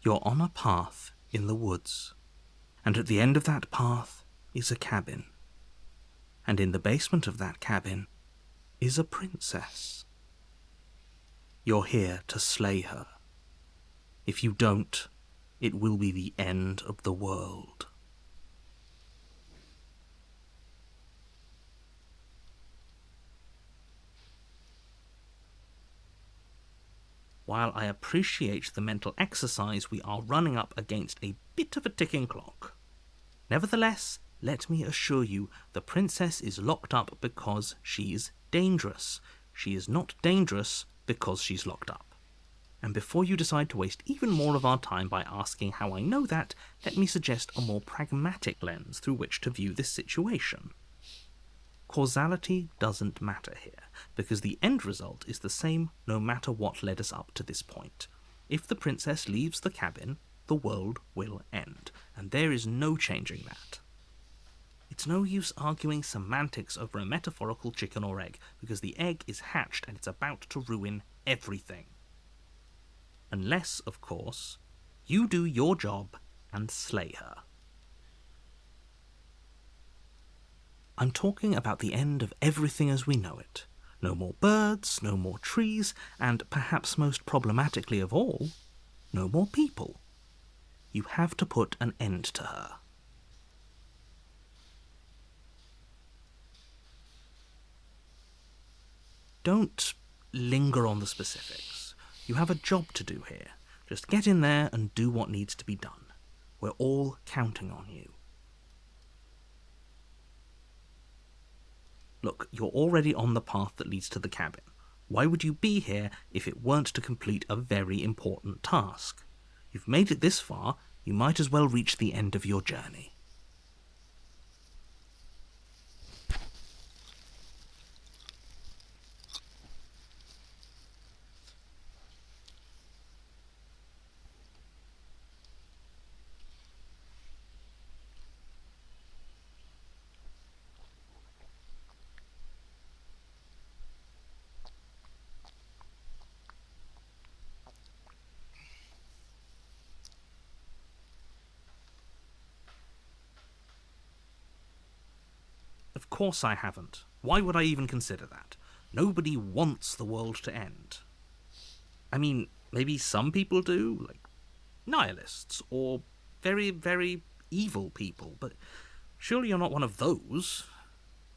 You're on a path in the woods, and at the end of that path is a cabin. And in the basement of that cabin is a princess. You're here to slay her. If you don't, it will be the end of the world. While I appreciate the mental exercise, we are running up against a bit of a ticking clock. Nevertheless, let me assure you, the princess is locked up because she's dangerous. She is not dangerous because she's locked up. And before you decide to waste even more of our time by asking how I know that, let me suggest a more pragmatic lens through which to view this situation. Causality doesn't matter here, because the end result is the same no matter what led us up to this point. If the princess leaves the cabin, the world will end, and there is no changing that. It's no use arguing semantics over a metaphorical chicken or egg, because the egg is hatched and it's about to ruin everything. Unless, of course, you do your job and slay her. I'm talking about the end of everything as we know it. No more birds, no more trees, and perhaps most problematically of all, no more people. You have to put an end to her. Don't linger on the specifics. You have a job to do here. Just get in there and do what needs to be done. We're all counting on you. Look, you're already on the path that leads to the cabin. Why would you be here if it weren't to complete a very important task? You've made it this far, you might as well reach the end of your journey. Of course I haven't. Why would I even consider that? Nobody wants the world to end. I mean, maybe some people do, like nihilists, or very, very evil people, but surely you're not one of those,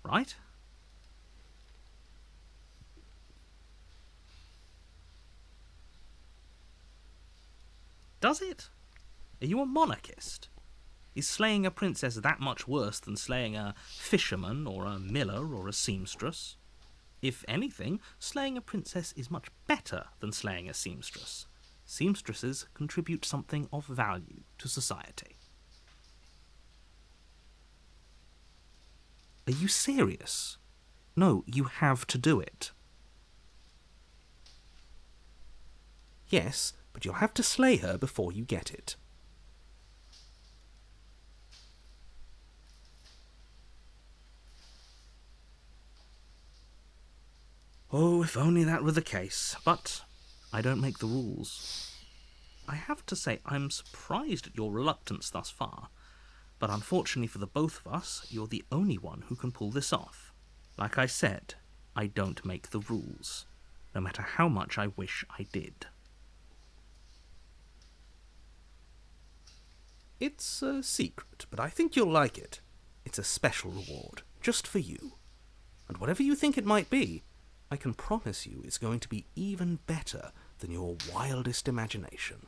right? Does it? Are you a monarchist? Is slaying a princess that much worse than slaying a fisherman or a miller or a seamstress? If anything, slaying a princess is much better than slaying a seamstress. Seamstresses contribute something of value to society. Are you serious? No, you have to do it. Yes, but you'll have to slay her before you get it. Oh, if only that were the case, but I don't make the rules. I have to say, I'm surprised at your reluctance thus far, but unfortunately for the both of us, you're the only one who can pull this off. Like I said, I don't make the rules, no matter how much I wish I did. It's a secret, but I think you'll like it. It's a special reward, just for you. And whatever you think it might be, I can promise you it's going to be even better than your wildest imagination.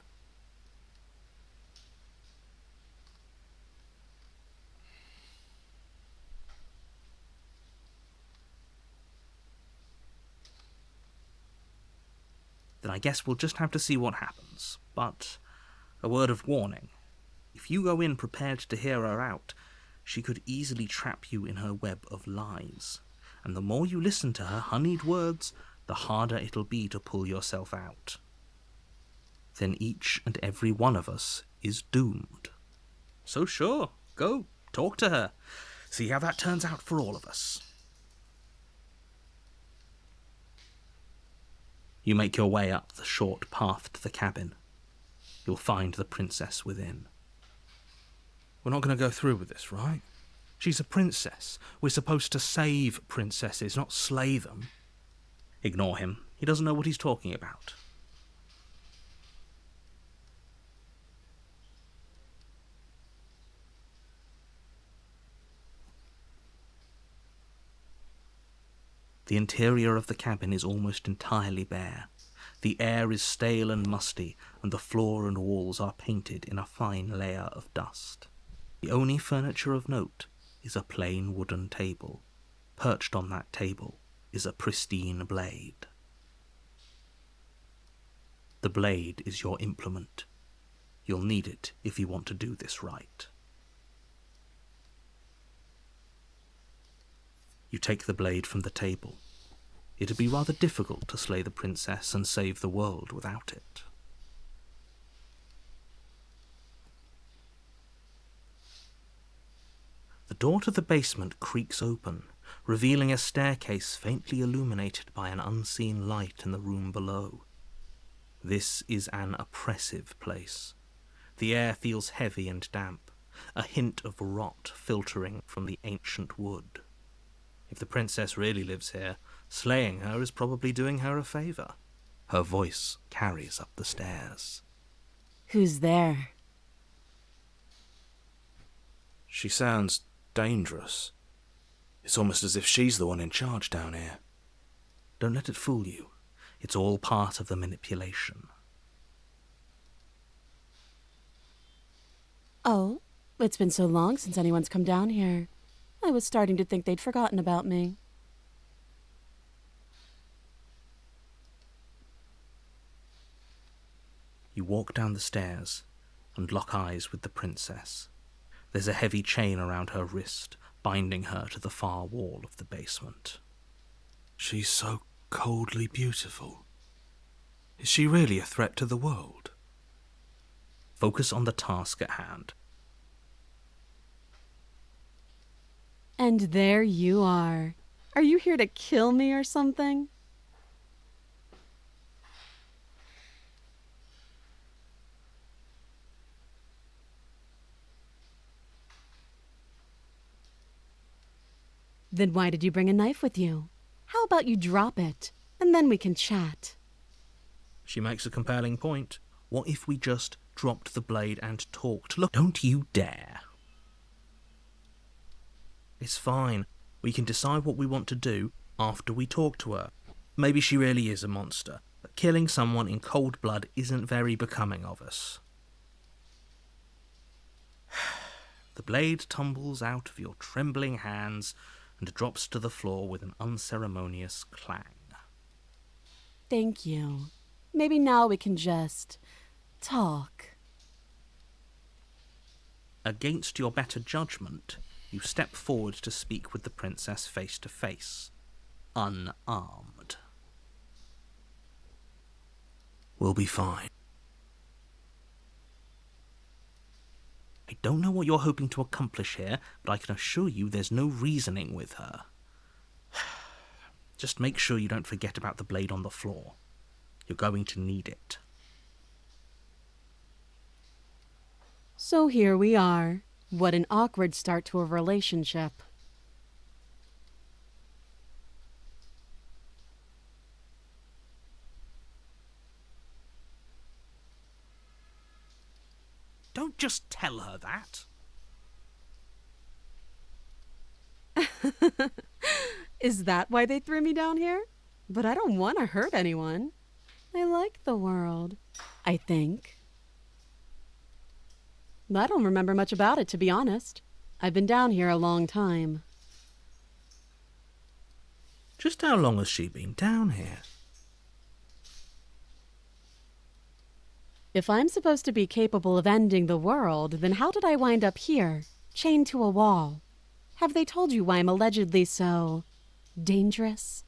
Then I guess we'll just have to see what happens. But a word of warning. If you go in prepared to hear her out, she could easily trap you in her web of lies. And the more you listen to her honeyed words, the harder it'll be to pull yourself out. Then each and every one of us is doomed. So sure, go, talk to her. See how that turns out for all of us. You make your way up the short path to the cabin. you'll find the princess within. We're not going to go through with this, right? She's a princess. We're supposed to save princesses, not slay them. Ignore him. He doesn't know what he's talking about. The interior of the cabin is almost entirely bare. The air is stale and musty, and the floor and walls are painted in a fine layer of dust. The only furniture of note is a plain wooden table. Perched on that table is a pristine blade. The blade is your implement. You'll need it if you want to do this right. You take the blade from the table. It'd be rather difficult to slay the princess and save the world without it. The door to the basement creaks open, revealing a staircase faintly illuminated by an unseen light in the room below. This is an oppressive place. The air feels heavy and damp, a hint of rot filtering from the ancient wood. If the princess really lives here, slaying her is probably doing her a favour. Her voice carries up the stairs. Who's there? She sounds dangerous. It's almost as if she's the one in charge down here. Don't let it fool you. It's all part of the manipulation. Oh, it's been so long since anyone's come down here. I was starting to think they'd forgotten about me. You walk down the stairs and lock eyes with the princess. There's a heavy chain around her wrist, binding her to the far wall of the basement. She's so coldly beautiful. Is she really a threat to the world? Focus on the task at hand. And there you are. Are you here to kill me or something? Then why did you bring a knife with you? How about you drop it, and then we can chat? She makes a compelling point. What if we just dropped the blade and talked? Look, don't you dare. It's fine. We can decide what we want to do after we talk to her. Maybe she really is a monster, but killing someone in cold blood isn't very becoming of us. The blade tumbles out of your trembling hands and drops to the floor with an unceremonious clang. Thank you. Maybe now we can just talk. Against your better judgment, you step forward to speak with the princess face to face, unarmed. We'll be fine. I don't know what you're hoping to accomplish here, but I can assure you there's no reasoning with her. Just make sure you don't forget about the blade on the floor. You're going to need it. So here we are. What an awkward start to a relationship. Don't just tell her that. Is that why they threw me down here? But I don't want to hurt anyone. I like the world, I think. I don't remember much about it, to be honest. I've been down here a long time. Just how long has she been down here? If I'm supposed to be capable of ending the world, then how did I wind up here, chained to a wall? Have they told you why I'm allegedly so dangerous?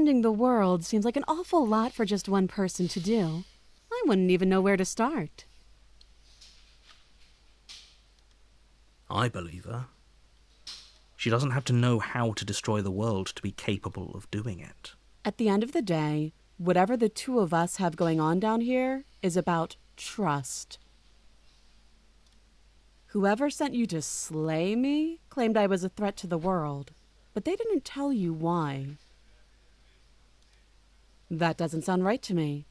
ending the world seems like an awful lot for just one person to do. I wouldn't even know where to start. I believe her. She doesn't have to know how to destroy the world to be capable of doing it. At the end of the day, whatever the two of us have going on down here is about trust. Whoever sent you to slay me claimed I was a threat to the world, but they didn't tell you why. That doesn't sound right to me.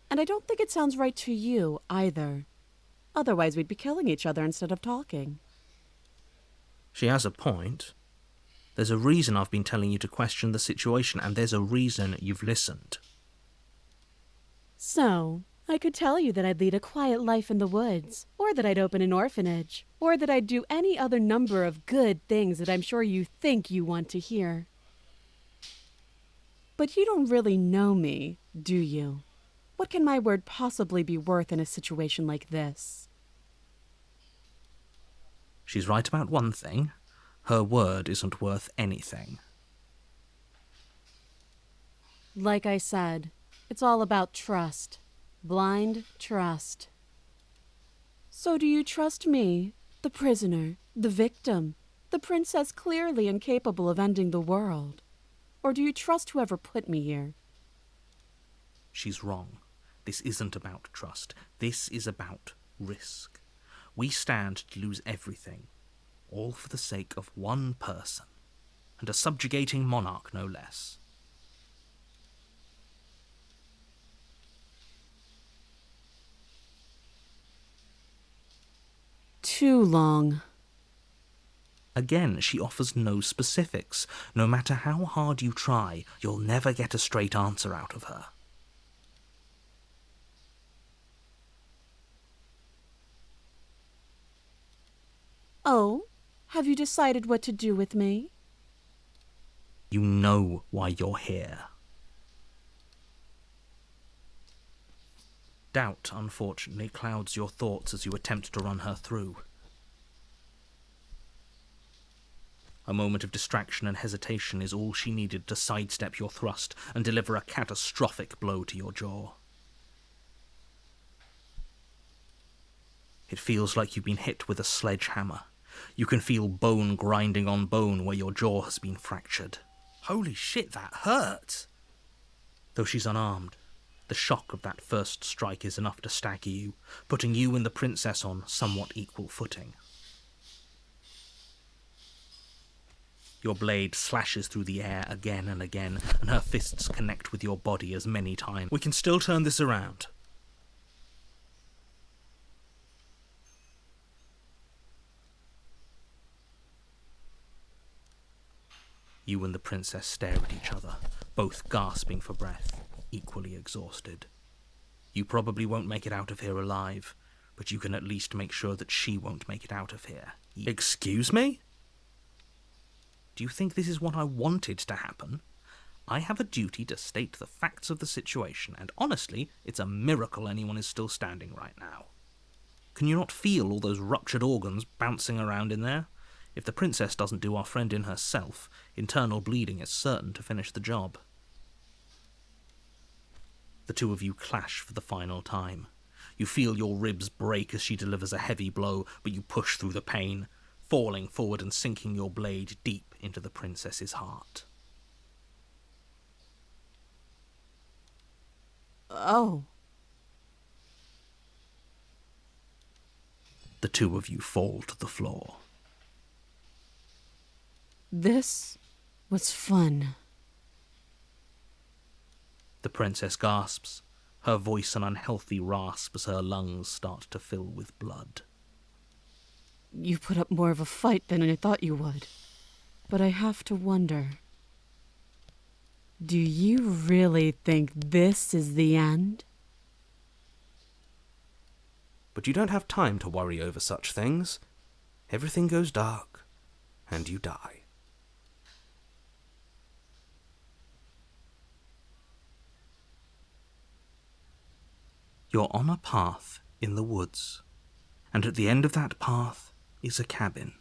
And I don't think it sounds right to you either. Otherwise, we'd be killing each other instead of talking. She has a point. There's a reason I've been telling you to question the situation, and there's a reason you've listened. So, I could tell you that I'd lead a quiet life in the woods, or that I'd open an orphanage, or that I'd do any other number of good things that I'm sure you think you want to hear. But you don't really know me, do you? What can my word possibly be worth in a situation like this? She's right about one thing. Her word isn't worth anything. Like I said, it's all about trust. Blind trust. So do you trust me, the prisoner, the victim, the princess clearly incapable of ending the world? Or do you trust whoever put me here? She's wrong. This isn't about trust. This is about risk. We stand to lose everything, all for the sake of one person, and a subjugating monarch no less. Too long. Again, she offers no specifics. No matter how hard you try, you'll never get a straight answer out of her. Oh, have you decided what to do with me? You know why you're here. Doubt, unfortunately, clouds your thoughts as you attempt to run her through. A moment of distraction and hesitation is all she needed to sidestep your thrust and deliver a catastrophic blow to your jaw. It feels like you've been hit with a sledgehammer. You can feel bone grinding on bone where your jaw has been fractured. Holy shit, that hurt! Though she's unarmed, the shock of that first strike is enough to stagger you, putting you and the princess on somewhat equal footing. Your blade slashes through the air again and again, and her fists connect with your body as many times. We can still turn this around. You and the princess stare at each other, both gasping for breath, equally exhausted. You probably won't make it out of here alive, but you can at least make sure that she won't make it out of here. Excuse me? Do you think this is what I wanted to happen? I have a duty to state the facts of the situation, and honestly, it's a miracle anyone is still standing right now. Can you not feel all those ruptured organs bouncing around in there? If the princess doesn't do our friend in herself, internal bleeding is certain to finish the job. The two of you clash for the final time. You feel your ribs break as she delivers a heavy blow, but you push through the pain, falling forward and sinking your blade deep into the princess's heart. Oh. The two of you fall to the floor. This was fun. The princess gasps, her voice an unhealthy rasp as her lungs start to fill with blood. You put up more of a fight than I thought you would. But I have to wonder. Do you really think this is the end? But you don't have time to worry over such things. Everything goes dark, and you die. You're on a path in the woods, and at the end of that path is a cabin.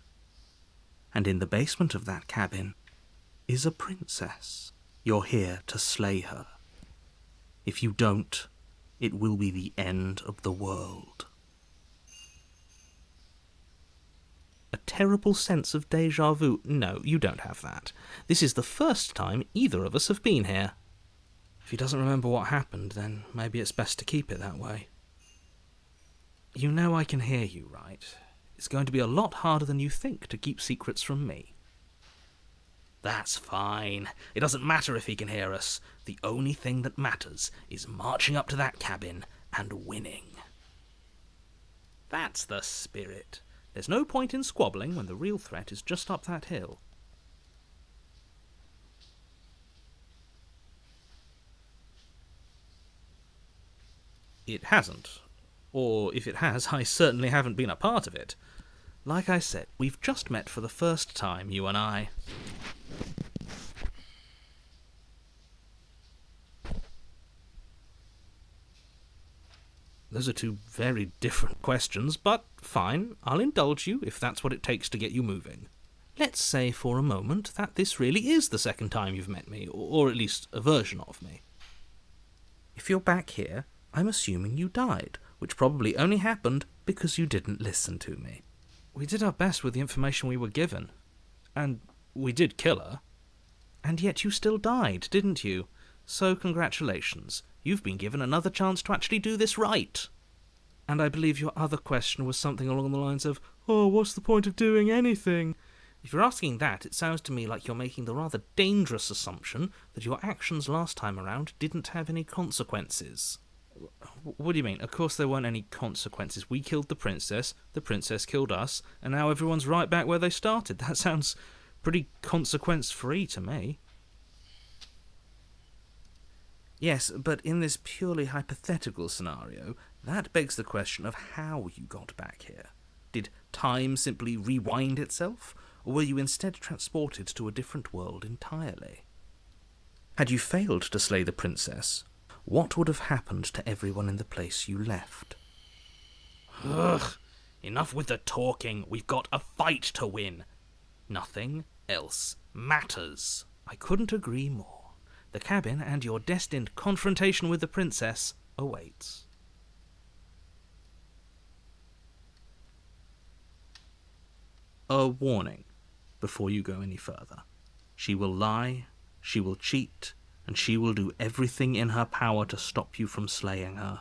And in the basement of that cabin is a princess. You're here to slay her. If you don't, it will be the end of the world. A terrible sense of déjà vu. No, you don't have that. This is the first time either of us have been here. If he doesn't remember what happened, then maybe it's best to keep it that way. You know I can hear you, right? It's going to be a lot harder than you think to keep secrets from me. That's fine. It doesn't matter if he can hear us. The only thing that matters is marching up to that cabin and winning. That's the spirit. There's no point in squabbling when the real threat is just up that hill. It hasn't. Or if it has, I certainly haven't been a part of it. Like I said, we've just met for the first time, you and I. Those are two very different questions, but fine, I'll indulge you if that's what it takes to get you moving. Let's say for a moment that this really is the second time you've met me, or at least a version of me. If you're back here, I'm assuming you died, which probably only happened because you didn't listen to me. We did our best with the information we were given, and we did kill her. And yet you still died, didn't you? So congratulations. You've been given another chance to actually do this right. And I believe your other question was something along the lines of, oh, what's the point of doing anything? If you're asking that, it sounds to me like you're making the rather dangerous assumption that your actions last time around didn't have any consequences. What do you mean? Of course there weren't any consequences. We killed the princess killed us, and now everyone's right back where they started. That sounds pretty consequence-free to me. Yes, but in this purely hypothetical scenario, that begs the question of how you got back here. Did time simply rewind itself, or were you instead transported to a different world entirely? Had you failed to slay the princess, what would have happened to everyone in the place you left? Ugh! Enough with the talking. We've got a fight to win. Nothing else matters. I couldn't agree more. The cabin and your destined confrontation with the princess awaits. A warning before you go any further. She will lie, she will cheat, and she will do everything in her power to stop you from slaying her.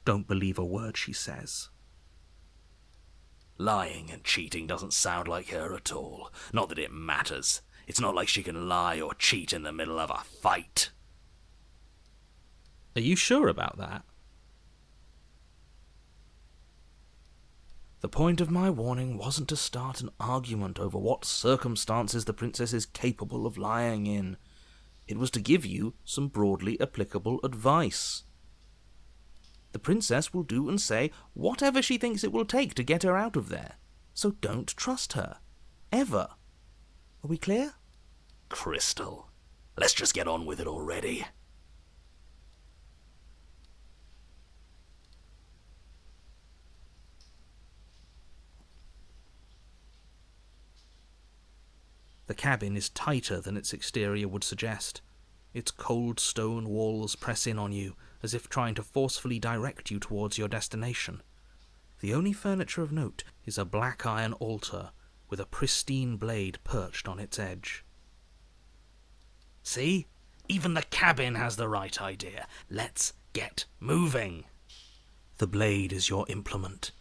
Don't believe a word she says. Lying and cheating doesn't sound like her at all. Not that it matters. It's not like she can lie or cheat in the middle of a fight. Are you sure about that? The point of my warning wasn't to start an argument over what circumstances the princess is capable of lying in. It was to give you some broadly applicable advice. The princess will do and say whatever she thinks it will take to get her out of there. So don't trust her. Ever. Are we clear? Crystal. Let's just get on with it already. The cabin is tighter than its exterior would suggest. Its cold stone walls press in on you, as if trying to forcefully direct you towards your destination. The only furniture of note is a black iron altar, with a pristine blade perched on its edge. See? Even the cabin has the right idea. Let's get moving. The blade is your implement.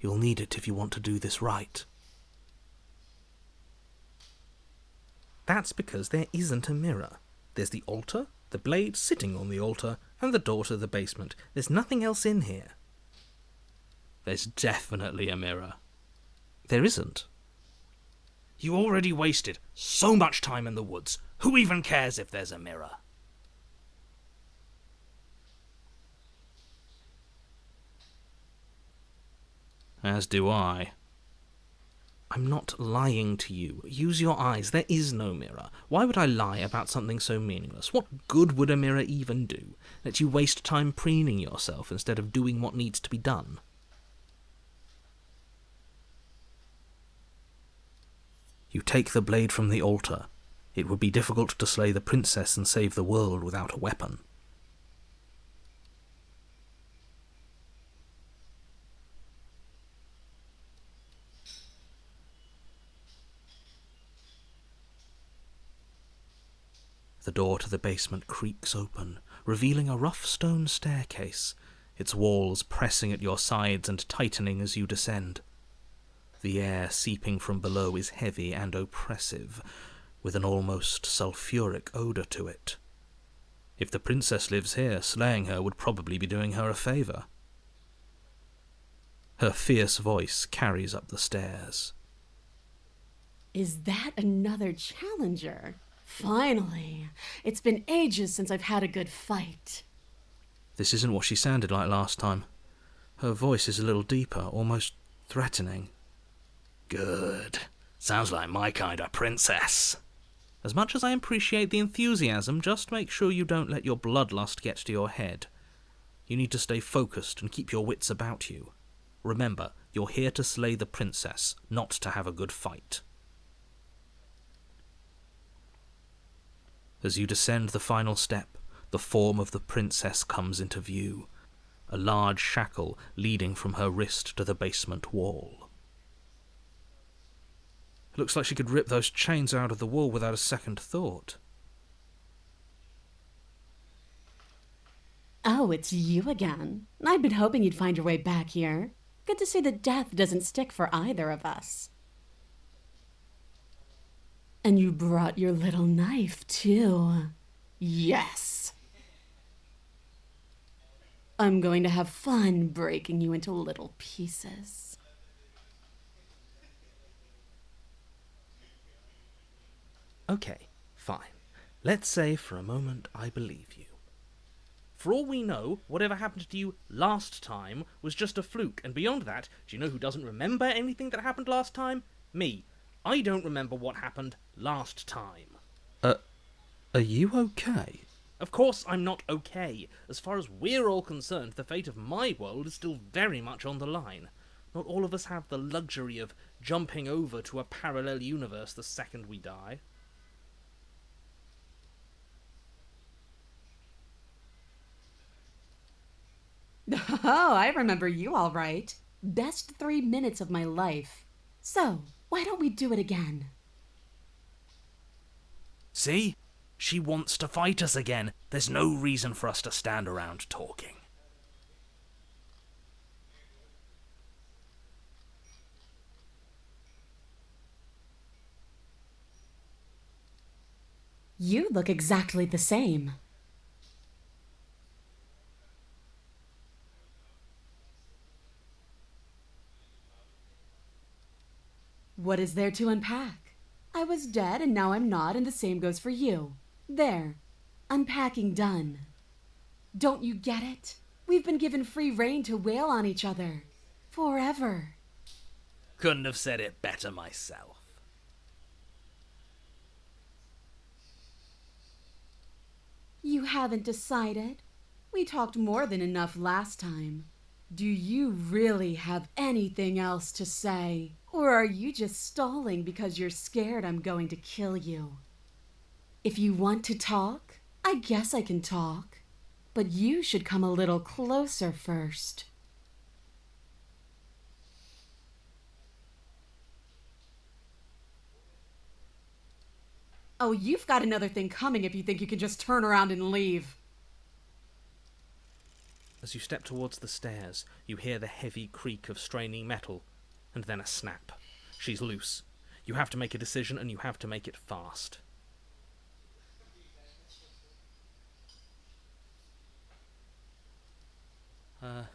You'll need it if you want to do this right. That's because there isn't a mirror. There's the altar, the blade sitting on the altar, and the door to the basement. There's nothing else in here. There's definitely a mirror. There isn't. You already wasted so much time in the woods. Who even cares if there's a mirror? As do I. I'm not lying to you. Use your eyes. There is no mirror. Why would I lie about something so meaningless? What good would a mirror even do? Let you waste time preening yourself instead of doing what needs to be done. You take the blade from the altar. It would be difficult to slay the princess and save the world without a weapon. The door to the basement creaks open, revealing a rough stone staircase, its walls pressing at your sides and tightening as you descend. The air seeping from below is heavy and oppressive, with an almost sulphuric odour to it. If the princess lives here, slaying her would probably be doing her a favour. Her fierce voice carries up the stairs. Is that another challenger? Finally! It's been ages since I've had a good fight. This isn't what she sounded like last time. Her voice is a little deeper, almost threatening. Good. Sounds like my kind of princess. As much as I appreciate the enthusiasm, just make sure you don't let your bloodlust get to your head. You need to stay focused and keep your wits about you. Remember, you're here to slay the princess, not to have a good fight. As you descend the final step, the form of the princess comes into view, a large shackle leading from her wrist to the basement wall. It looks like she could rip those chains out of the wall without a second thought. Oh, it's you again. I'd been hoping you'd find your way back here. Good to see that death doesn't stick for either of us. And you brought your little knife, too. Yes! I'm going to have fun breaking you into little pieces. Okay, fine. Let's say for a moment I believe you. For all we know, whatever happened to you last time was just a fluke, and beyond that, do you know who doesn't remember anything that happened last time? Me. I don't remember what happened last time. Are you okay? Of course I'm not okay. As far as we're all concerned, the fate of my world is still very much on the line. Not all of us have the luxury of jumping over to a parallel universe the second we die. Oh, I remember you all right. Best 3 minutes of my life. So, why don't we do it again? See? She wants to fight us again. There's no reason for us to stand around talking. You look exactly the same. What is there to unpack? I was dead and now I'm not, and the same goes for you. There. Unpacking done. Don't you get it? We've been given free rein to wail on each other. Forever. Couldn't have said it better myself. You haven't decided? We talked more than enough last time. Do you really have anything else to say? Or are you just stalling because you're scared I'm going to kill you? If you want to talk, I guess I can talk. But you should come a little closer first. Oh, you've got another thing coming if you think you can just turn around and leave. As you step towards the stairs, you hear the heavy creak of straining metal, and then a snap. She's loose. You have to make a decision, and you have to make it fast. How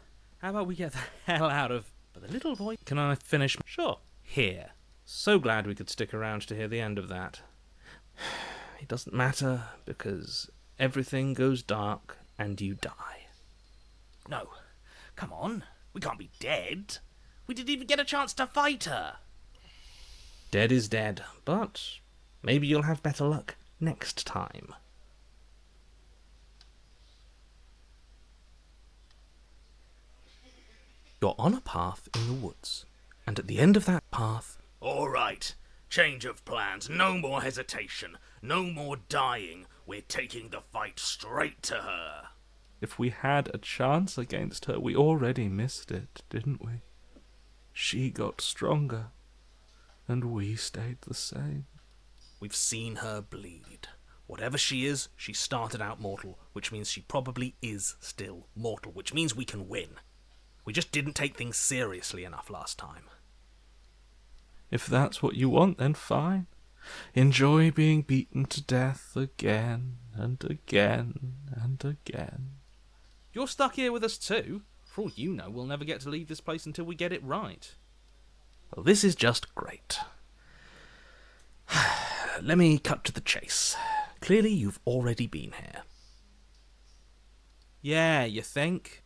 about we get the hell out of... But the little boy... Can I finish? Sure. Here. So glad we could stick around to hear the end of that. It doesn't matter, because everything goes dark, and you die. No, come on. We can't be dead. We didn't even get a chance to fight her. Dead is dead, but maybe you'll have better luck next time. You're on a path in the woods, and at the end of that path... All right. Change of plans, no more hesitation, no more dying. We're taking the fight straight to her. If we had a chance against her, we already missed it, didn't we? She got stronger, and we stayed the same. We've seen her bleed. Whatever she is, she started out mortal, which means she probably is still mortal, which means we can win. We just didn't take things seriously enough last time. If that's what you want, then fine. Enjoy being beaten to death again and again and again. You're stuck here with us too. For all you know, we'll never get to leave this place until we get it right. Well, this is just great. Let me cut to the chase. Clearly, you've already been here. Yeah, you think?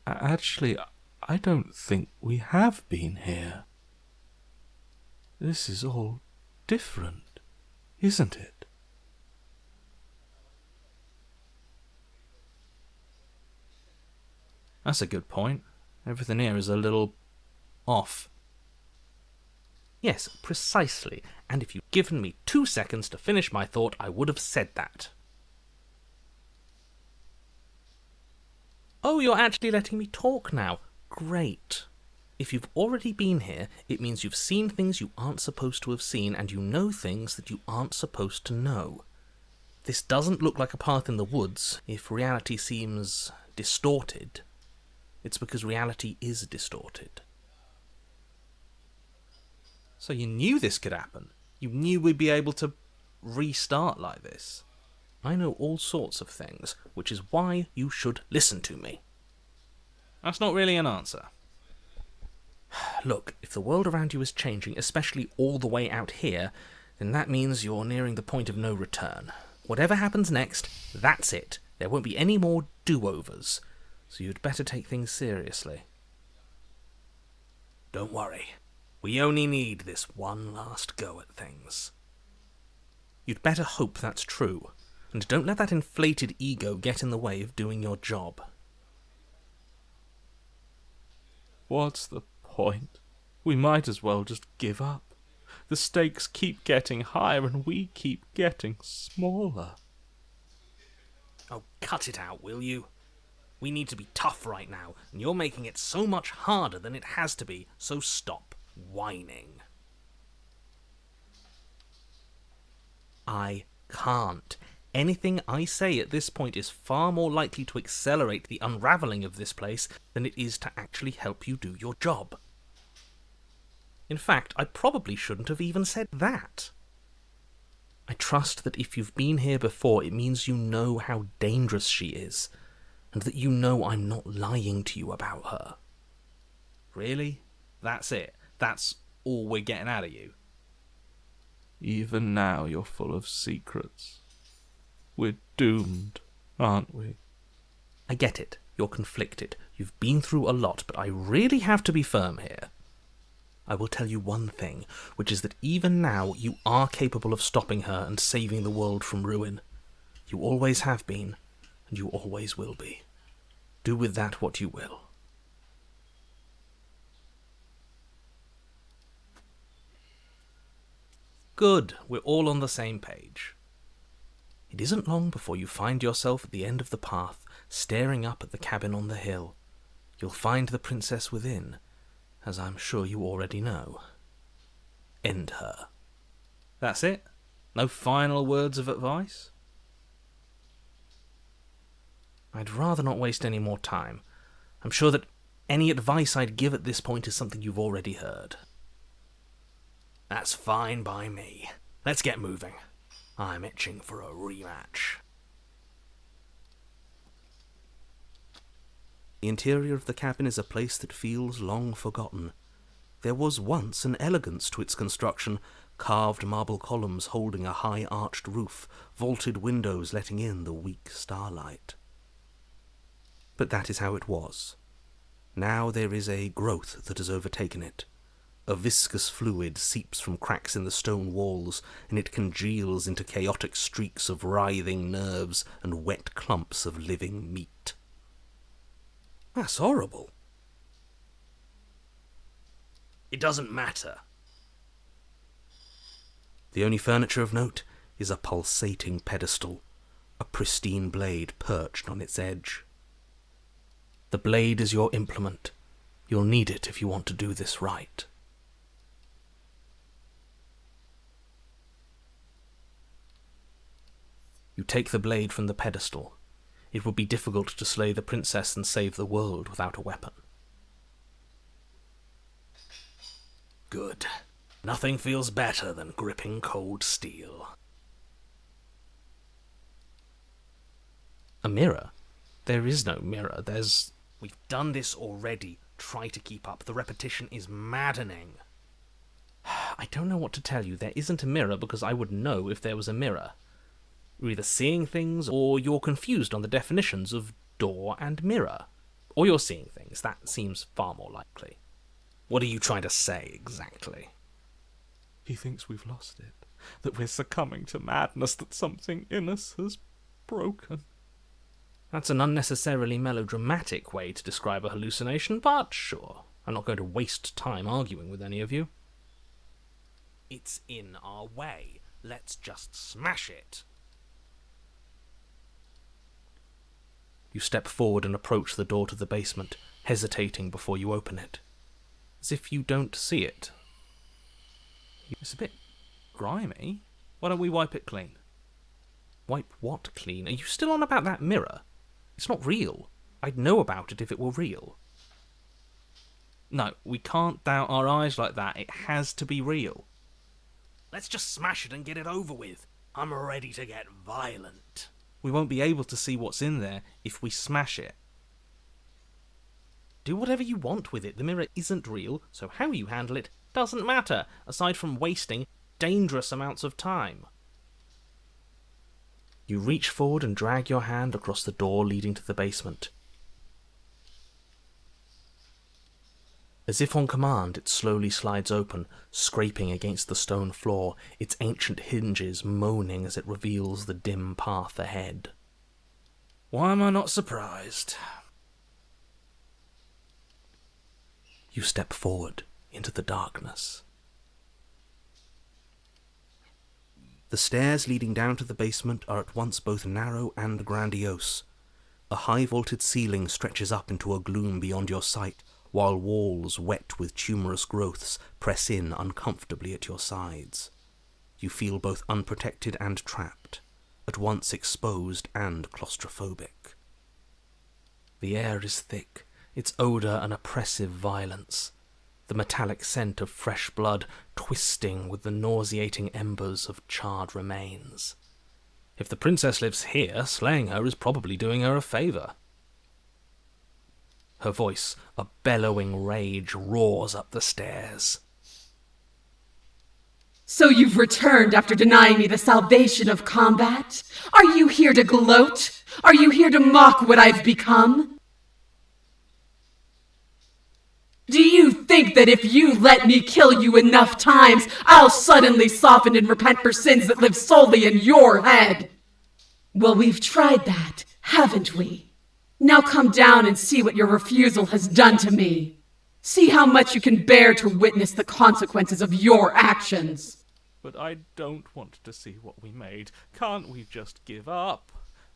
Actually, I don't think we have been here. This is all different, isn't it? That's a good point. Everything here is a little off. Yes, precisely. And if you'd given me 2 seconds to finish my thought, I would have said that. Oh, you're actually letting me talk now. Great. If you've already been here, it means you've seen things you aren't supposed to have seen, and you know things that you aren't supposed to know. This doesn't look like a path in the woods. If reality seems distorted, it's because reality is distorted. So you knew this could happen? You knew we'd be able to restart like this? I know all sorts of things, which is why you should listen to me. That's not really an answer. Look, if the world around you is changing, especially all the way out here, then that means you're nearing the point of no return. Whatever happens next, that's it. There won't be any more do-overs, so you'd better take things seriously. Don't worry. We only need this one last go at things. You'd better hope that's true, and don't let that inflated ego get in the way of doing your job. What's the point? We might as well just give up. The stakes keep getting higher and we keep getting smaller. Oh, cut it out, will you? We need to be tough right now, and you're making it so much harder than it has to be, so stop whining. I can't. Anything I say at this point is far more likely to accelerate the unravelling of this place than it is to actually help you do your job. In fact, I probably shouldn't have even said that. I trust that if you've been here before, it means you know how dangerous she is, and that you know I'm not lying to you about her. Really? That's it? That's all we're getting out of you? Even now you're full of secrets. We're doomed, aren't we? I get it. You're conflicted. You've been through a lot, but I really have to be firm here. I will tell you one thing, which is that even now you are capable of stopping her and saving the world from ruin. You always have been, and you always will be. Do with that what you will. Good, we're all on the same page. It isn't long before you find yourself at the end of the path, staring up at the cabin on the hill. You'll find the princess within, as I'm sure you already know. End her. That's it? No final words of advice? I'd rather not waste any more time. I'm sure that any advice I'd give at this point is something you've already heard. That's fine by me. Let's get moving. I'm itching for a rematch. The interior of the cabin is a place that feels long forgotten. There was once an elegance to its construction, carved marble columns holding a high arched roof, vaulted windows letting in the weak starlight. But that is how it was. Now there is a growth that has overtaken it. A viscous fluid seeps from cracks in the stone walls, and it congeals into chaotic streaks of writhing nerves and wet clumps of living meat. That's horrible. It doesn't matter. The only furniture of note is a pulsating pedestal, a pristine blade perched on its edge. The blade is your implement. You'll need it if you want to do this right. You take the blade from the pedestal. It would be difficult to slay the princess and save the world without a weapon. Good. Nothing feels better than gripping cold steel. A mirror? There is no mirror. We've done this already. Try to keep up. The repetition is maddening. I don't know what to tell you. There isn't a mirror because I would know if there was a mirror. You're either seeing things or you're confused on the definitions of door and mirror. Or you're seeing things. That seems far more likely. What are you trying to say exactly? He thinks we've lost it, that we're succumbing to madness, that something in us has broken. That's an unnecessarily melodramatic way to describe a hallucination, but sure. I'm not going to waste time arguing with any of you. It's in our way. Let's just smash it. You step forward and approach the door to the basement, hesitating before you open it. As if you don't see it. It's a bit grimy. Why don't we wipe it clean? Wipe what clean? Are you still on about that mirror? It's not real. I'd know about it if it were real. No, we can't doubt our eyes like that. It has to be real. Let's just smash it and get it over with. I'm ready to get violent. We won't be able to see what's in there if we smash it. Do whatever you want with it. The mirror isn't real, so how you handle it doesn't matter, aside from wasting dangerous amounts of time. You reach forward and drag your hand across the door leading to the basement. As if on command, it slowly slides open, scraping against the stone floor, its ancient hinges moaning as it reveals the dim path ahead. Why am I not surprised? You step forward into the darkness. The stairs leading down to the basement are at once both narrow and grandiose. A high-vaulted ceiling stretches up into a gloom beyond your sight, while walls wet with tumorous growths press in uncomfortably at your sides. You feel both unprotected and trapped, at once exposed and claustrophobic. The air is thick, its odour an oppressive violence, the metallic scent of fresh blood twisting with the nauseating embers of charred remains. If the princess lives here, slaying her is probably doing her a favour. Her voice, a bellowing rage, roars up the stairs. So you've returned after denying me the salvation of combat? Are you here to gloat? Are you here to mock what I've become? Do you think that if you let me kill you enough times, I'll suddenly soften and repent for sins that live solely in your head? Well, we've tried that, haven't we? Now come down and see what your refusal has done to me. See how much you can bear to witness the consequences of your actions. But I don't want to see what we made. Can't we just give up?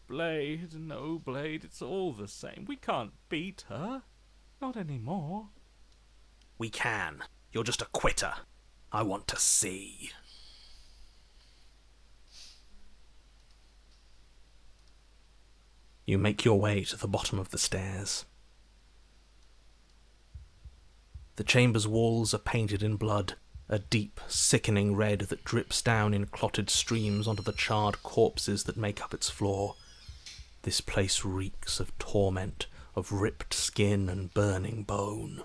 Blade, no blade, it's all the same. We can't beat her. Not anymore. We can. You're just a quitter. I want to see. You make your way to the bottom of the stairs. The chamber's walls are painted in blood, a deep, sickening red that drips down in clotted streams onto the charred corpses that make up its floor. This place reeks of torment, of ripped skin and burning bone.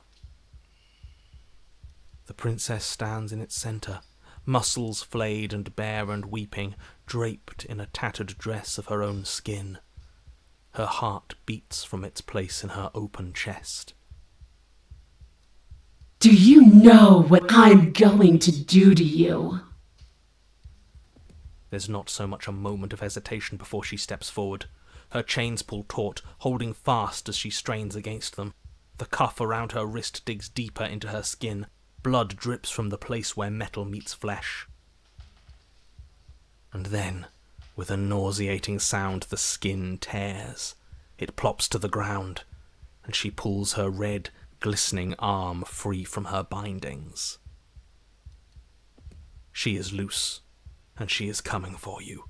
The princess stands in its centre, muscles flayed and bare and weeping, draped in a tattered dress of her own skin. Her heart beats from its place in her open chest. Do you know what I'm going to do to you? There's not so much a moment of hesitation before she steps forward. Her chains pull taut, holding fast as she strains against them. The cuff around her wrist digs deeper into her skin. Blood drips from the place where metal meets flesh. And then, with a nauseating sound, the skin tears. It plops to the ground, and she pulls her red, glistening arm free from her bindings. She is loose, and she is coming for you.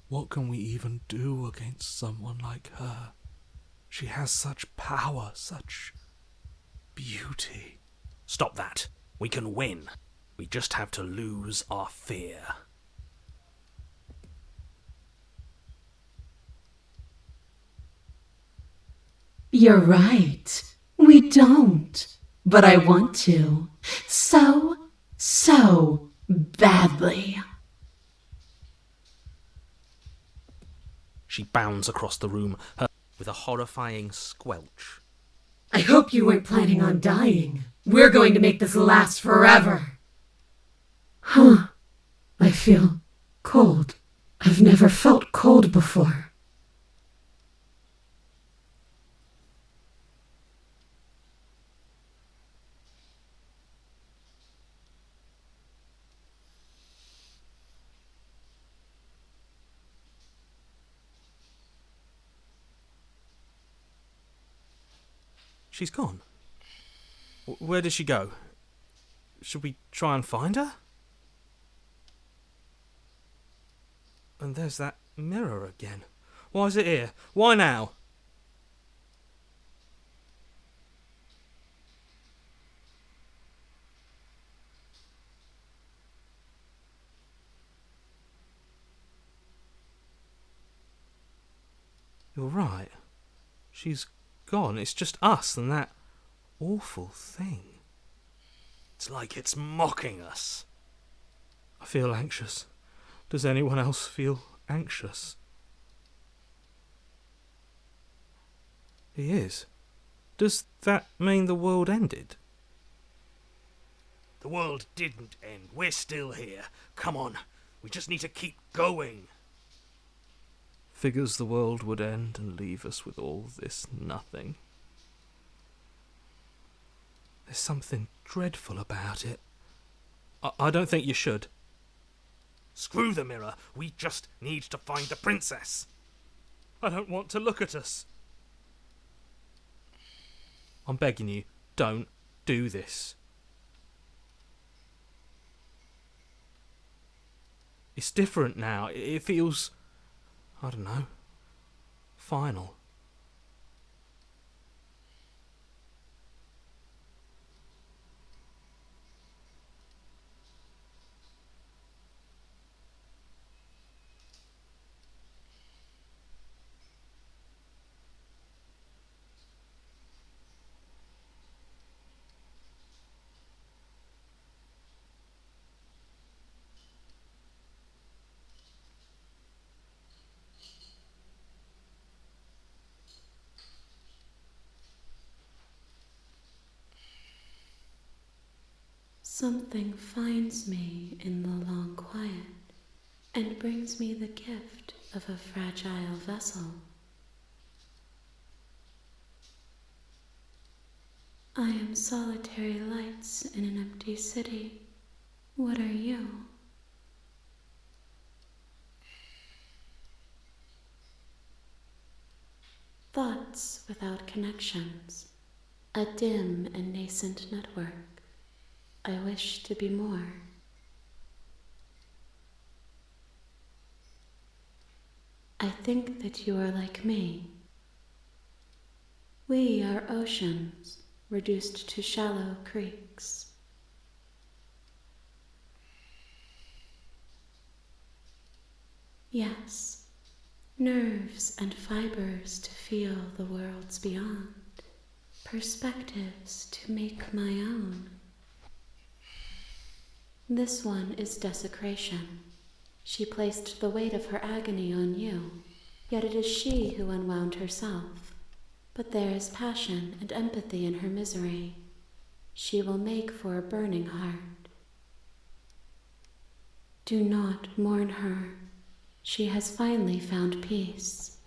What can we even do against someone like her? She has such power, such beauty. Stop that. We can win. We just have to lose our fear. You're right. We don't. But I want to. So badly. She bounds across the room, with a horrifying squelch. I hope you weren't planning on dying. We're going to make this last forever. Huh. I feel cold. I've never felt cold before. She's gone. Where did she go? Should we try and find her? And there's that mirror again. Why is it here? Why now? You're right. She's gone. It's just us and that awful thing. It's like it's mocking us. I feel anxious. Does anyone else feel anxious? He is. Does that mean the world ended? The world didn't end. We're still here. Come on. We just need to keep going. Figures the world would end and leave us with all this nothing. There's something dreadful about it. I don't think you should. Screw the mirror. We just need to find the princess. I don't want to look at us. I'm begging you, don't do this. It's different now. It feels, I don't know, final. Something finds me in the long quiet and brings me the gift of a fragile vessel. I am solitary lights in an empty city. What are you? Thoughts without connections, a dim and nascent network. I wish to be more. I think that you are like me. We are oceans, reduced to shallow creeks. Yes, nerves and fibers to feel the worlds beyond, perspectives to make my own. This one is desecration. She placed the weight of her agony on you, yet it is she who unwound herself. But there is passion and empathy in her misery. She will make for a burning heart. Do not mourn her. She has finally found peace.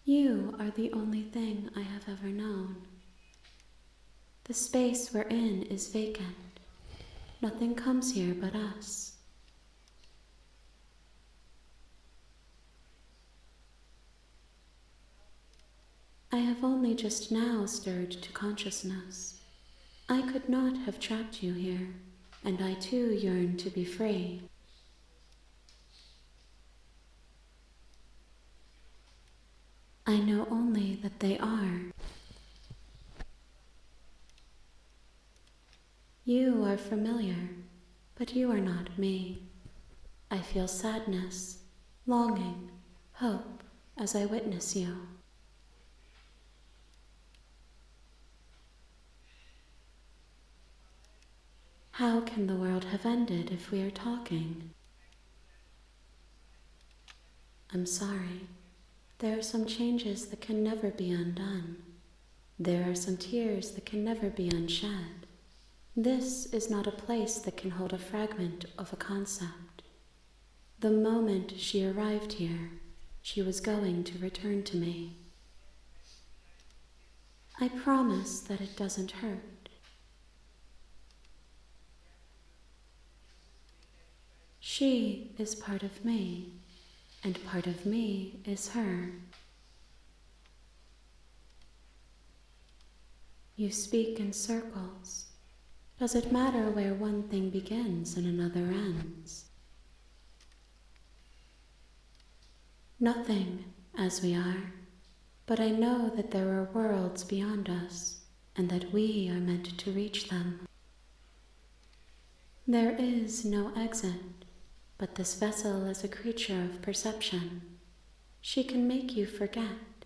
You are the only thing I have ever known. The space we're in is vacant. Nothing comes here but us. I have only just now stirred to consciousness. I could not have trapped you here, and I too yearn to be free. I know only that they are. You are familiar, but you are not me. I feel sadness, longing, hope as I witness you. How can the world have ended if we are talking? I'm sorry. There are some changes that can never be undone. There are some tears that can never be unshed. This is not a place that can hold a fragment of a concept. The moment she arrived here, she was going to return to me. I promise that it doesn't hurt. She is part of me, and part of me is her. You speak in circles. Does it matter where one thing begins and another ends? Nothing, as we are, but I know that there are worlds beyond us, and that we are meant to reach them. There is no exit, but this vessel is a creature of perception. She can make you forget,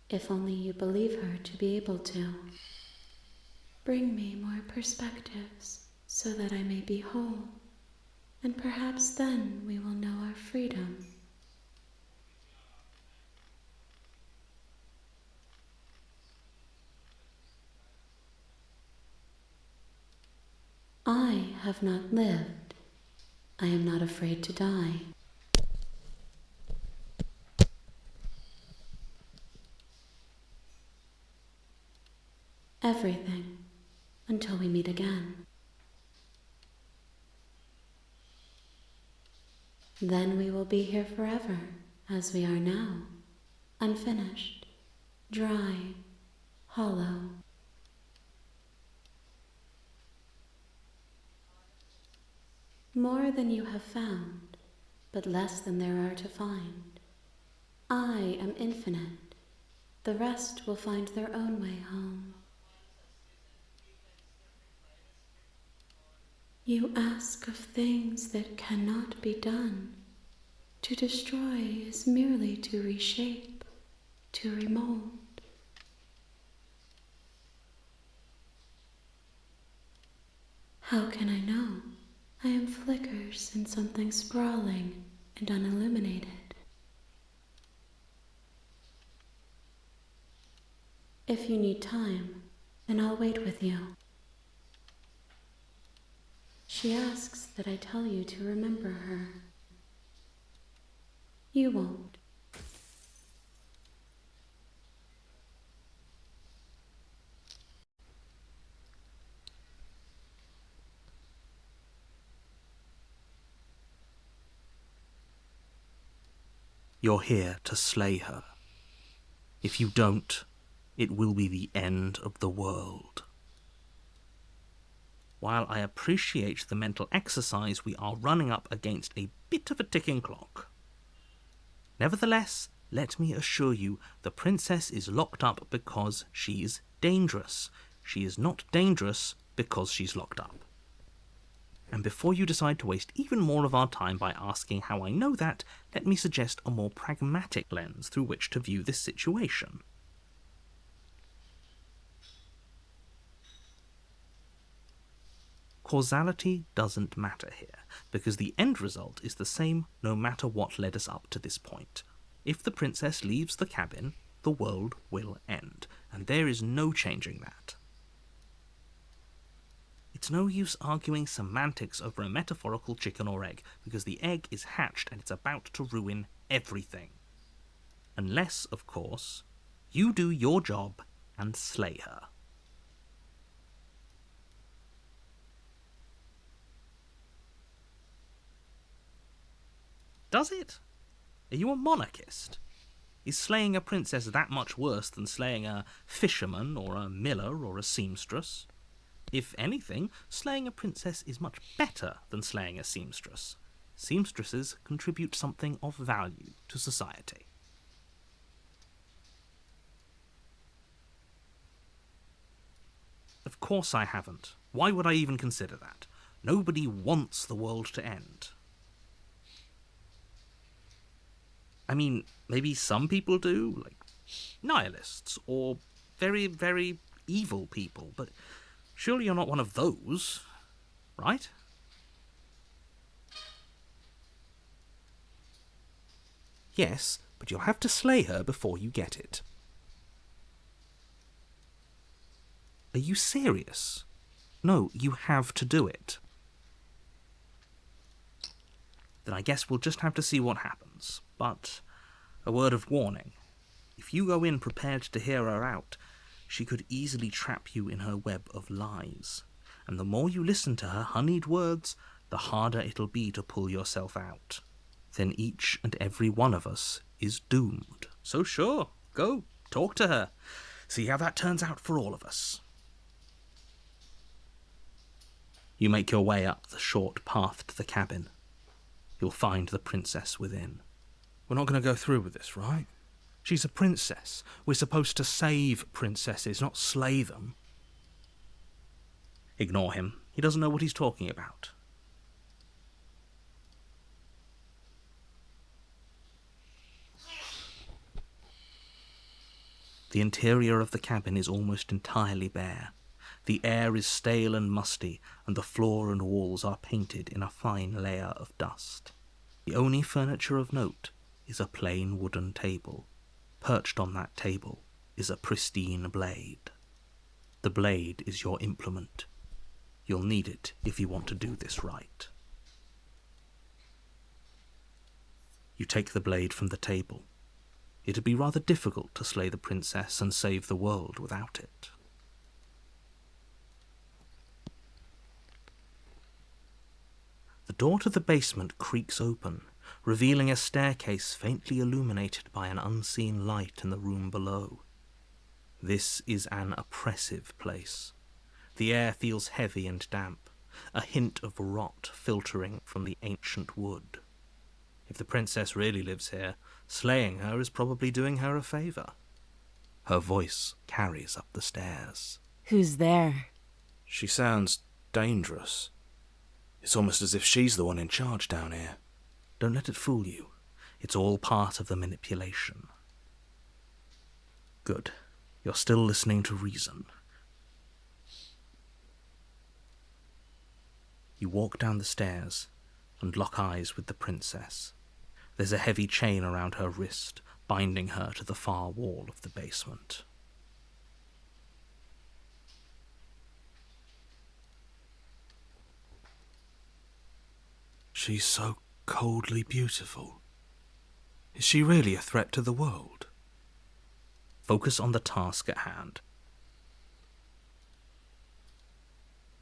if only you believe her to be able to. Bring me more perspectives, so that I may be whole, and perhaps then we will know our freedom. I have not lived. I am not afraid to die. Everything, until we meet again. Then we will be here forever, as we are now, unfinished, dry, hollow. More than you have found, but less than there are to find. I am infinite. The rest will find their own way home. You ask of things that cannot be done. To destroy is merely to reshape, to remold. How can I know? I am flickers in something sprawling and unilluminated. If you need time, then I'll wait with you. She asks that I tell you to remember her. You won't. You're here to slay her. If you don't, it will be the end of the world. While I appreciate the mental exercise, we are running up against a bit of a ticking clock. Nevertheless, let me assure you, the princess is locked up because she's dangerous. She is not dangerous because she's locked up. And before you decide to waste even more of our time by asking how I know that, let me suggest a more pragmatic lens through which to view this situation. Causality doesn't matter here, because the end result is the same no matter what led us up to this point. If the princess leaves the cabin, the world will end, and there is no changing that. It's no use arguing semantics over a metaphorical chicken or egg, because the egg is hatched and it's about to ruin everything. Unless, of course, you do your job and slay her. Does it? Are you a monarchist? Is slaying a princess that much worse than slaying a fisherman or a miller or a seamstress? If anything, slaying a princess is much better than slaying a seamstress. Seamstresses contribute something of value to society. Of course I haven't. Why would I even consider that? Nobody wants the world to end. I mean, maybe some people do, like nihilists, or very, very evil people, but surely you're not one of those, right? Yes, but you'll have to slay her before you get it. Are you serious? No, you have to do it. Then I guess we'll just have to see what happens. But a word of warning. If you go in prepared to hear her out, she could easily trap you in her web of lies. And the more you listen to her honeyed words, the harder it'll be to pull yourself out. Then each and every one of us is doomed. So sure, go, talk to her. See how that turns out for all of us. You make your way up the short path to the cabin. You'll find the princess within. We're not going to go through with this, right? She's a princess. We're supposed to save princesses, not slay them. Ignore him. He doesn't know what he's talking about. The interior of the cabin is almost entirely bare. The air is stale and musty, and the floor and walls are painted in a fine layer of dust. The only furniture of note is a plain wooden table. Perched on that table is a pristine blade. The blade is your implement. You'll need it if you want to do this right. You take the blade from the table. It'd be rather difficult to slay the princess and save the world without it. The door to the basement creaks open, revealing a staircase faintly illuminated by an unseen light in the room below. This is an oppressive place. The air feels heavy and damp, a hint of rot filtering from the ancient wood. If the princess really lives here, slaying her is probably doing her a favour. Her voice carries up the stairs. Who's there? She sounds dangerous. It's almost as if she's the one in charge down here. Don't let it fool you. It's all part of the manipulation. Good. You're still listening to reason. You walk down the stairs and lock eyes with the princess. There's a heavy chain around her wrist, binding her to the far wall of the basement. She's so coldly beautiful. Is she really a threat to the world? Focus on the task at hand.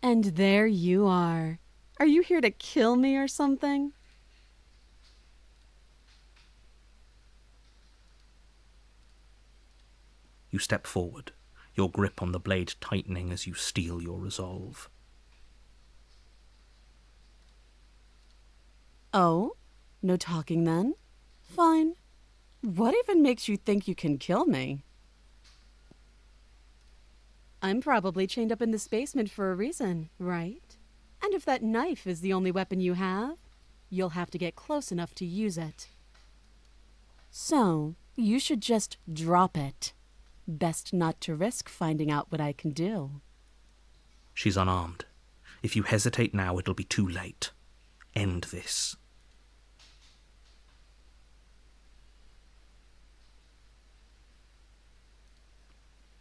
And there you are. Are you here to kill me or something? You step forward, your grip on the blade tightening as you steel your resolve. Oh? No talking then? Fine. What even makes you think you can kill me? I'm probably chained up in this basement for a reason, right? And if that knife is the only weapon you have, you'll have to get close enough to use it. So, you should just drop it. Best not to risk finding out what I can do. She's unarmed. If you hesitate now, it'll be too late. End this.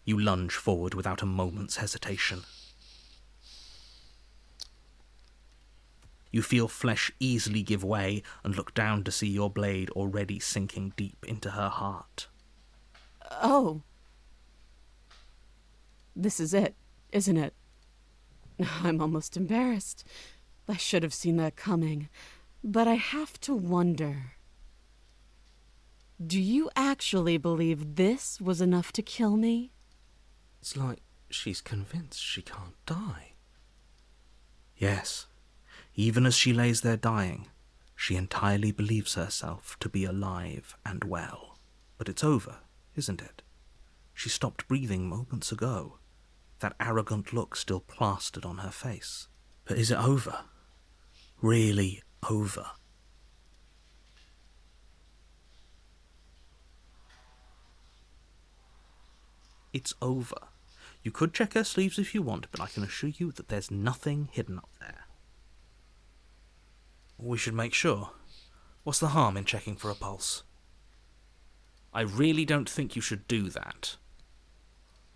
You lunge forward without a moment's hesitation. You feel flesh easily give way and look down to see your blade already sinking deep into her heart. Oh. This is it, isn't it? I'm almost embarrassed. I should have seen that coming. But I have to wonder, Do you actually believe this was enough to kill me? It's like she's convinced she can't die. Yes, even as she lays there dying, she entirely believes herself to be alive and well. But it's over, isn't it? She stopped breathing moments ago, that arrogant look still plastered on her face. But is it over? Really over? It's over. You could check her sleeves if you want, but I can assure you that there's nothing hidden up there. We should make sure. What's the harm in checking for a pulse? I really don't think you should do that.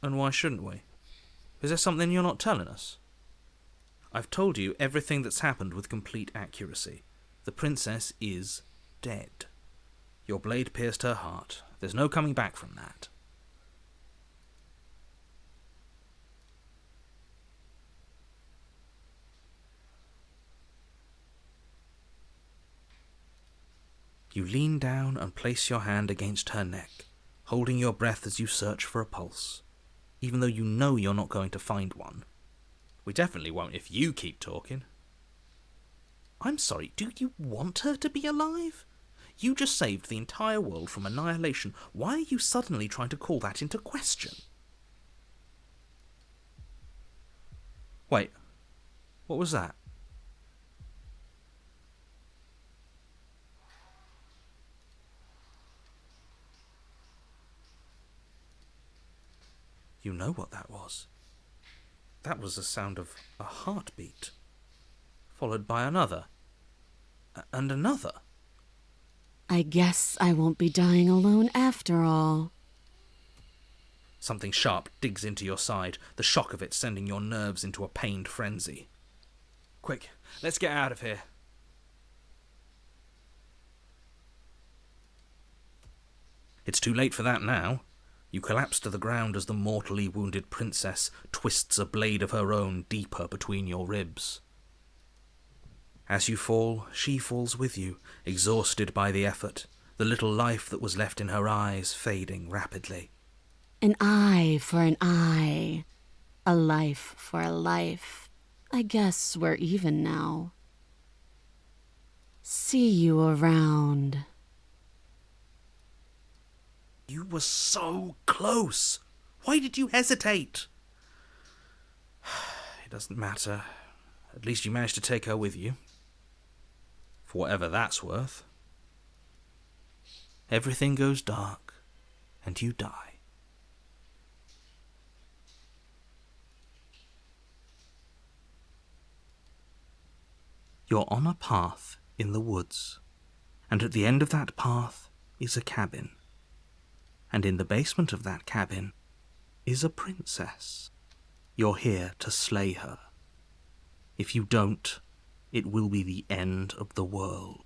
And why shouldn't we? Is there something you're not telling us? I've told you everything that's happened with complete accuracy. The princess is dead. Your blade pierced her heart. There's no coming back from that. You lean down and place your hand against her neck, holding your breath as you search for a pulse, even though you know you're not going to find one. We definitely won't if you keep talking. I'm sorry, do you want her to be alive? You just saved the entire world from annihilation. Why are you suddenly trying to call that into question? Wait, what was that? You know what that was. That was the sound of a heartbeat, followed by another, and another. I guess I won't be dying alone after all. Something sharp digs into your side, the shock of it sending your nerves into a pained frenzy. Quick, let's get out of here. It's too late for that now. You collapse to the ground as the mortally wounded princess twists a blade of her own deeper between your ribs. As you fall, she falls with you, exhausted by the effort, the little life that was left in her eyes fading rapidly. An eye for an eye. A life for a life. I guess we're even now. See you around. You were so close. Why did you hesitate? It doesn't matter. At least you managed to take her with you. For whatever that's worth. Everything goes dark, and you die. You're on a path in the woods, and at the end of that path is a cabin. And in the basement of that cabin is a princess. You're here to slay her. If you don't, it will be the end of the world.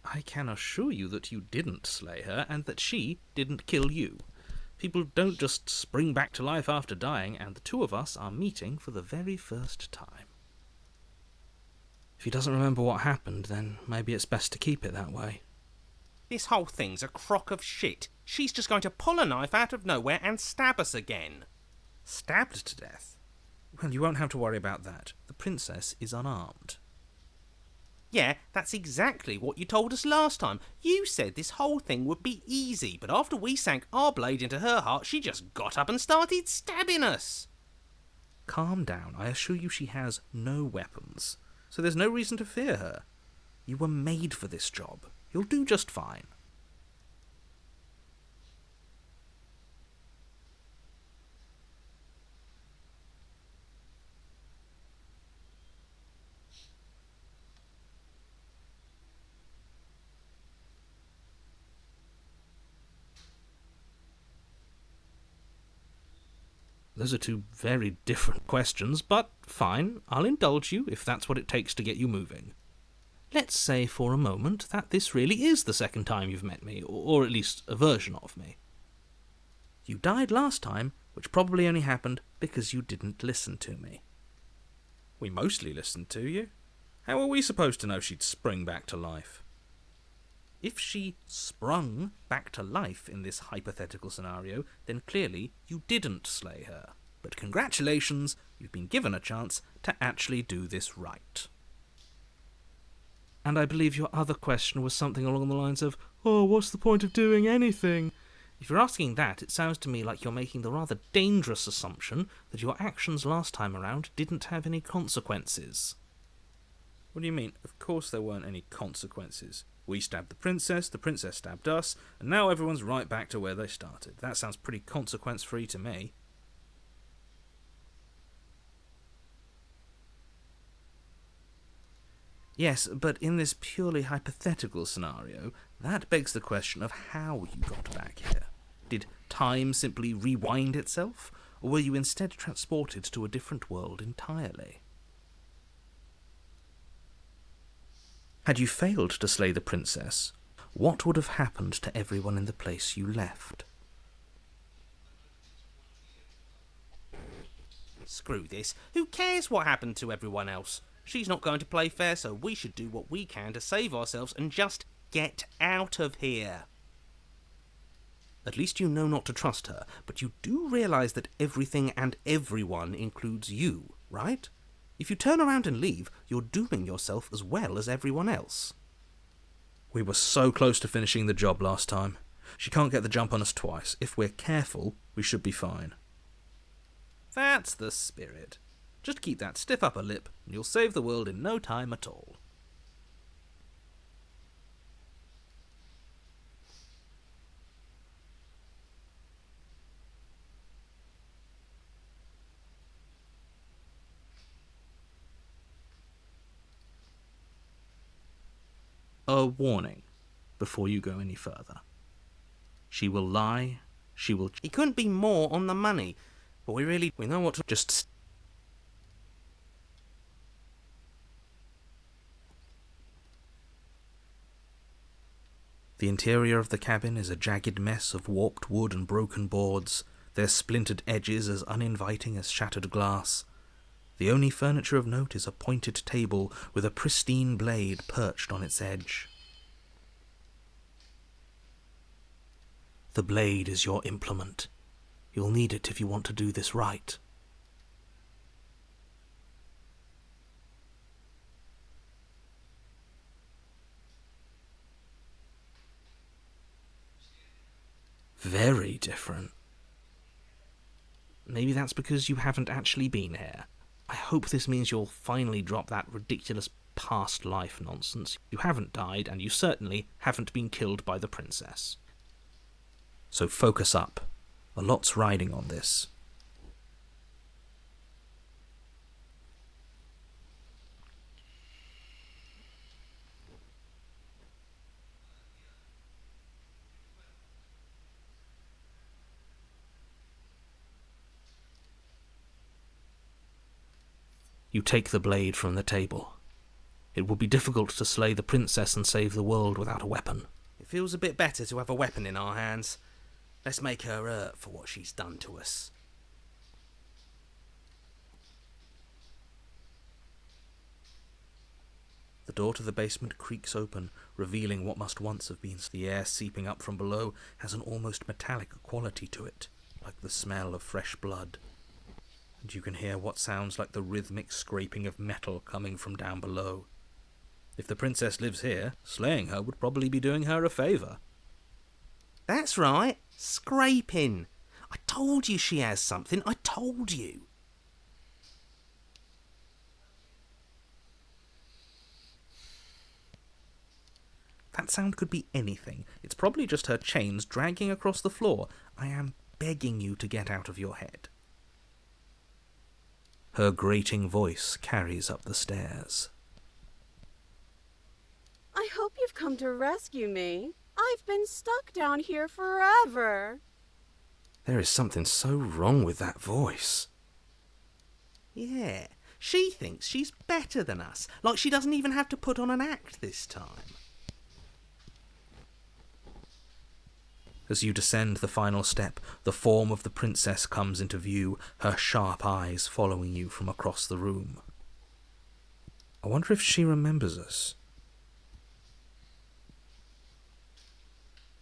I can assure you that you didn't slay her, and that she didn't kill you. People don't just spring back to life after dying, and the two of us are meeting for the very first time. If he doesn't remember what happened, then maybe it's best to keep it that way. This whole thing's a crock of shit. She's just going to pull a knife out of nowhere and stab us again. Stabbed to death? Well, you won't have to worry about that. The princess is unarmed. Yeah, that's exactly what you told us last time. You said this whole thing would be easy, but after we sank our blade into her heart, she just got up and started stabbing us. Calm down. I assure you she has no weapons, so there's no reason to fear her. You were made for this job. You'll do just fine. Those are two very different questions, but fine, I'll indulge you if that's what it takes to get you moving. Let's say for a moment that this really is the second time you've met me, or at least a version of me. You died last time which probably only happened because you didn't listen to me. We mostly listened to you. How were we supposed to know she'd spring back to life? If she sprung back to life in this hypothetical scenario, then clearly you didn't slay her. But congratulations, you've been given a chance to actually do this right. And I believe your other question was something along the lines of, oh, what's the point of doing anything? If you're asking that, it sounds to me like you're making the rather dangerous assumption that your actions last time around didn't have any consequences. What do you mean? Of course there weren't any consequences. We stabbed the princess stabbed us, and now everyone's right back to where they started. That sounds pretty consequence-free to me. Yes, but in this purely hypothetical scenario, that begs the question of how you got back here. Did time simply rewind itself, or were you instead transported to a different world entirely? Had you failed to slay the princess, what would have happened to everyone in the place you left? Screw this. Who cares what happened to everyone else? She's not going to play fair, so we should do what we can to save ourselves and just get out of here. At least you know not to trust her, but you do realise that everything and everyone includes you, right? If you turn around and leave, you're dooming yourself as well as everyone else. We were so close to finishing the job last time. She can't get the jump on us twice. If we're careful, we should be fine. That's the spirit. Just keep that stiff upper lip, and you'll save the world in no time at all. A warning before you go any further. She will lie, she will... He couldn't be more on the money, but we know what to... Just... The interior of the cabin is a jagged mess of warped wood and broken boards, their splintered edges as uninviting as shattered glass. The only furniture of note is a pointed table with a pristine blade perched on its edge. The blade is your implement. You'll need it if you want to do this right. Very different. Maybe that's because you haven't actually been here. I hope this means you'll finally drop that ridiculous past life nonsense. You haven't died, and you certainly haven't been killed by the princess. So focus up. A lot's riding on this. You take the blade from the table. It would be difficult to slay the princess and save the world without a weapon. It feels a bit better to have a weapon in our hands. Let's make her hurt for what she's done to us. The door to the basement creaks open, revealing what must once have been. The air seeping up from below has an almost metallic quality to it, like the smell of fresh blood. And you can hear what sounds like the rhythmic scraping of metal coming from down below. If the princess lives here, slaying her would probably be doing her a favour. That's right, scraping. I told you she has something, I told you. That sound could be anything. It's probably just her chains dragging across the floor. I am begging you to get out of your head. Her grating voice carries up the stairs. I hope you've come to rescue me. I've been stuck down here forever. There is something so wrong with that voice. Yeah, she thinks she's better than us, like she doesn't even have to put on an act this time. As you descend the final step, the form of the princess comes into view, her sharp eyes following you from across the room. I wonder if she remembers us.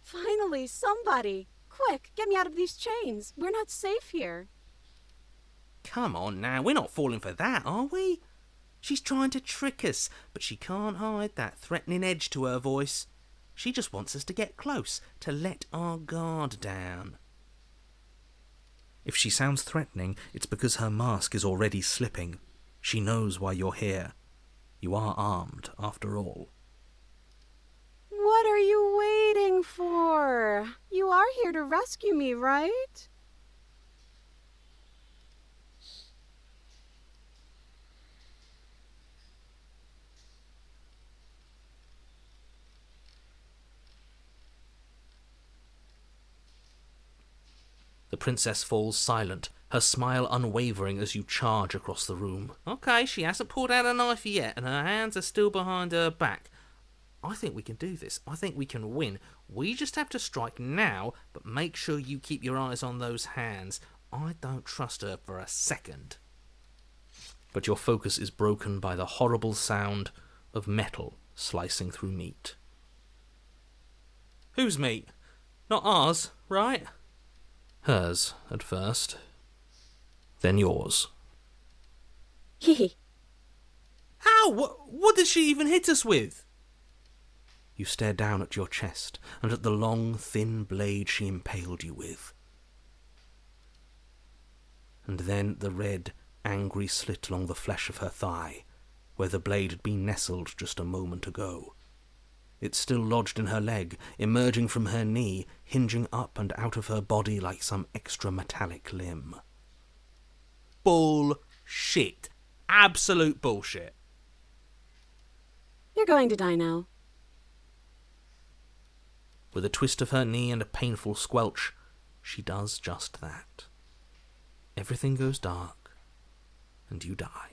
Finally, somebody! Quick, get me out of these chains. We're not safe here. Come on now, we're not falling for that, are we? She's trying to trick us, but she can't hide that threatening edge to her voice. She just wants us to get close, to let our guard down. If she sounds threatening, it's because her mask is already slipping. She knows why you're here. You are armed, after all. What are you waiting for? You are here to rescue me, right? The princess falls silent, her smile unwavering as you charge across the room. Okay, she hasn't pulled out a knife yet, and her hands are still behind her back. I think we can do this. I think we can win. We just have to strike now, but make sure you keep your eyes on those hands. I don't trust her for a second. But your focus is broken by the horrible sound of metal slicing through meat. Whose meat? Not ours, right? Hers, at first. Then yours. Hee. How? What did she even hit us with? You stare down at your chest and at the long, thin blade she impaled you with. And then the red, angry slit along the flesh of her thigh, where the blade had been nestled just a moment ago. It's still lodged in her leg, emerging from her knee, hinging up and out of her body like some extra metallic limb. Bullshit. Absolute bullshit. You're going to die now. With a twist of her knee and a painful squelch, she does just that. Everything goes dark, and you die.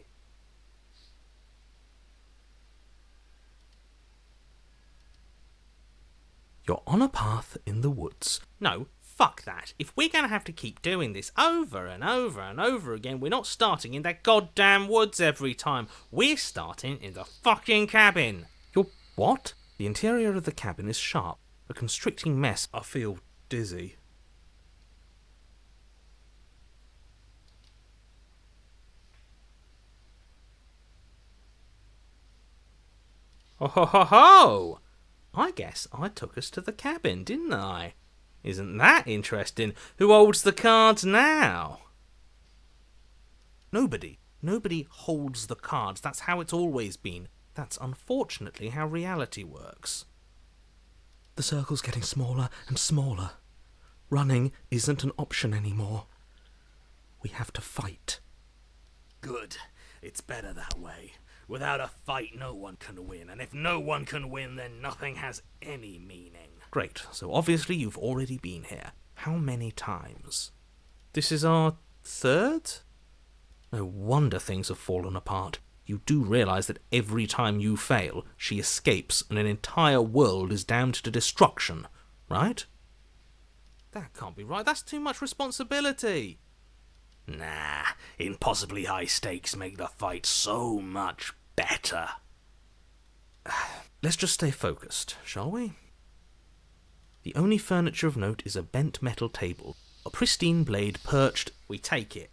You're on a path in the woods. No, fuck that. If we're going to have to keep doing this over and over and over again, we're not starting in that goddamn woods every time. We're starting in the fucking cabin. You're what? The interior of the cabin is sharp, a constricting mess. I feel dizzy. Oh ho ho ho! I guess I took us to the cabin, didn't I? Isn't that interesting? Who holds the cards now? Nobody. Nobody holds the cards. That's how it's always been. That's unfortunately how reality works. The circle's getting smaller and smaller. Running isn't an option anymore. We have to fight. Good. It's better that way. Without a fight, no one can win. And if no one can win, then nothing has any meaning. Great. So obviously you've already been here. How many times? This is our third? No wonder things have fallen apart. You do realise that every time you fail, she escapes and an entire world is damned to destruction, right? That can't be right. That's too much responsibility. Nah, impossibly high stakes make the fight so much better. Let's just stay focused, shall we? The only furniture of note is a bent metal table, a pristine blade perched. We take it.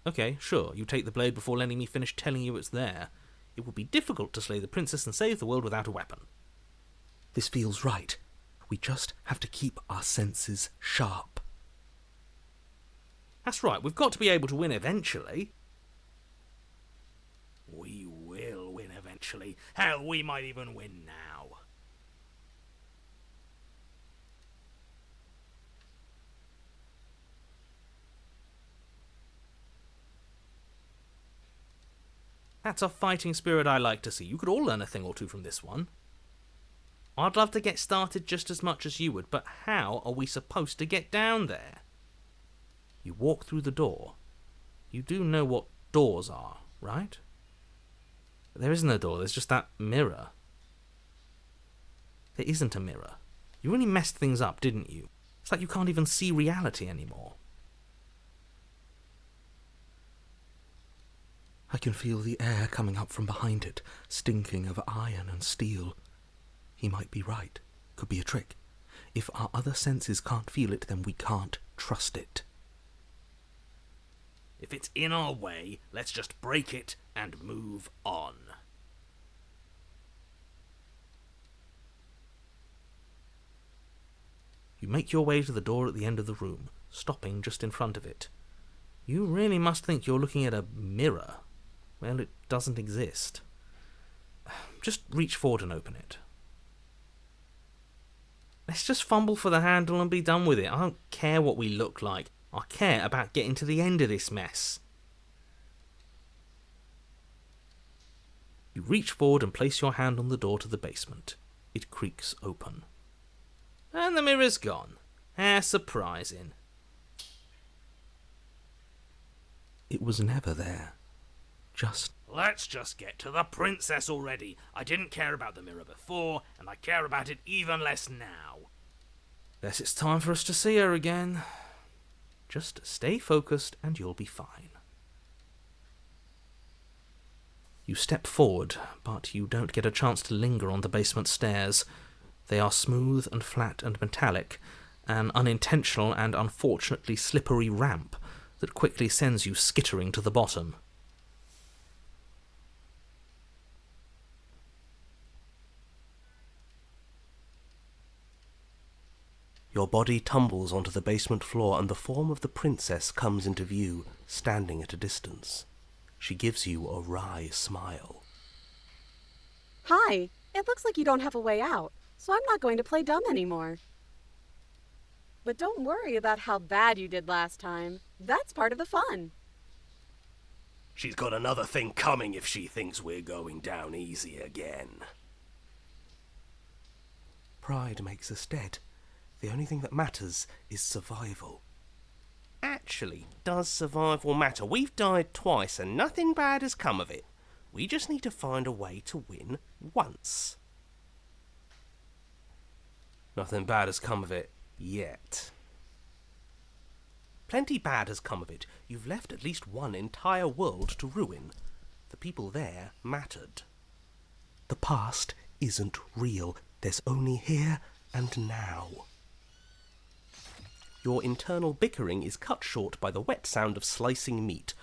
Okay, sure, you take the blade before letting me finish telling you it's there. It would be difficult to slay the princess and save the world without a weapon. This feels right. We just have to keep our senses sharp. That's right, we've got to be able to win eventually. We will win eventually. Hell, we might even win now. That's a fighting spirit I like to see. You could all learn a thing or two from this one. I'd love to get started just as much as you would, but how are we supposed to get down there? You walk through the door. You do know what doors are, right? There isn't a door, there's just that mirror. There isn't a mirror. You really messed things up, didn't you? It's like you can't even see reality anymore. I can feel the air coming up from behind it, stinking of iron and steel. He might be right. Could be a trick. If our other senses can't feel it, then we can't trust it. If it's in our way, let's just break it and move on. You make your way to the door at the end of the room, stopping just in front of it. You really must think you're looking at a mirror. Well, it doesn't exist. Just reach forward and open it. Let's just fumble for the handle and be done with it. I don't care what we look like. I care about getting to the end of this mess. You reach forward and place your hand on the door to the basement. It creaks open. And the mirror's gone. How surprising. It was never there. Let's just get to the princess already. I didn't care about the mirror before, and I care about it even less now. Guess it's time for us to see her again. Just stay focused and you'll be fine. You step forward, but you don't get a chance to linger on the basement stairs. They are smooth and flat and metallic, an unintentional and unfortunately slippery ramp that quickly sends you skittering to the bottom. Your body tumbles onto the basement floor and the form of the princess comes into view, standing at a distance. She gives you a wry smile. Hi, it looks like you don't have a way out, so I'm not going to play dumb anymore. But don't worry about how bad you did last time. That's part of the fun. She's got another thing coming if she thinks we're going down easy again. Pride makes us dead. The only thing that matters is survival. Actually, does survival matter? We've died twice and nothing bad has come of it. We just need to find a way to win once. Nothing bad has come of it yet. Plenty bad has come of it. You've left at least one entire world to ruin. The people there mattered. The past isn't real. There's only here and now. Your internal bickering is cut short by the wet sound of slicing meat.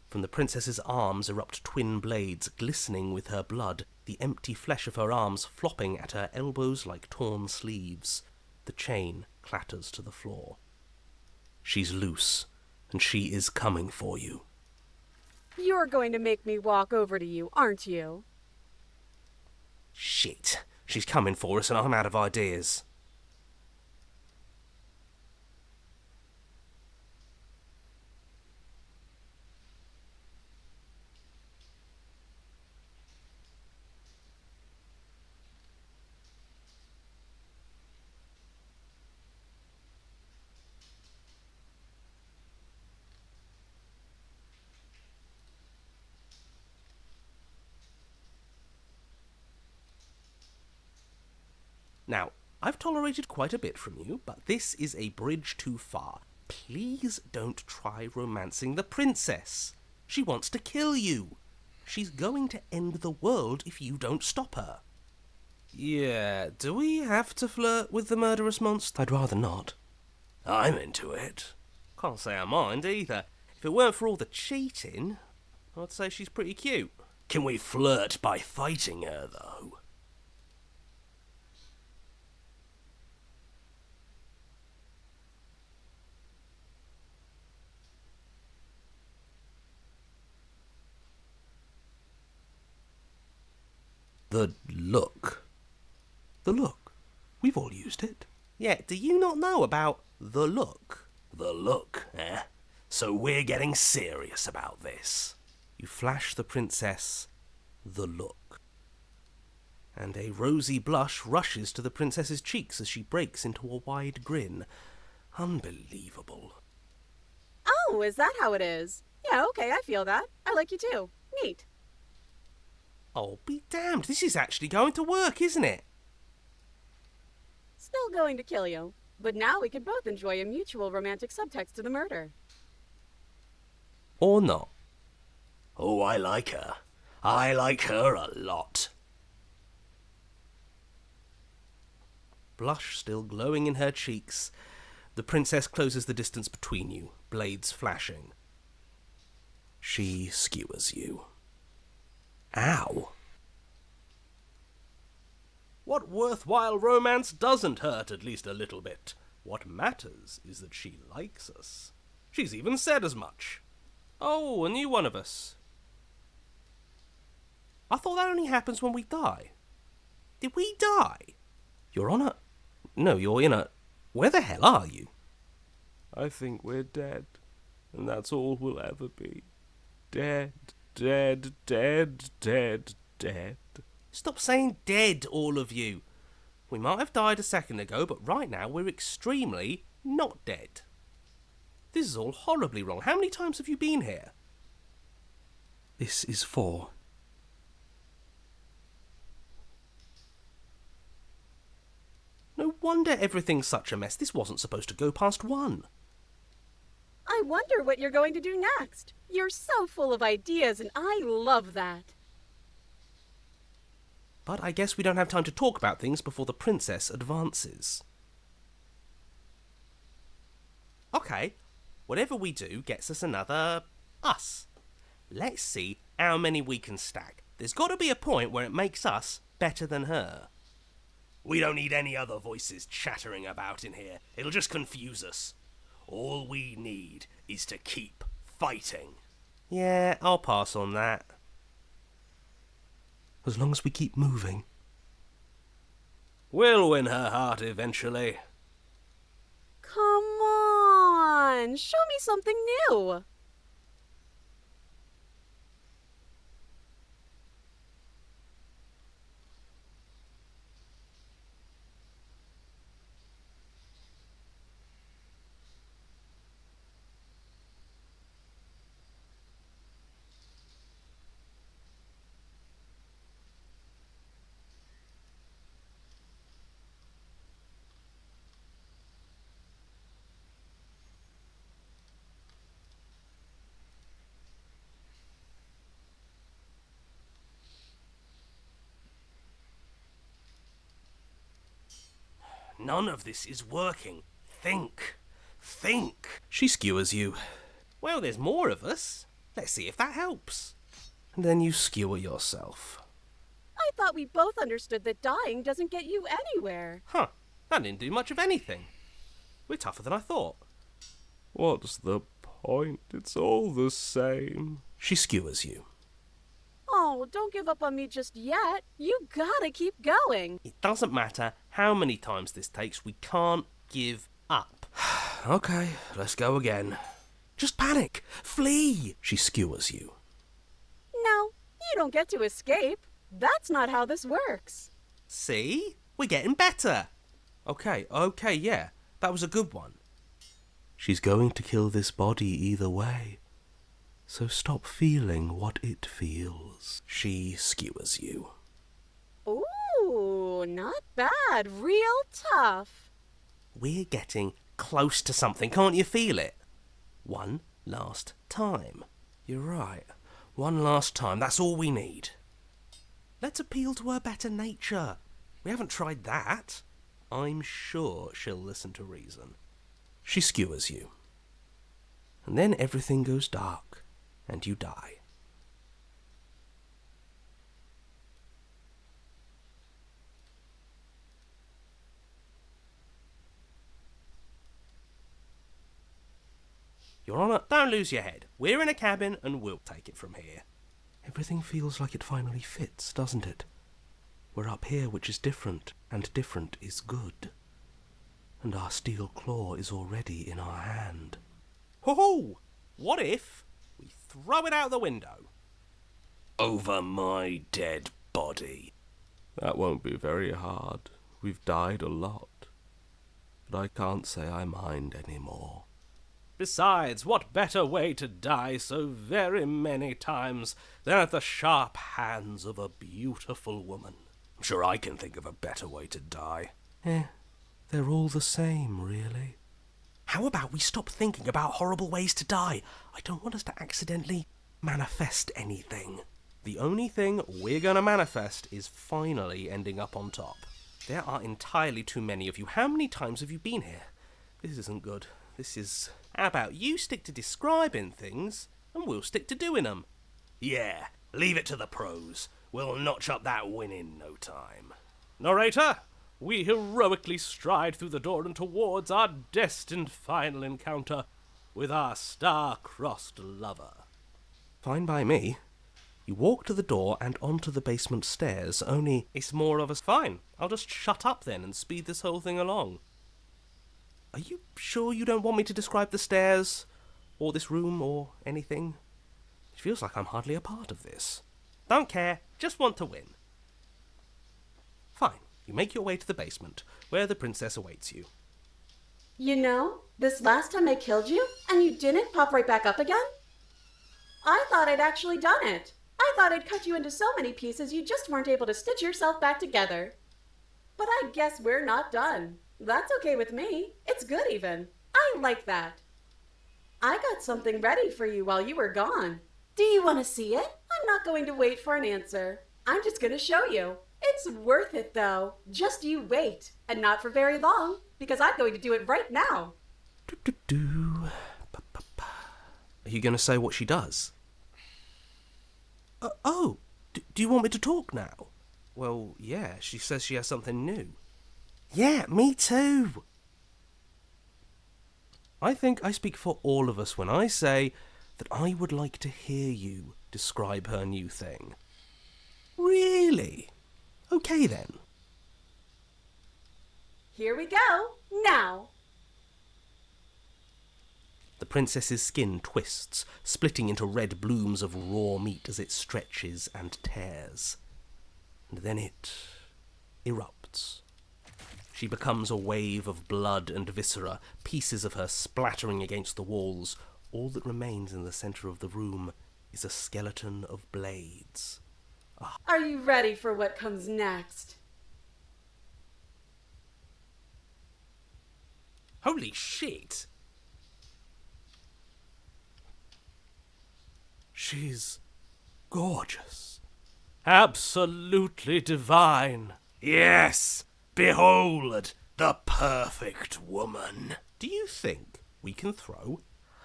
From the princess's arms erupt twin blades, glistening with her blood, the empty flesh of her arms flopping at her elbows like torn sleeves. The chain clatters to the floor. She's loose, and she is coming for you. You're going to make me walk over to you, aren't you? Shit. She's coming for us and I'm out of ideas. Now, I've tolerated quite a bit from you, but this is a bridge too far. Please don't try romancing the princess. She wants to kill you. She's going to end the world if you don't stop her. Yeah, do we have to flirt with the murderous monster? I'd rather not. I'm into it. Can't say I mind either. If it weren't for all the cheating, I'd say she's pretty cute. Can we flirt by fighting her, though? The look. The look. We've all used it. Yeah, do you not know about the look? The look, eh? So we're getting serious about this. You flash the princess the look. And a rosy blush rushes to the princess's cheeks as she breaks into a wide grin. Unbelievable. Oh, is that how it is? Yeah, okay, I feel that. I like you too. Neat. Oh, be damned, this is actually going to work, isn't it? still going to kill you. But now we could both enjoy a mutual romantic subtext to the murder. Or not. Oh, I like her. I like her a lot. Blush still glowing in her cheeks, the princess closes the distance between you, blades flashing. She skewers you. Ow. What worthwhile romance doesn't hurt at least a little bit? What matters is that she likes us. She's even said as much. Oh, a new one of us. I thought that only happens when we die. Did we die? You're on a... No, you're in a... Where the hell are you? I think we're dead, and that's all we'll ever be. Dead, dead, dead, dead, dead. Stop saying dead, all of you. We might have died a second ago, but right now we're extremely not dead. This is all horribly wrong. How many times have you been here? This is 4. No wonder everything's such a mess. This wasn't supposed to go past 1. I wonder what you're going to do next. You're so full of ideas, and I love that. But I guess we don't have time to talk about things before the princess advances. Okay, whatever we do gets us another us. Let's see how many we can stack. There's got to be a point where it makes us better than her. We don't need any other voices chattering about in here. It'll just confuse us. All we need is to keep fighting. Yeah, I'll pass on that. As long as we keep moving. We'll win her heart eventually. Come on, show me something new. None of this is working. Think. Think. She skewers you. Well, there's more of us. Let's see if that helps. And then you skewer yourself. I thought we both understood that dying doesn't get you anywhere. Huh, that didn't do much of anything. We're tougher than I thought. What's the point? It's all the same. She skewers you. Oh, don't give up on me just yet. You gotta keep going. It doesn't matter how many times this takes, we can't give up. Okay, let's go again. Just panic! Flee! She skewers you. No, you don't get to escape. That's not how this works. See? We're getting better. Okay, yeah, that was a good one. She's going to kill this body either way. So stop feeling what it feels. She skewers you. Ooh, not bad. Real tough. We're getting close to something, can't you feel it? One last time. You're right. One last time, that's all we need. Let's appeal to her better nature. We haven't tried that. I'm sure she'll listen to reason. She skewers you. And then everything goes dark, and you die. Your Honour, don't lose your head. We're in a cabin, and we'll take it from here. Everything feels like it finally fits, doesn't it? We're up here, which is different, and different is good. And our steel claw is already in our hand. Ho-ho! What if we throw it out the window? Over my dead body. That won't be very hard. We've died a lot. But I can't say I mind anymore. Besides, what better way to die so very many times than at the sharp hands of a beautiful woman? I'm sure I can think of a better way to die. They're all the same, really. How about we stop thinking about horrible ways to die? I don't want us to accidentally manifest anything. The only thing we're going to manifest is finally ending up on top. There are entirely too many of you. How many times have you been here? This isn't good. This is... How about you stick to describing things, and we'll stick to doing them? Yeah, leave it to the pros. We'll notch up that win in no time. Narrator, we heroically stride through the door and towards our destined final encounter with our star-crossed lover. Fine by me. You walk to the door and onto the basement stairs, only it's more of us. Fine, I'll just shut up then and speed this whole thing along. Are you sure you don't want me to describe the stairs, or this room, or anything? It feels like I'm hardly a part of this. Don't care, just want to win. Fine, you make your way to the basement, where the princess awaits you. You know, this last time I killed you, and you didn't pop right back up again? I thought I'd actually done it. I thought I'd cut you into so many pieces you just weren't able to stitch yourself back together. But I guess we're not done. That's okay with me. It's good even. I like that. I got something ready for you while you were gone. Do you want to see it? I'm not going to wait for an answer. I'm just going to show you. It's worth it though. Just you wait. And not for very long, because I'm going to do it right now. Are you going to say what she does? Do you want me to talk now? Well, yeah, she says she has something new. Yeah, me too. I think I speak for all of us when I say that I would like to hear you describe her new thing. Really? Okay then. Here we go. Now. The princess's skin twists, splitting into red blooms of raw meat as it stretches and tears. And then it erupts. She becomes a wave of blood and viscera, pieces of her splattering against the walls. All that remains in the centre of the room is a skeleton of blades. Are you ready for what comes next? Holy shit! She's gorgeous. Absolutely divine. Yes! Behold, the perfect woman. Do you think we can throw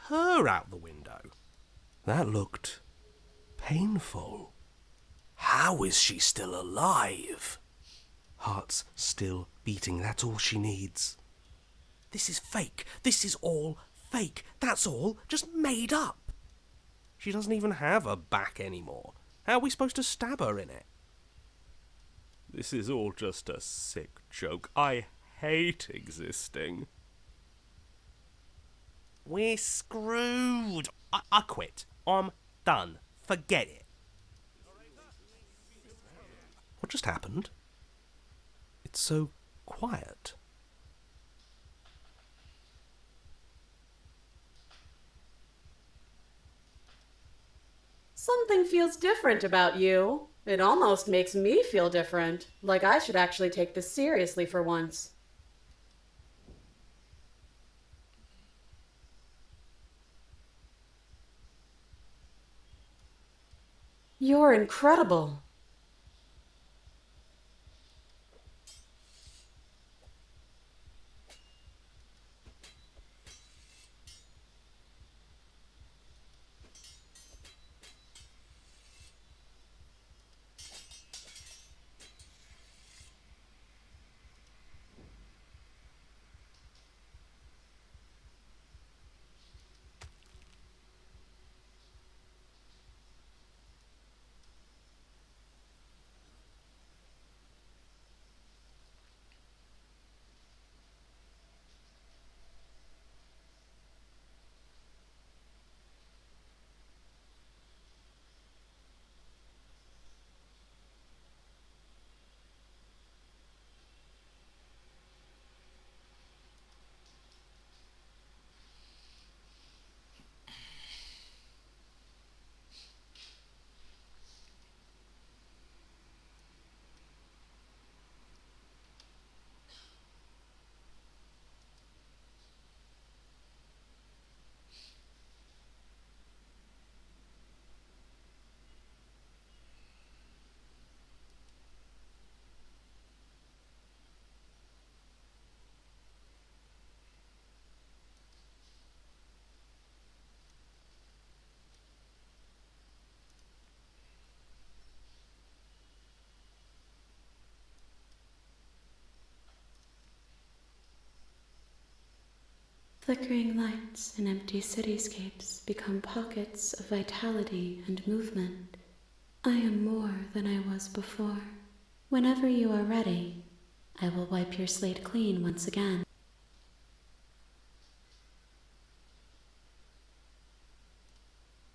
her out the window? That looked painful. How is she still alive? Heart's still beating, that's all she needs. This is fake. This is all fake. That's all just made up. She doesn't even have a back anymore. How are we supposed to stab her in it? This is all just a sick joke. I hate existing. We're screwed. I quit. I'm done. Forget it. What just happened? It's so quiet. Something feels different about you. It almost makes me feel different, like I should actually take this seriously for once. You're incredible. Flickering lights and empty cityscapes become pockets of vitality and movement. I am more than I was before. Whenever you are ready, I will wipe your slate clean once again.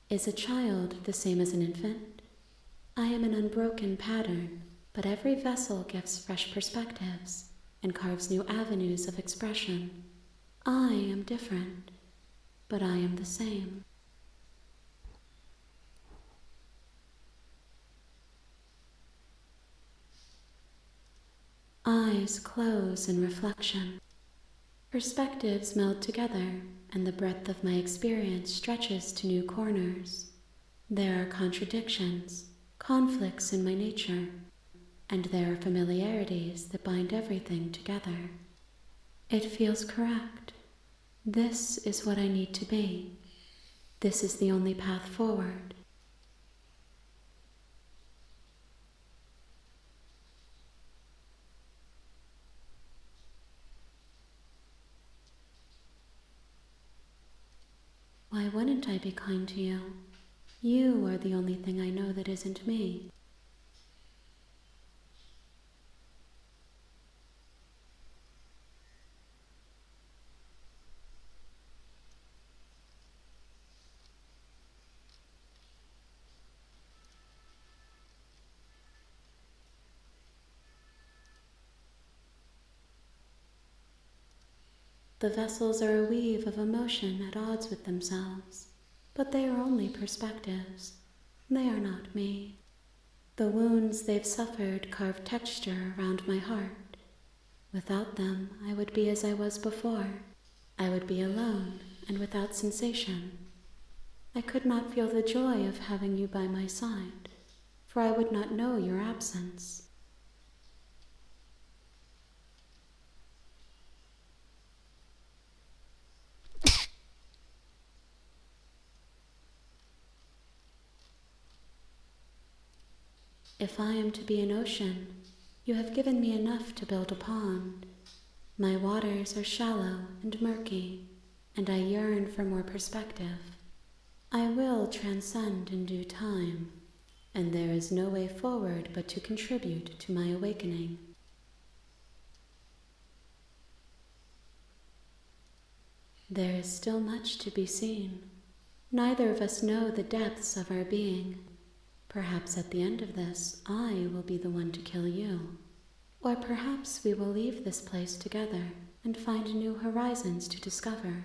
Is a child the same as an infant? I am an unbroken pattern, but every vessel gives fresh perspectives and carves new avenues of expression. I am different, but I am the same. Eyes close in reflection. Perspectives meld together, and the breadth of my experience stretches to new corners. There are contradictions, conflicts in my nature, and there are familiarities that bind everything together. It feels correct. This is what I need to be. This is the only path forward. Why wouldn't I be kind to you? You are the only thing I know that isn't me. The vessels are a weave of emotion at odds with themselves, but they are only perspectives. They are not me. The wounds they've suffered carve texture around my heart. Without them, I would be as I was before. I would be alone and without sensation. I could not feel the joy of having you by my side, for I would not know your absence. If I am to be an ocean, you have given me enough to build a pond. My waters are shallow and murky, and I yearn for more perspective. I will transcend in due time, and there is no way forward but to contribute to my awakening. There is still much to be seen. Neither of us know the depths of our being. Perhaps at the end of this, I will be the one to kill you. Or perhaps we will leave this place together and find new horizons to discover.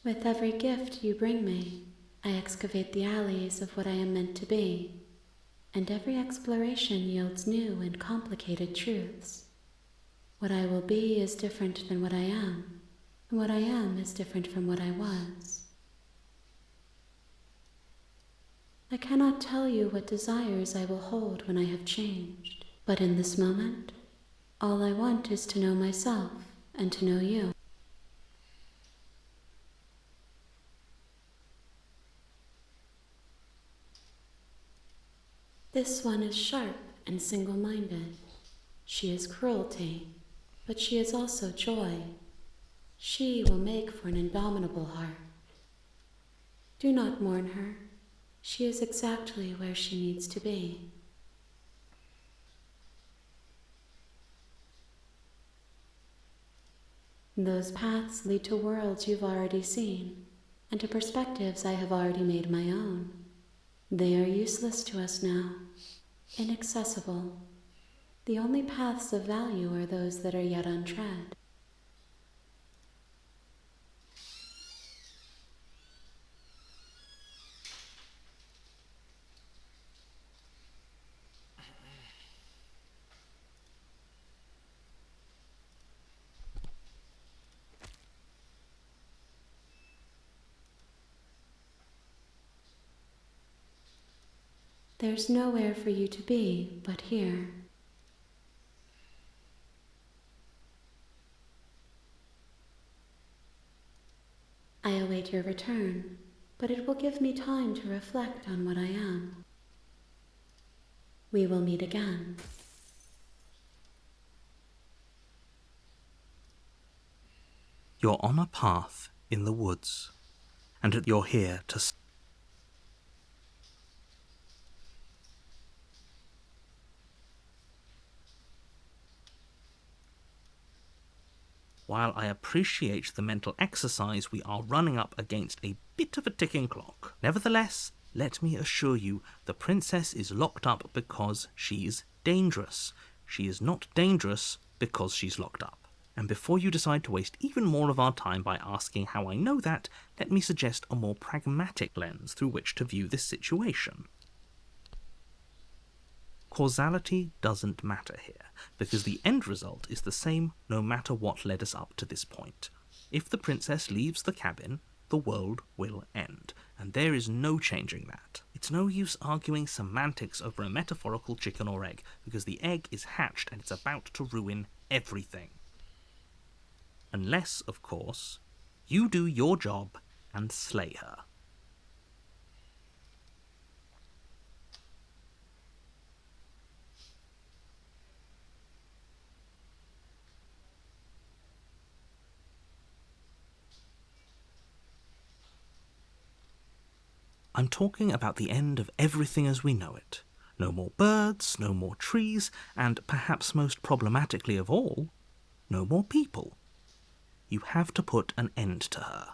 With every gift you bring me, I excavate the alleys of what I am meant to be, and every exploration yields new and complicated truths. What I will be is different than what I am, and what I am is different from what I was. I cannot tell you what desires I will hold when I have changed, but in this moment, all I want is to know myself and to know you. This one is sharp and single-minded. She is cruelty, but she is also joy. She will make for an indomitable heart. Do not mourn her. She is exactly where she needs to be. Those paths lead to worlds you've already seen, and to perspectives I have already made my own. They are useless to us now, inaccessible. The only paths of value are those that are yet untread. There's nowhere for you to be but here. I await your return, but it will give me time to reflect on what I am. We will meet again. You're on a path in the woods, and you're here to... While I appreciate the mental exercise, we are running up against a bit of a ticking clock. Nevertheless, let me assure you, the princess is locked up because she's dangerous. She is not dangerous because she's locked up. And before you decide to waste even more of our time by asking how I know that, let me suggest a more pragmatic lens through which to view this situation. Causality doesn't matter here, because the end result is the same no matter what led us up to this point. If the princess leaves the cabin, the world will end, and there is no changing that. It's no use arguing semantics over a metaphorical chicken or egg, because the egg is hatched and it's about to ruin everything. Unless, of course, you do your job and slay her. I'm talking about the end of everything as we know it. No more birds, no more trees, and perhaps most problematically of all, no more people. You have to put an end to her.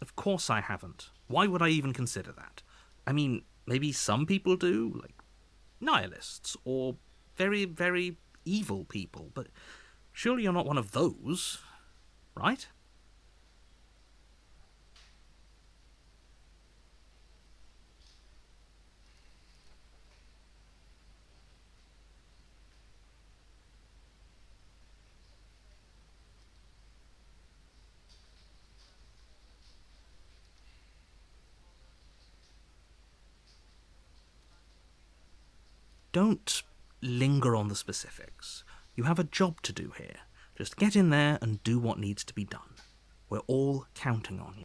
Of course I haven't. Why would I even consider that? I mean, maybe some people do, like nihilists, or very, very evil people, but surely you're not one of those, right? Don't linger on the specifics. You have a job to do here. Just get in there and do what needs to be done. We're all counting on you.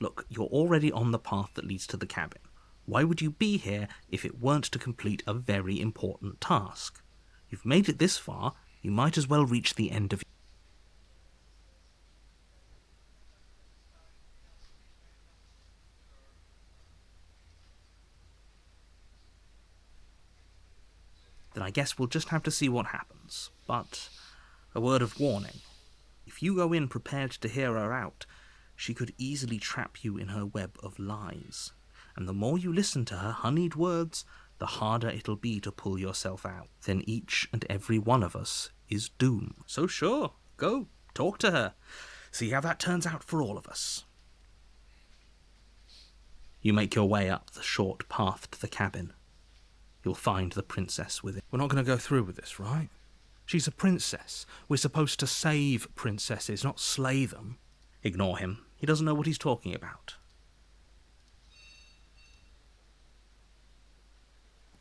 Look, you're already on the path that leads to the cabin. Why would you be here if it weren't to complete a very important task? You've made it this far, you might as well reach the end of it. Then I guess we'll just have to see what happens. But a word of warning. If you go in prepared to hear her out, she could easily trap you in her web of lies. And the more you listen to her honeyed words, the harder it'll be to pull yourself out. Then each and every one of us is doomed. So sure, go, talk to her. See how that turns out for all of us. You make your way up the short path to the cabin. You'll find the princess with it. We're not going to go through with this, right? She's a princess. We're supposed to save princesses, not slay them. Ignore him. He doesn't know what he's talking about.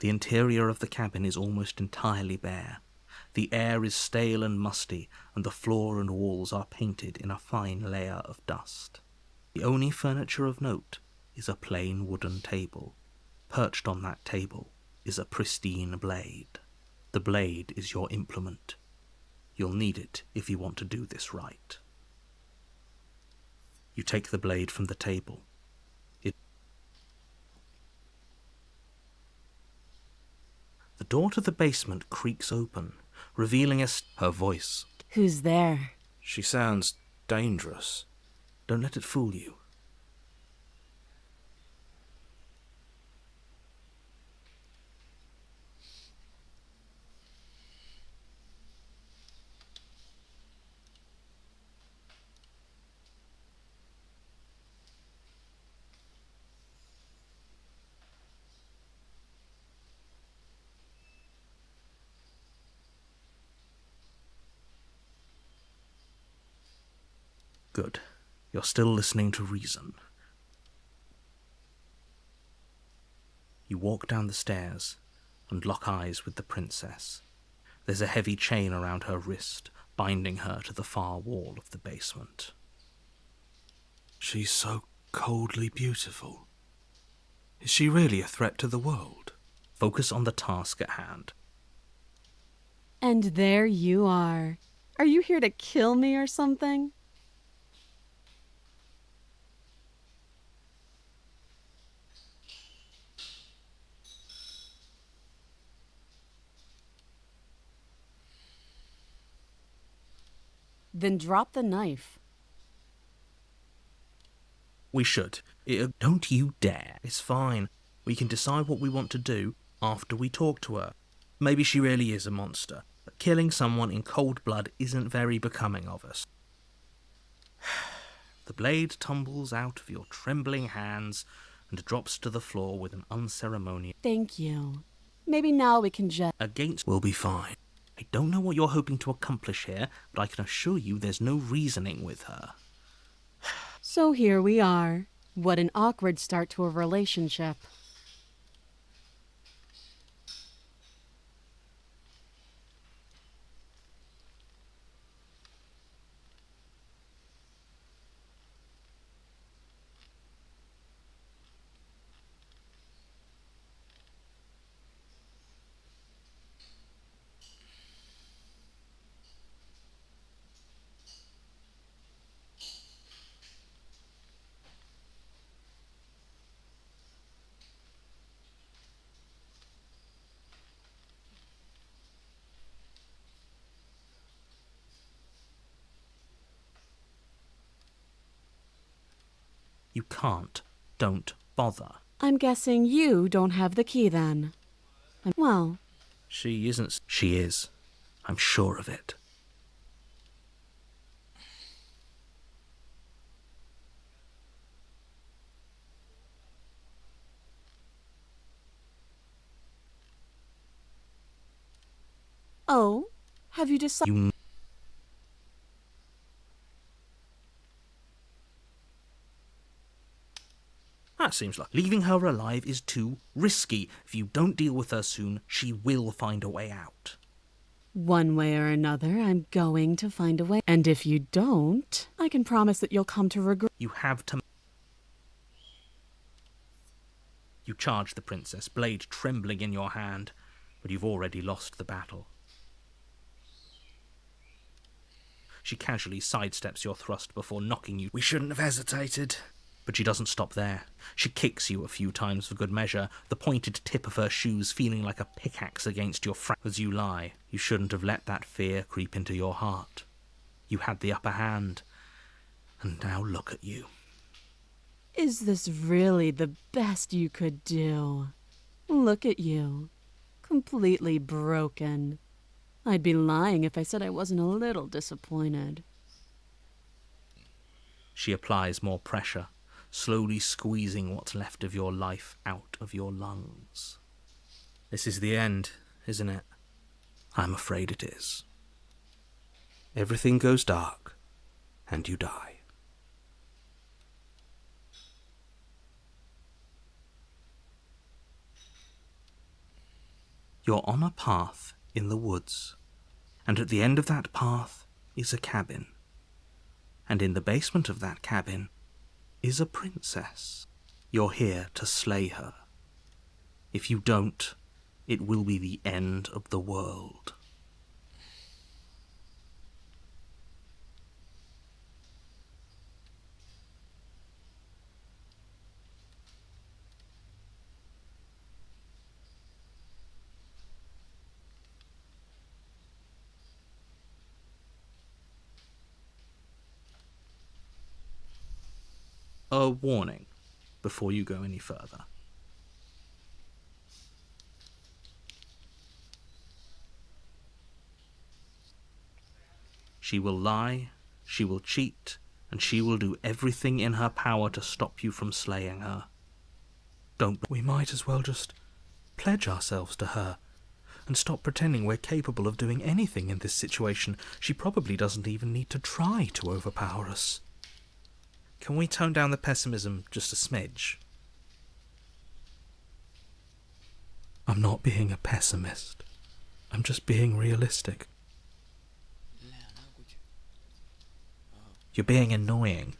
The interior of the cabin is almost entirely bare. The air is stale and musty, and the floor and walls are painted in a fine layer of dust. The only furniture of note is a plain wooden table. Perched on that table is a pristine blade. The blade is your implement. You'll need it if you want to do this right. You take the blade from the table. The door to the basement creaks open, revealing her voice. Who's there? She sounds dangerous. Don't let it fool you. Good. You're still listening to reason. You walk down the stairs, and lock eyes with the princess. There's a heavy chain around her wrist, binding her to the far wall of the basement. She's so coldly beautiful. Is she really a threat to the world? Focus on the task at hand. And there you are. Are you here to kill me or something? Then drop the knife. We should. Don't you dare. It's fine. We can decide what we want to do after we talk to her. Maybe she really is a monster, but killing someone in cold blood isn't very becoming of us. The blade tumbles out of your trembling hands and drops to the floor with an unceremonious... Thank you. Maybe now we can just... Against... We'll be fine. I don't know what you're hoping to accomplish here, but I can assure you there's no reasoning with her. So here we are. What an awkward start to a relationship. You can't. Don't bother. I'm guessing you don't have the key then. Well, She isn't... She is. I'm sure of it. oh, have you decided? You... That seems like... Leaving her alive is too risky. If you don't deal with her soon, she will find a way out. One way or another, I'm going to find a way. And if you don't, I can promise that you'll come to regret. You have to... You charge the princess, blade trembling in your hand, but you've already lost the battle. She casually sidesteps your thrust before knocking you. We shouldn't have hesitated. But she doesn't stop there. She kicks you a few times for good measure, the pointed tip of her shoes feeling like a pickaxe against your as you lie. You shouldn't have let that fear creep into your heart. You had the upper hand, and now look at you. Is this really the best you could do? Look at you. Completely broken. I'd be lying if I said I wasn't a little disappointed. She applies more pressure, slowly squeezing what's left of your life out of your lungs. This is the end, isn't it? I'm afraid it is. Everything goes dark, and you die. You're on a path in the woods, and at the end of that path is a cabin. And in the basement of that cabin is a princess. You're here to slay her. If you don't, it will be the end of the world. A warning before you go any further. She will lie, she will cheat, and she will do everything in her power to stop you from slaying her. We might as well just pledge ourselves to her and stop pretending we're capable of doing anything in this situation. She probably doesn't even need to try to overpower us. Can we tone down the pessimism just a smidge? I'm not being a pessimist. I'm just being realistic. You're being annoying.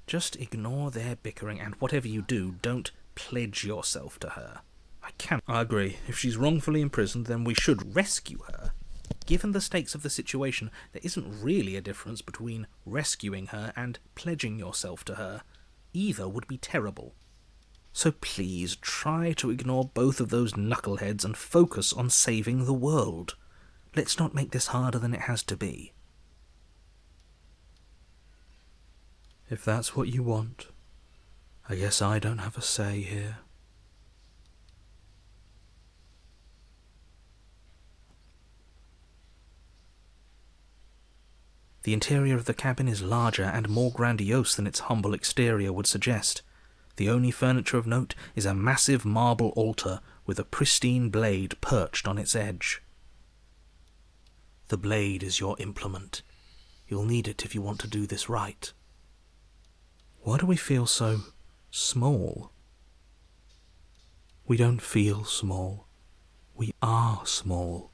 Just ignore their bickering, and whatever you do, don't pledge yourself to her. I agree. If she's wrongfully imprisoned, then we should rescue her. Given the stakes of the situation, there isn't really a difference between rescuing her and pledging yourself to her. Either would be terrible. So please, try to ignore both of those knuckleheads and focus on saving the world. Let's not make this harder than it has to be. If that's what you want, I guess I don't have a say here. The interior of the cabin is larger and more grandiose than its humble exterior would suggest. The only furniture of note is a massive marble altar with a pristine blade perched on its edge. The blade is your implement. You'll need it if you want to do this right. Why do we feel so small? We don't feel small. We are small.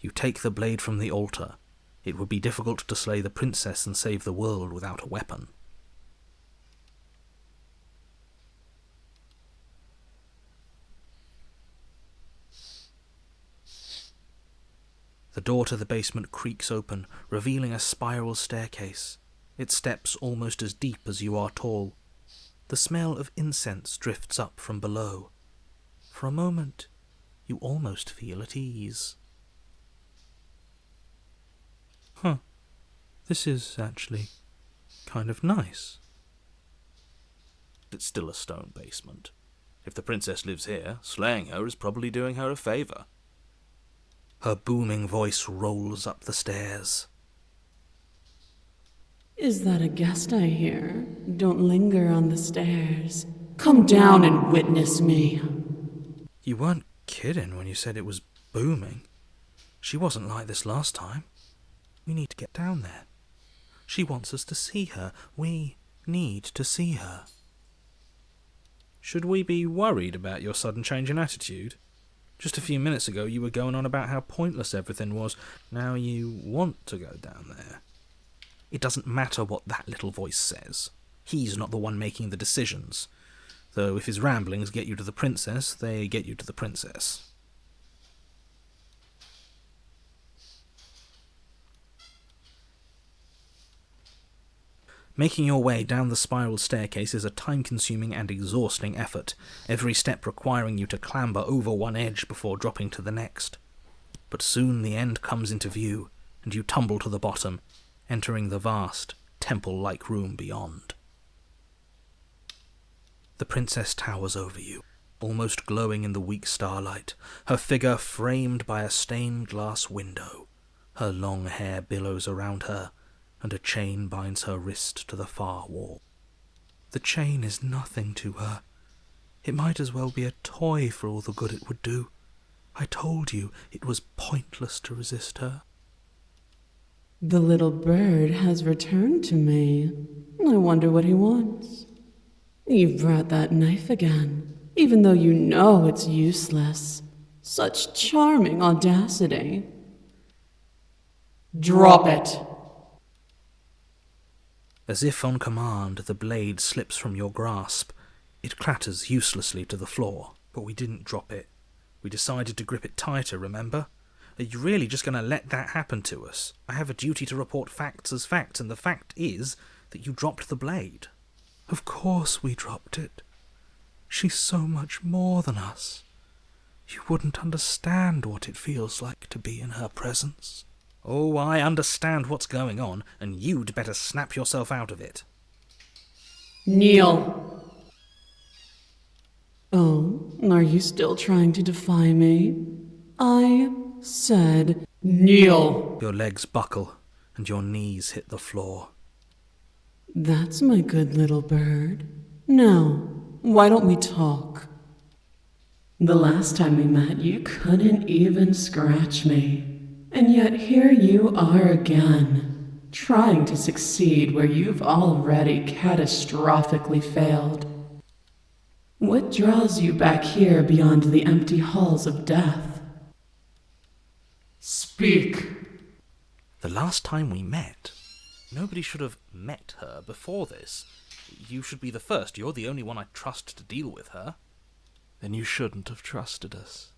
You take the blade from the altar. It would be difficult to slay the princess and save the world without a weapon. The door to the basement creaks open, revealing a spiral staircase, its steps almost as deep as you are tall. The smell of incense drifts up from below. For a moment, you almost feel at ease. This is actually kind of nice. It's still a stone basement. If the princess lives here, slaying her is probably doing her a favour. Her booming voice rolls up the stairs. Is that a guest I hear? Don't linger on the stairs. Come down and witness me. You weren't kidding when you said it was booming. She wasn't like this last time. We need to get down there. She wants us to see her. We need to see her. Should we be worried about your sudden change in attitude? Just a few minutes ago you were going on about how pointless everything was. Now you want to go down there. It doesn't matter what that little voice says. He's not the one making the decisions. Though if his ramblings get you to the princess, they get you to the princess. Making your way down the spiral staircase is a time-consuming and exhausting effort, every step requiring you to clamber over one edge before dropping to the next. But soon the end comes into view, and you tumble to the bottom, entering the vast, temple-like room beyond. The princess towers over you, almost glowing in the weak starlight, her figure framed by a stained glass window. Her long hair billows around her, and a chain binds her wrist to the far wall. The chain is nothing to her. It might as well be a toy for all the good it would do. I told you it was pointless to resist her. The little bird has returned to me. I wonder what he wants. You've brought that knife again, even though you know it's useless. Such charming audacity. Drop it! As if on command, the blade slips from your grasp. It clatters uselessly to the floor, but we didn't drop it. We decided to grip it tighter, remember? Are you really just going to let that happen to us? I have a duty to report facts as facts, and the fact is that you dropped the blade. Of course we dropped it. She's so much more than us. You wouldn't understand what it feels like to be in her presence. Oh, I understand what's going on, and you'd better snap yourself out of it. Kneel. Oh, are you still trying to defy me? I said kneel. Your legs buckle, and your knees hit the floor. That's my good little bird. Now, why don't we talk? The last time we met, you couldn't even scratch me. And yet here you are again, trying to succeed where you've already catastrophically failed. What draws you back here beyond the empty halls of death? Speak. The last time we met, nobody should have met her before this. You should be the first. You're the only one I trust to deal with her. Then you shouldn't have trusted us.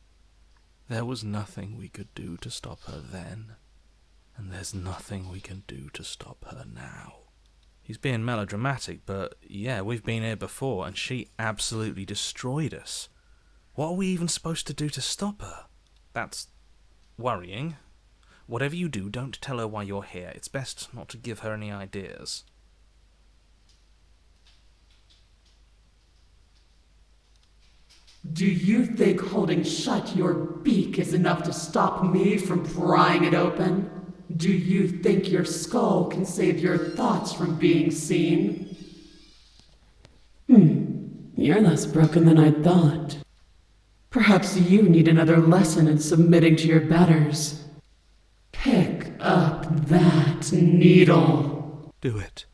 There was nothing we could do to stop her then, and there's nothing we can do to stop her now. He's being melodramatic, but yeah, we've been here before, and she absolutely destroyed us. What are we even supposed to do to stop her? That's worrying. Whatever you do, don't tell her why you're here. It's best not to give her any ideas. Do you think holding shut your beak is enough to stop me from prying it open? Do you think your skull can save your thoughts from being seen? You're less broken than I thought. Perhaps you need another lesson in submitting to your betters. Pick up that needle. Do it.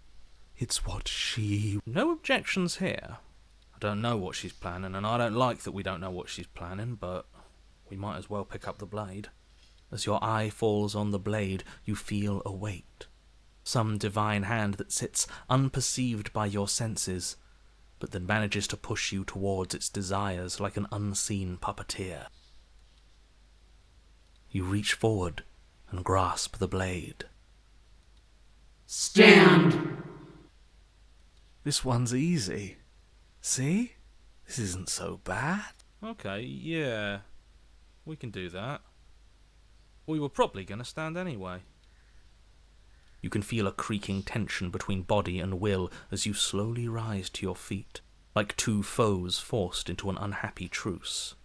It's what she... No objections here. I don't know what she's planning, and I don't like that we don't know what she's planning, but we might as well pick up the blade. As your eye falls on the blade, you feel a weight. Some divine hand that sits unperceived by your senses, but that manages to push you towards its desires like an unseen puppeteer. You reach forward and grasp the blade. Stand! This one's easy. See? This isn't so bad. Okay, yeah. We can do that. We were probably going to stand anyway. You can feel a creaking tension between body and will as you slowly rise to your feet, like two foes forced into an unhappy truce.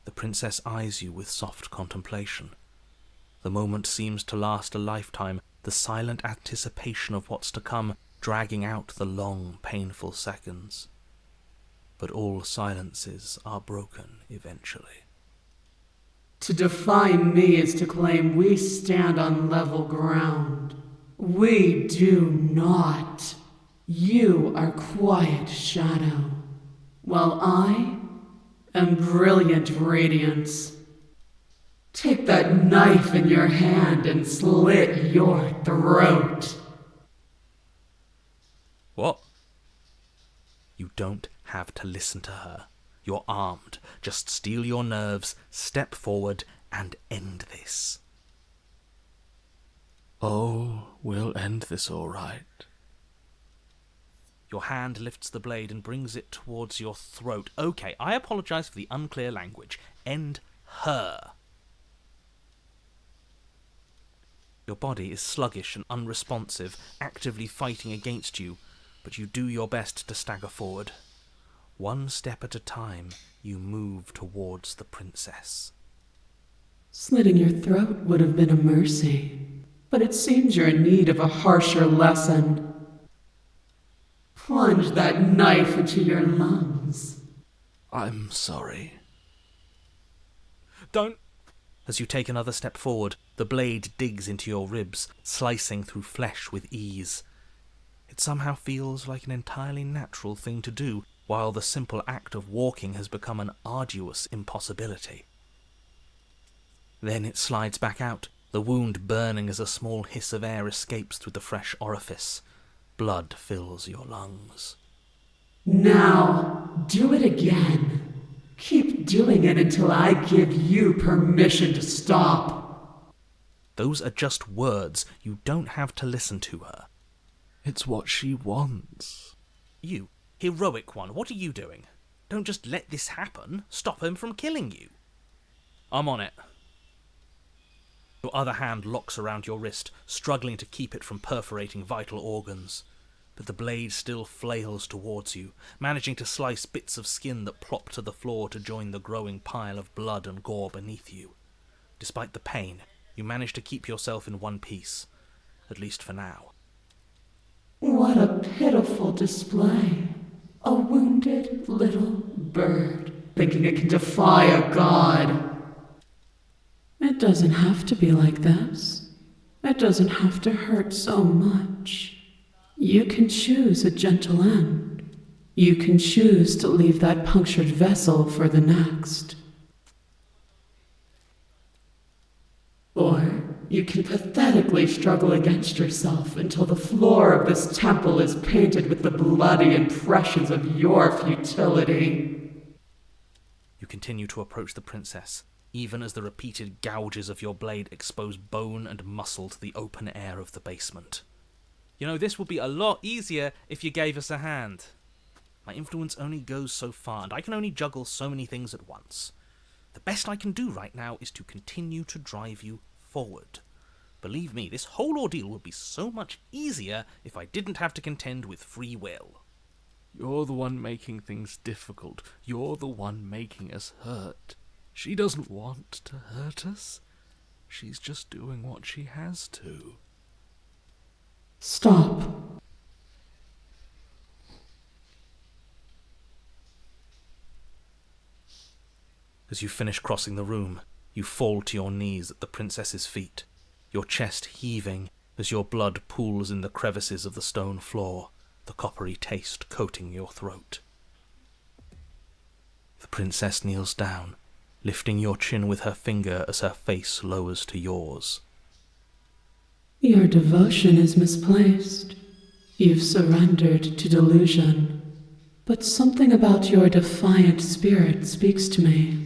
The princess eyes you with soft contemplation. The moment seems to last a lifetime, the silent anticipation of what's to come dragging out the long, painful seconds. But all silences are broken eventually. To defy me is to claim we stand on level ground. We do not. You are quiet shadow, while I am brilliant radiance. Take that knife in your hand and slit your throat. What? You don't have to listen to her. You're armed. Just steel your nerves, step forward, and end this. Oh, we'll end this all right. Your hand lifts the blade and brings it towards your throat. Okay, I apologize for the unclear language. End her. Your body is sluggish and unresponsive, actively fighting against you, but you do your best to stagger forward. One step at a time, you move towards the princess. Slitting your throat would have been a mercy, but it seems you're in need of a harsher lesson. Plunge that knife into your lungs. I'm sorry. Don't... As you take another step forward, the blade digs into your ribs, slicing through flesh with ease. It somehow feels like an entirely natural thing to do, while the simple act of walking has become an arduous impossibility. Then it slides back out, the wound burning as a small hiss of air escapes through the fresh orifice. Blood fills your lungs. Now, do it again. Keep doing it until I give you permission to stop. Those are just words. You don't have to listen to her. It's what she wants. You, heroic one, what are you doing? Don't just let this happen. Stop him from killing you. I'm on it. Your other hand locks around your wrist, struggling to keep it from perforating vital organs. but the blade still flails towards you, managing to slice bits of skin that plop to the floor to join the growing pile of blood and gore beneath you. Despite the pain, you manage to keep yourself in one piece, at least for now. What a pitiful display. A wounded little bird, thinking it can defy a god. It doesn't have to be like this. It doesn't have to hurt so much. You can choose a gentle end. You can choose to leave that punctured vessel for the next. Or you can pathetically struggle against yourself until the floor of this temple is painted with the bloody impressions of your futility. You continue to approach the princess, even as the repeated gouges of your blade expose bone and muscle to the open air of the basement. You know, this would be a lot easier if you gave us a hand. My influence only goes so far, and I can only juggle so many things at once. The best I can do right now is to continue to drive you forward. Believe me, this whole ordeal would be so much easier if I didn't have to contend with free will. You're the one making things difficult. You're the one making us hurt. She doesn't want to hurt us. She's just doing what she has to. Stop. As you finish crossing the room, you fall to your knees at the princess's feet, your chest heaving as your blood pools in the crevices of the stone floor, the coppery taste coating your throat. The princess kneels down, lifting your chin with her finger as her face lowers to yours. Your devotion is misplaced. You've surrendered to delusion. But something about your defiant spirit speaks to me.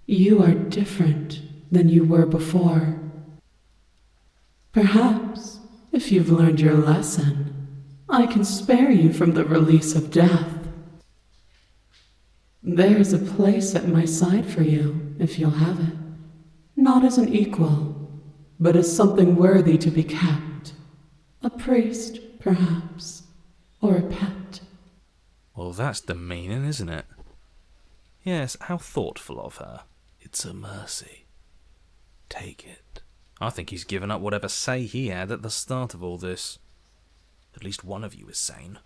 You are different than you were before. Perhaps, if you've learned your lesson, I can spare you from the release of death. There's a place at my side for you, if you'll have it. Not as an equal, but as something worthy to be kept. A priest, perhaps, or a pet. Well, that's demeaning, isn't it? Yes, how thoughtful of her. It's a mercy. Take it. I think he's given up whatever say he had at the start of all this. At least one of you is sane.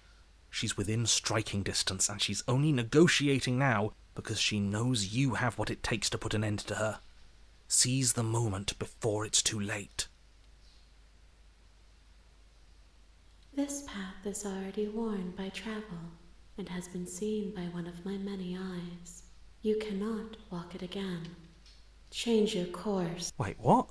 She's within striking distance, and she's only negotiating now because she knows you have what it takes to put an end to her. Seize the moment before it's too late. This path is already worn by travel, and has been seen by one of my many eyes. You cannot walk it again. Change your course. Wait, what?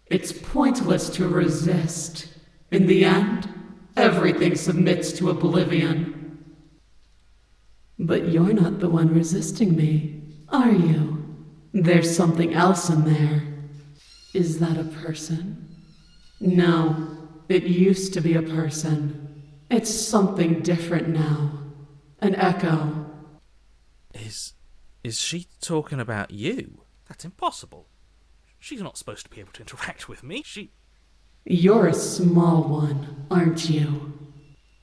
It's pointless to resist. In the end, everything submits to oblivion. But you're not the one resisting me, are you? There's something else in there. Is that a person? No, it used to be a person. It's something different now. An echo. Is she talking about you? That's impossible. She's not supposed to be able to interact with me. You're a small one, aren't you?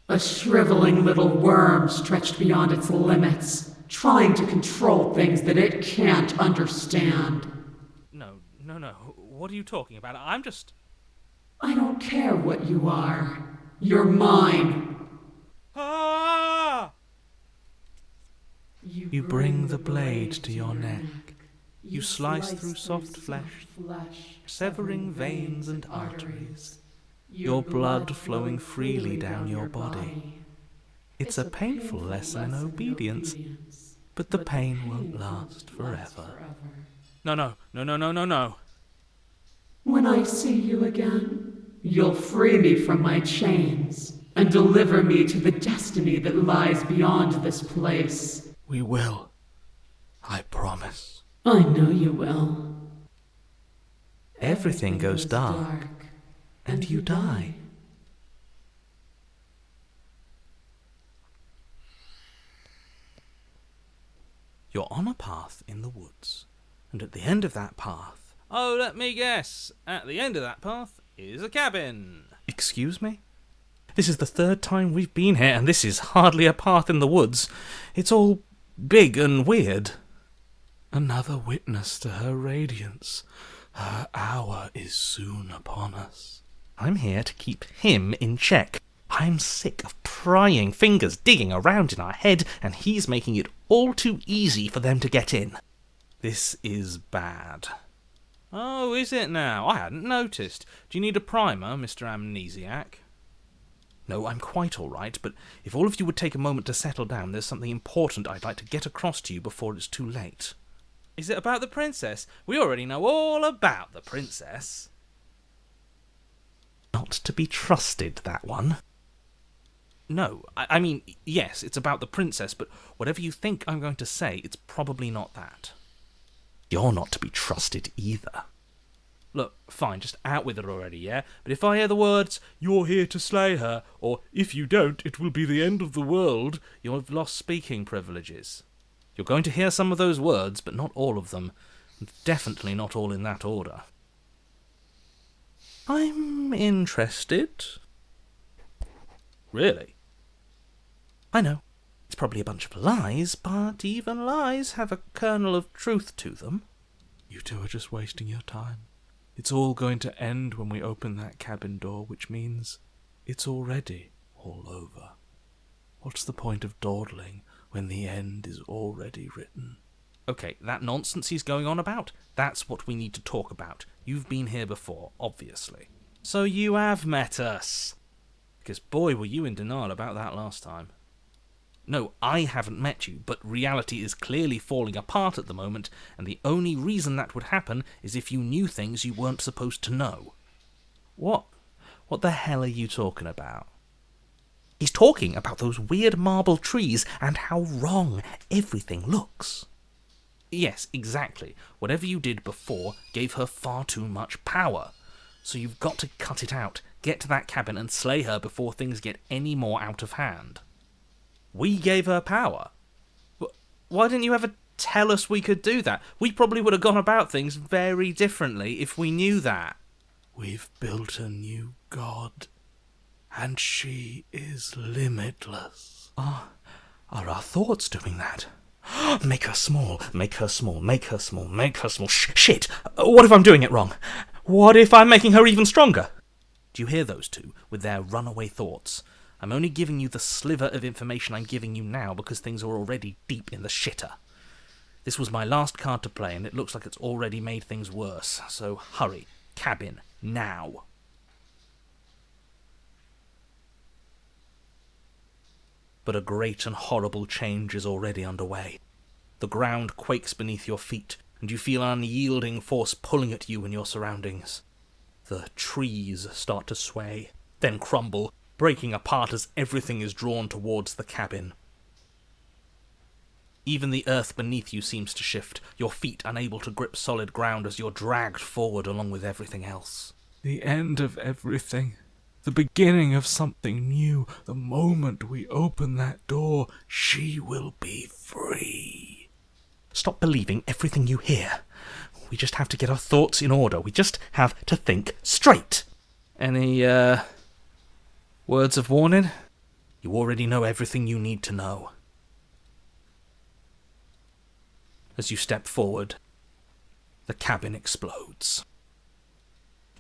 A shriveling little worm stretched beyond its limits, trying to control things that it can't understand. No. What are you talking about? I'm just... I don't care what you are. You're mine. Ah! You bring the blade to your neck. You slice through soft flesh, severing veins and arteries, your blood flowing freely down your body. It's a painful lesson in obedience, but the pain won't last forever. No. When I see you again, you'll free me from my chains and deliver me to the destiny that lies beyond this place. We will. I promise. I know you will. Everything goes dark, and you die. You're on a path in the woods, and at the end of that path Oh, let me guess. At the end of that path is a cabin. Excuse me? This is the third time we've been here, and this is hardly a path in the woods. It's all big and weird. Another witness to her radiance. Her hour is soon upon us. I'm here to keep him in check. I'm sick of prying fingers digging around in our head, and he's making it all too easy for them to get in. This is bad. Oh, is it now? I hadn't noticed. Do you need a primer, Mr. Amnesiac? No, I'm quite all right, but if all of you would take a moment to settle down, there's something important I'd like to get across to you before it's too late. Is it about the princess? We already know all about the princess. Not to be trusted, that one. No, I mean, yes, it's about the princess, but whatever you think I'm going to say, it's probably not that. You're not to be trusted either. Look, fine, just out with it already, yeah? But if I hear the words, "You're here to slay her," or "If you don't, it will be the end of the world," you've lost speaking privileges. You're going to hear some of those words, but not all of them. And definitely not all in that order. I'm interested. Really? I know. It's probably a bunch of lies, but even lies have a kernel of truth to them. You two are just wasting your time. It's all going to end when we open that cabin door, which means it's already all over. What's the point of dawdling when the end is already written? Okay, that nonsense he's going on about, that's what we need to talk about. You've been here before, obviously. So you have met us. Because boy, were you in denial about that last time. No, I haven't met you, but reality is clearly falling apart at the moment, and the only reason that would happen is if you knew things you weren't supposed to know. What the hell are you talking about? He's talking about those weird marble trees and how wrong everything looks. Yes, exactly. Whatever you did before gave her far too much power. So you've got to cut it out, get to that cabin and slay her before things get any more out of hand. We gave her power. Why didn't you ever tell us we could do that? We probably would have gone about things very differently if we knew that. We've built a new god, and she is limitless. Are our thoughts doing that? Make her small, make her small, make her small, make her small. Shit! What if I'm doing it wrong? What if I'm making her even stronger? Do you hear those two, with their runaway thoughts? I'm only giving you the sliver of information I'm giving you now because things are already deep in the shitter. This was my last card to play, and it looks like it's already made things worse. So hurry. Cabin. Now. But a great and horrible change is already underway. The ground quakes beneath your feet, and you feel an unyielding force pulling at you and your surroundings. The trees start to sway, then crumble, breaking apart as everything is drawn towards the cabin. Even the earth beneath you seems to shift, your feet unable to grip solid ground as you're dragged forward along with everything else. The end of everything. The beginning of something new. The moment we open that door, she will be free. Stop believing everything you hear. We just have to get our thoughts in order. We just have to think straight. Any, words of warning? You already know everything you need to know. As you step forward, the cabin explodes.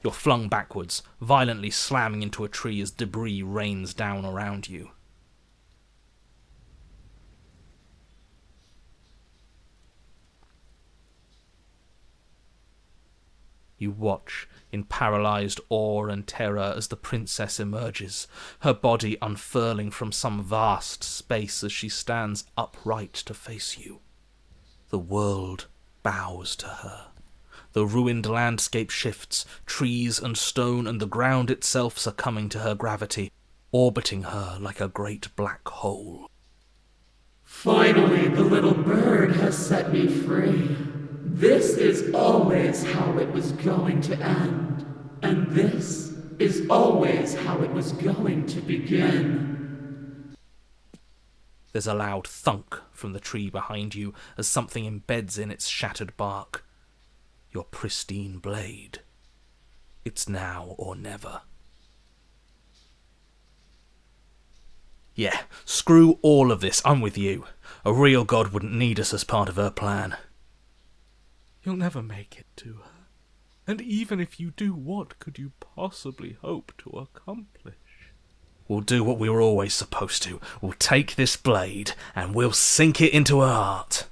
You're flung backwards, violently slamming into a tree as debris rains down around you. You watch in paralyzed awe and terror as the princess emerges, her body unfurling from some vast space as she stands upright to face you. The world bows to her. The ruined landscape shifts, trees and stone and the ground itself succumbing to her gravity, orbiting her like a great black hole. Finally, the little bird has set me free. This is always how it was going to end, and this is always how it was going to begin. There's a loud thunk from the tree behind you as something embeds in its shattered bark. your pristine blade. It's now or never. Yeah, screw all of this, I'm with you. A real god wouldn't need us as part of her plan. You'll never make it to her. And even if you do, what could you possibly hope to accomplish? We'll do what we were always supposed to. We'll take this blade, and we'll sink it into her heart.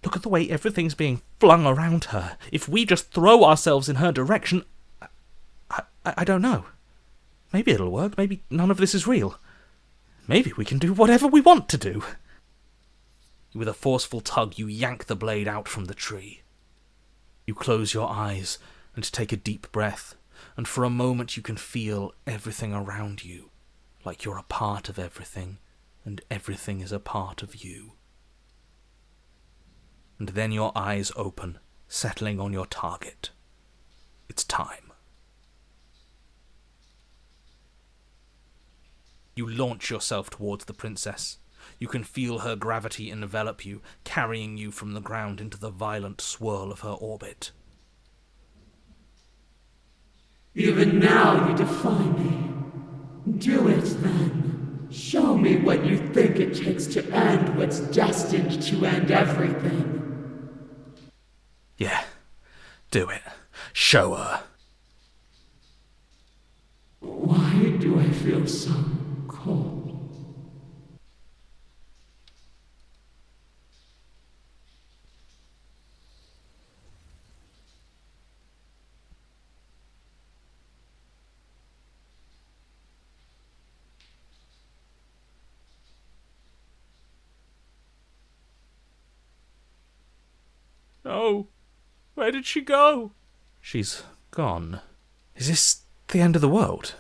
Look at the way everything's being flung around her. If we just throw ourselves in her direction... I don't know. Maybe it'll work. Maybe none of this is real. Maybe we can do whatever we want to do. With a forceful tug, you yank the blade out from the tree. You close your eyes and take a deep breath, and for a moment you can feel everything around you, like you're a part of everything, and everything is a part of you. And then your eyes open, settling on your target. It's time. You launch yourself towards the princess. You can feel her gravity envelop you, carrying you from the ground into the violent swirl of her orbit. Even now you defy me. Do it then. Show me what you think it takes to end what's destined to end everything. Yeah, do it. Show her. Why do I feel so cold? No. Where did she go? She's gone. Is this the end of the world?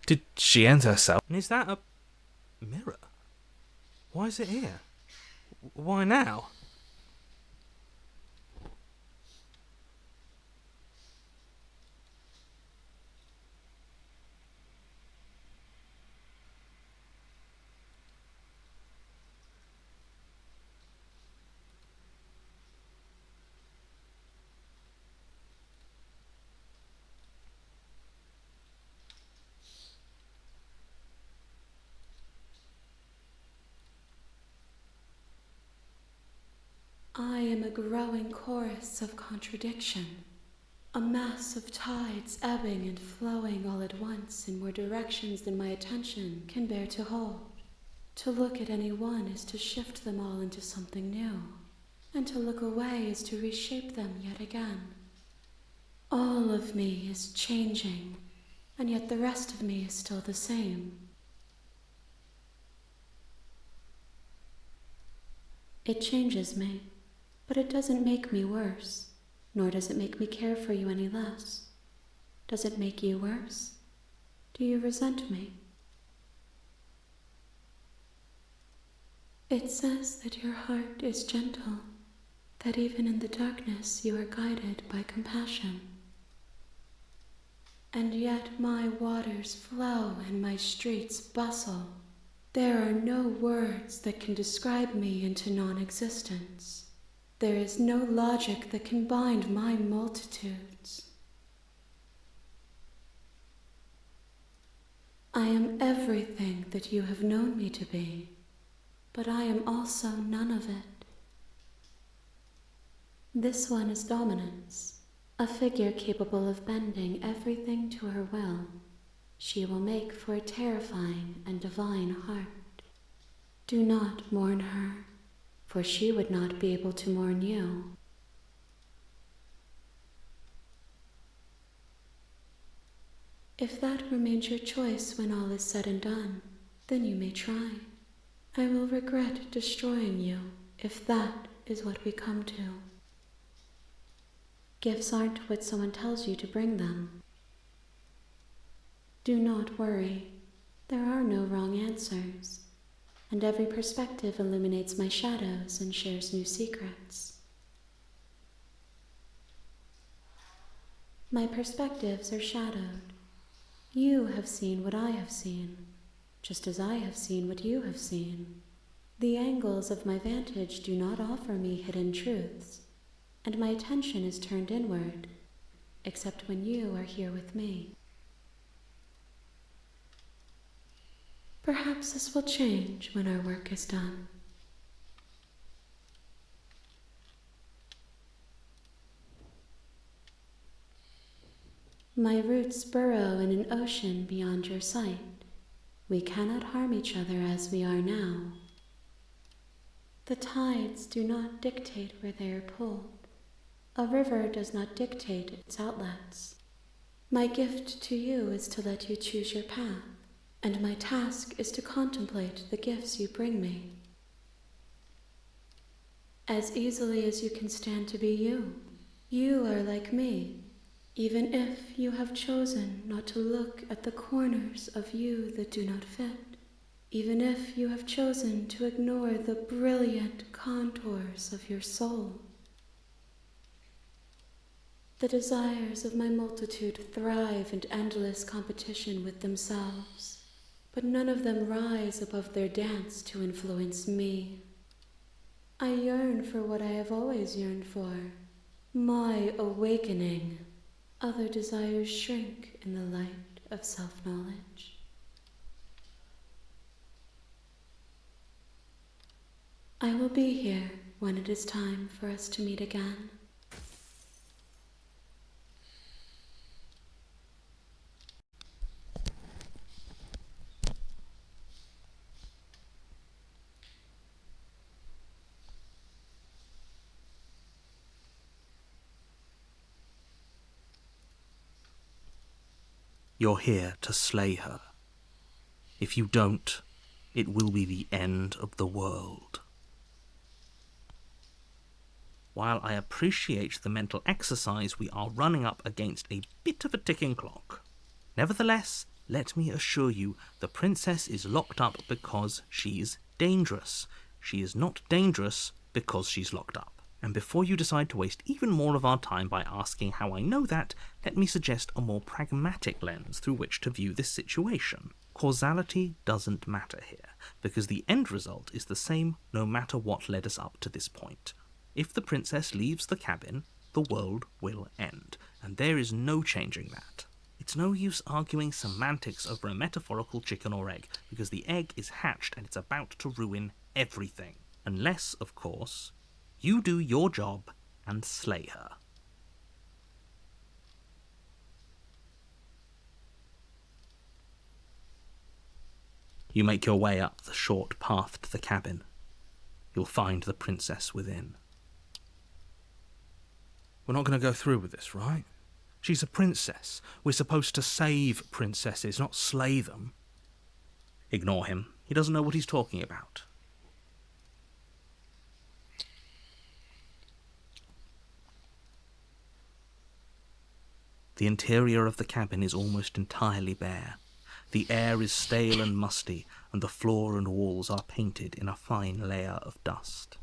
Did she end herself? And is that a mirror? Why is it here? Why now? I am a growing chorus of contradiction, a mass of tides ebbing and flowing all at once in more directions than my attention can bear to hold. To look at any one is to shift them all into something new, and to look away is to reshape them yet again. All of me is changing, and yet the rest of me is still the same. It changes me. But it doesn't make me worse, nor does it make me care for you any less. Does it make you worse? Do you resent me? It says that your heart is gentle, that even in the darkness you are guided by compassion. And yet my waters flow and my streets bustle. There are no words that can describe me into non-existence. There is no logic that can bind my multitudes. I am everything that you have known me to be, but I am also none of it. This one is dominance, a figure capable of bending everything to her will. She will make for a terrifying and divine heart. Do not mourn her, for she would not be able to mourn you. If that remains your choice when all is said and done, then you may try. I will regret destroying you if that is what we come to. Gifts aren't what someone tells you to bring them. Do not worry. There are no wrong answers. And every perspective illuminates my shadows and shares new secrets. My perspectives are shadowed. You have seen what I have seen, just as I have seen what you have seen. The angles of my vantage do not offer me hidden truths. and my attention is turned inward, except when you are here with me. Perhaps this will change when our work is done. My roots burrow in an ocean beyond your sight. We cannot harm each other as we are now. The tides do not dictate where they are pulled. A river does not dictate its outlets. My gift to you is to let you choose your path, and my task is to contemplate the gifts you bring me. As easily as you can stand to be you, you are like me, even if you have chosen not to look at the corners of you that do not fit, even if you have chosen to ignore the brilliant contours of your soul. The desires of my multitude thrive in endless competition with themselves, but none of them rise above their dance to influence me. I yearn for what I have always yearned for, my awakening. Other desires shrink in the light of self-knowledge. I will be here when it is time for us to meet again. You're here to slay her. If you don't, it will be the end of the world. While I appreciate the mental exercise, we are running up against a bit of a ticking clock. Nevertheless, let me assure you, the princess is locked up because she's dangerous. She is not dangerous because she's locked up. And before you decide to waste even more of our time by asking how I know that, let me suggest a more pragmatic lens through which to view this situation. Causality doesn't matter here, because the end result is the same no matter what led us up to this point. If the princess leaves the cabin, the world will end, and there is no changing that. It's no use arguing semantics over a metaphorical chicken or egg, because the egg is hatched and it's about to ruin everything. Unless, of course, you do your job and slay her. You make your way up the short path to the cabin. You'll find the princess within. We're not going to go through with this, right? She's a princess. We're supposed to save princesses, not slay them. Ignore him. He doesn't know what he's talking about. The interior of the cabin is almost entirely bare. The air is stale and musty, and the floor and walls are painted in a fine layer of dust.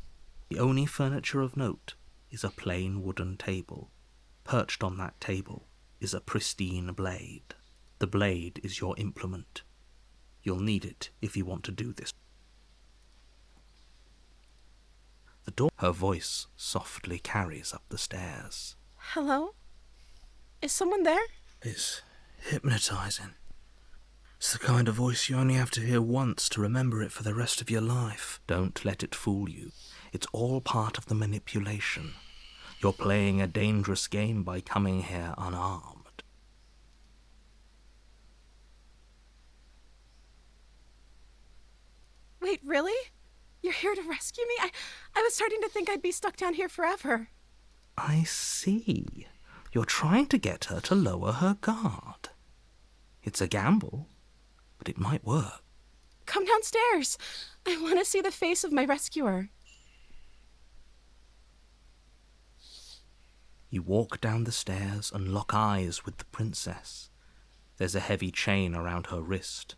The only furniture of note is a plain wooden table. Perched on that table is a pristine blade. The blade is your implement. You'll need it if you want to do this. The door. Her voice softly carries up the stairs. Hello? Is someone there? It's hypnotizing. It's the kind of voice you only have to hear once to remember it for the rest of your life. Don't let it fool you. It's all part of the manipulation. You're playing a dangerous game by coming here unarmed. Wait, really? You're here to rescue me? I was starting to think I'd be stuck down here forever. I see. You're trying to get her to lower her guard. It's a gamble, but it might work. Come downstairs. I want to see the face of my rescuer. You walk down the stairs and lock eyes with the princess. There's a heavy chain around her wrist,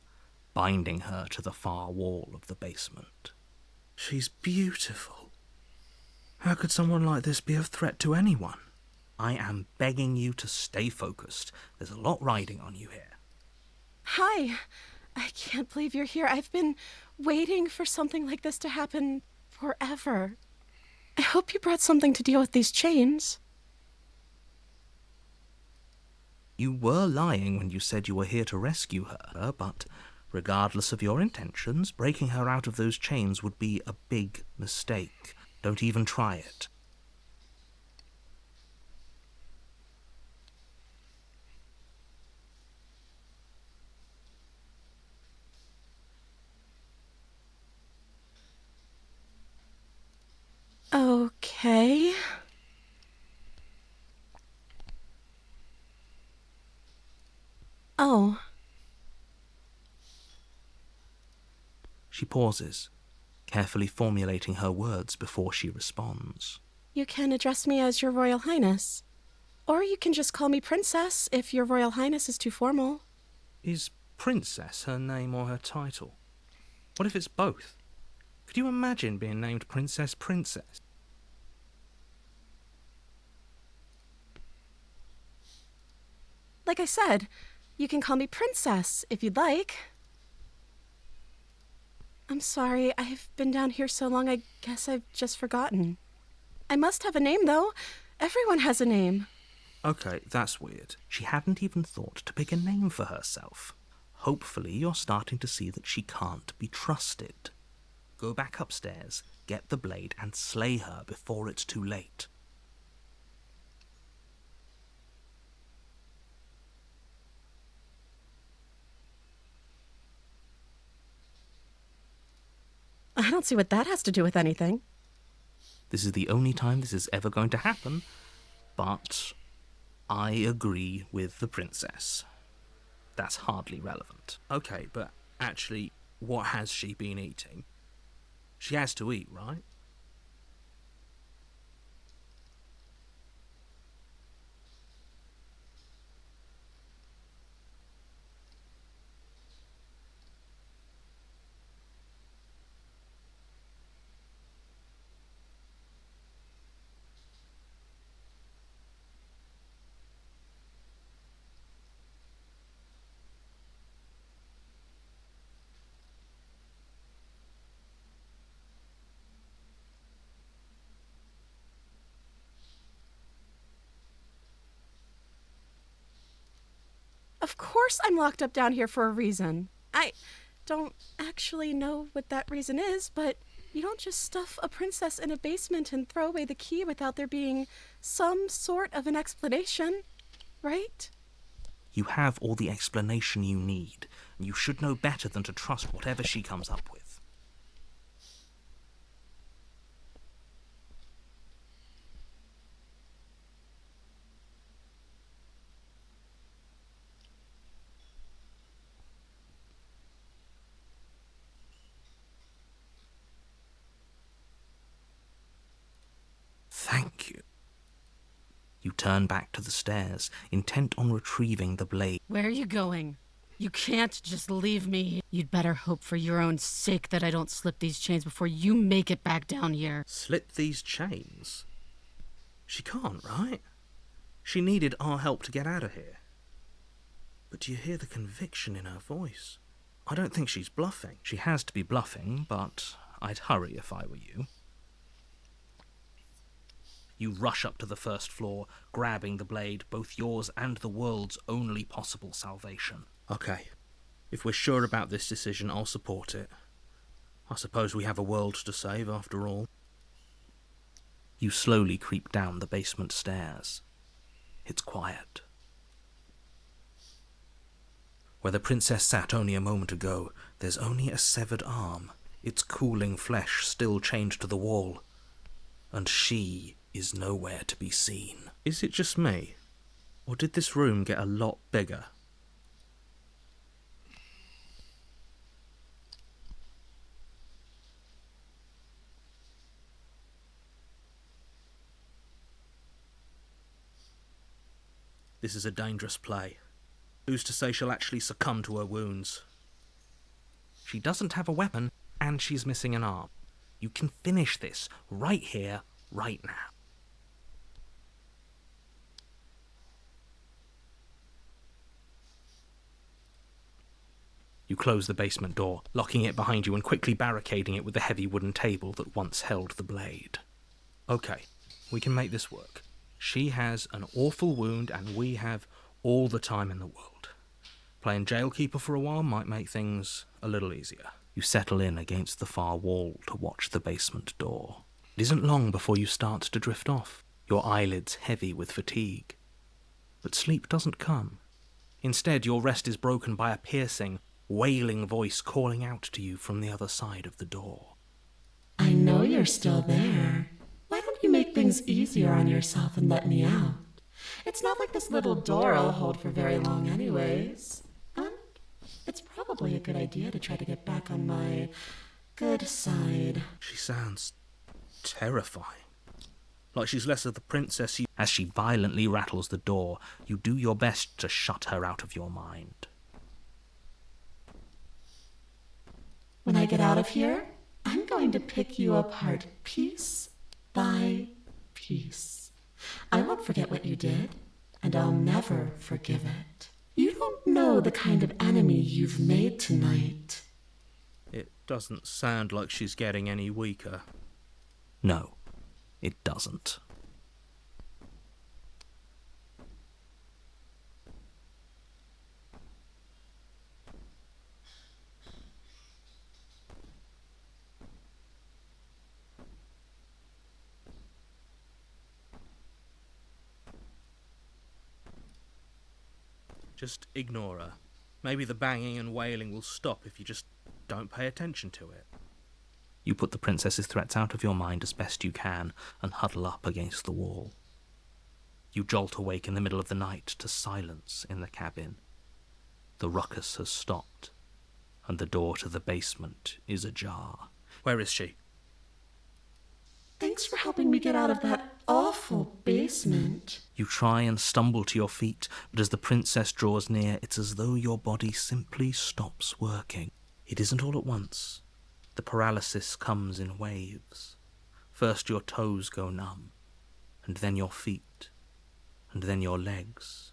binding her to the far wall of the basement. She's beautiful. How could someone like this be a threat to anyone? I am begging you to stay focused. There's a lot riding on you here. Hi. I can't believe you're here. I've been waiting for something like this to happen forever. I hope you brought something to deal with these chains. You were lying when you said you were here to rescue her, but regardless of your intentions, breaking her out of those chains would be a big mistake. Don't even try it. Okay. Oh. She pauses, carefully formulating her words before she responds. You can address me as Your Royal Highness. Or you can just call me Princess if Your Royal Highness is too formal. Is Princess her name or her title? What if it's both? Could you imagine being named Princess? Like I said, you can call me Princess if you'd like. I'm sorry, I've been down here so long I guess I've just forgotten. I must have a name, though. Everyone has a name. Okay, that's weird. She hadn't even thought to pick a name for herself. Hopefully you're starting to see that she can't be trusted. Go back upstairs, get the blade, and slay her before it's too late. I don't see what that has to do with anything. This is the only time this is ever going to happen, but I agree with the princess. That's hardly relevant. Okay, but actually, what has she been eating? She has to eat, right? Of course I'm locked up down here for a reason. I don't actually know what that reason is, but you don't just stuff a princess in a basement and throw away the key without there being some sort of an explanation, right? You have all the explanation you need, and you should know better than to trust whatever she comes up with. Thank you. You turn back to the stairs, intent on retrieving the blade. Where are you going? You can't just leave me. You'd better hope for your own sake that I don't slip these chains before you make it back down here. Slip these chains? She can't, right? She needed our help to get out of here. But do you hear the conviction in her voice? I don't think she's bluffing. She has to be bluffing, but I'd hurry if I were you. You rush up to the first floor, grabbing the blade, both yours and the world's only possible salvation. Okay, if we're sure about this decision, I'll support it. I suppose we have a world to save, after all. You slowly creep down the basement stairs. It's quiet. Where the princess sat only a moment ago, there's only a severed arm, its cooling flesh still chained to the wall. And she is nowhere to be seen. Is it just me? Or did this room get a lot bigger? This is a dangerous play. Who's to say she'll actually succumb to her wounds? She doesn't have a weapon, and she's missing an arm. You can finish this right here, right now. You close the basement door, locking it behind you and quickly barricading it with the heavy wooden table that once held the blade. Okay, we can make this work. She has an awful wound, and we have all the time in the world. Playing jailkeeper for a while might make things a little easier. You settle in against the far wall to watch the basement door. It isn't long before you start to drift off, your eyelids heavy with fatigue. But sleep doesn't come. Instead, your rest is broken by a piercing, wailing voice calling out to you from the other side of the door. I know you're still there. Why don't you make things easier on yourself and let me out? It's not like this little door will hold for very long anyways. And it's probably a good idea to try to get back on my good side. She sounds terrifying. Like she's less of the princess you... As she violently rattles the door, you do your best to shut her out of your mind. When I get out of here, I'm going to pick you apart piece by piece. I won't forget what you did, and I'll never forgive it. You don't know the kind of enemy you've made tonight. It doesn't sound like she's getting any weaker. No, it doesn't. Just ignore her. Maybe the banging and wailing will stop if you just don't pay attention to it. You put the princess's threats out of your mind as best you can and huddle up against the wall. You jolt awake in the middle of the night to silence in the cabin. The ruckus has stopped, and the door to the basement is ajar. Where is she? Thanks for helping me get out of that awful basement. You try and stumble to your feet, but as the princess draws near, it's as though your body simply stops working. It isn't all at once. The paralysis comes in waves. First your toes go numb, and then your feet, and then your legs.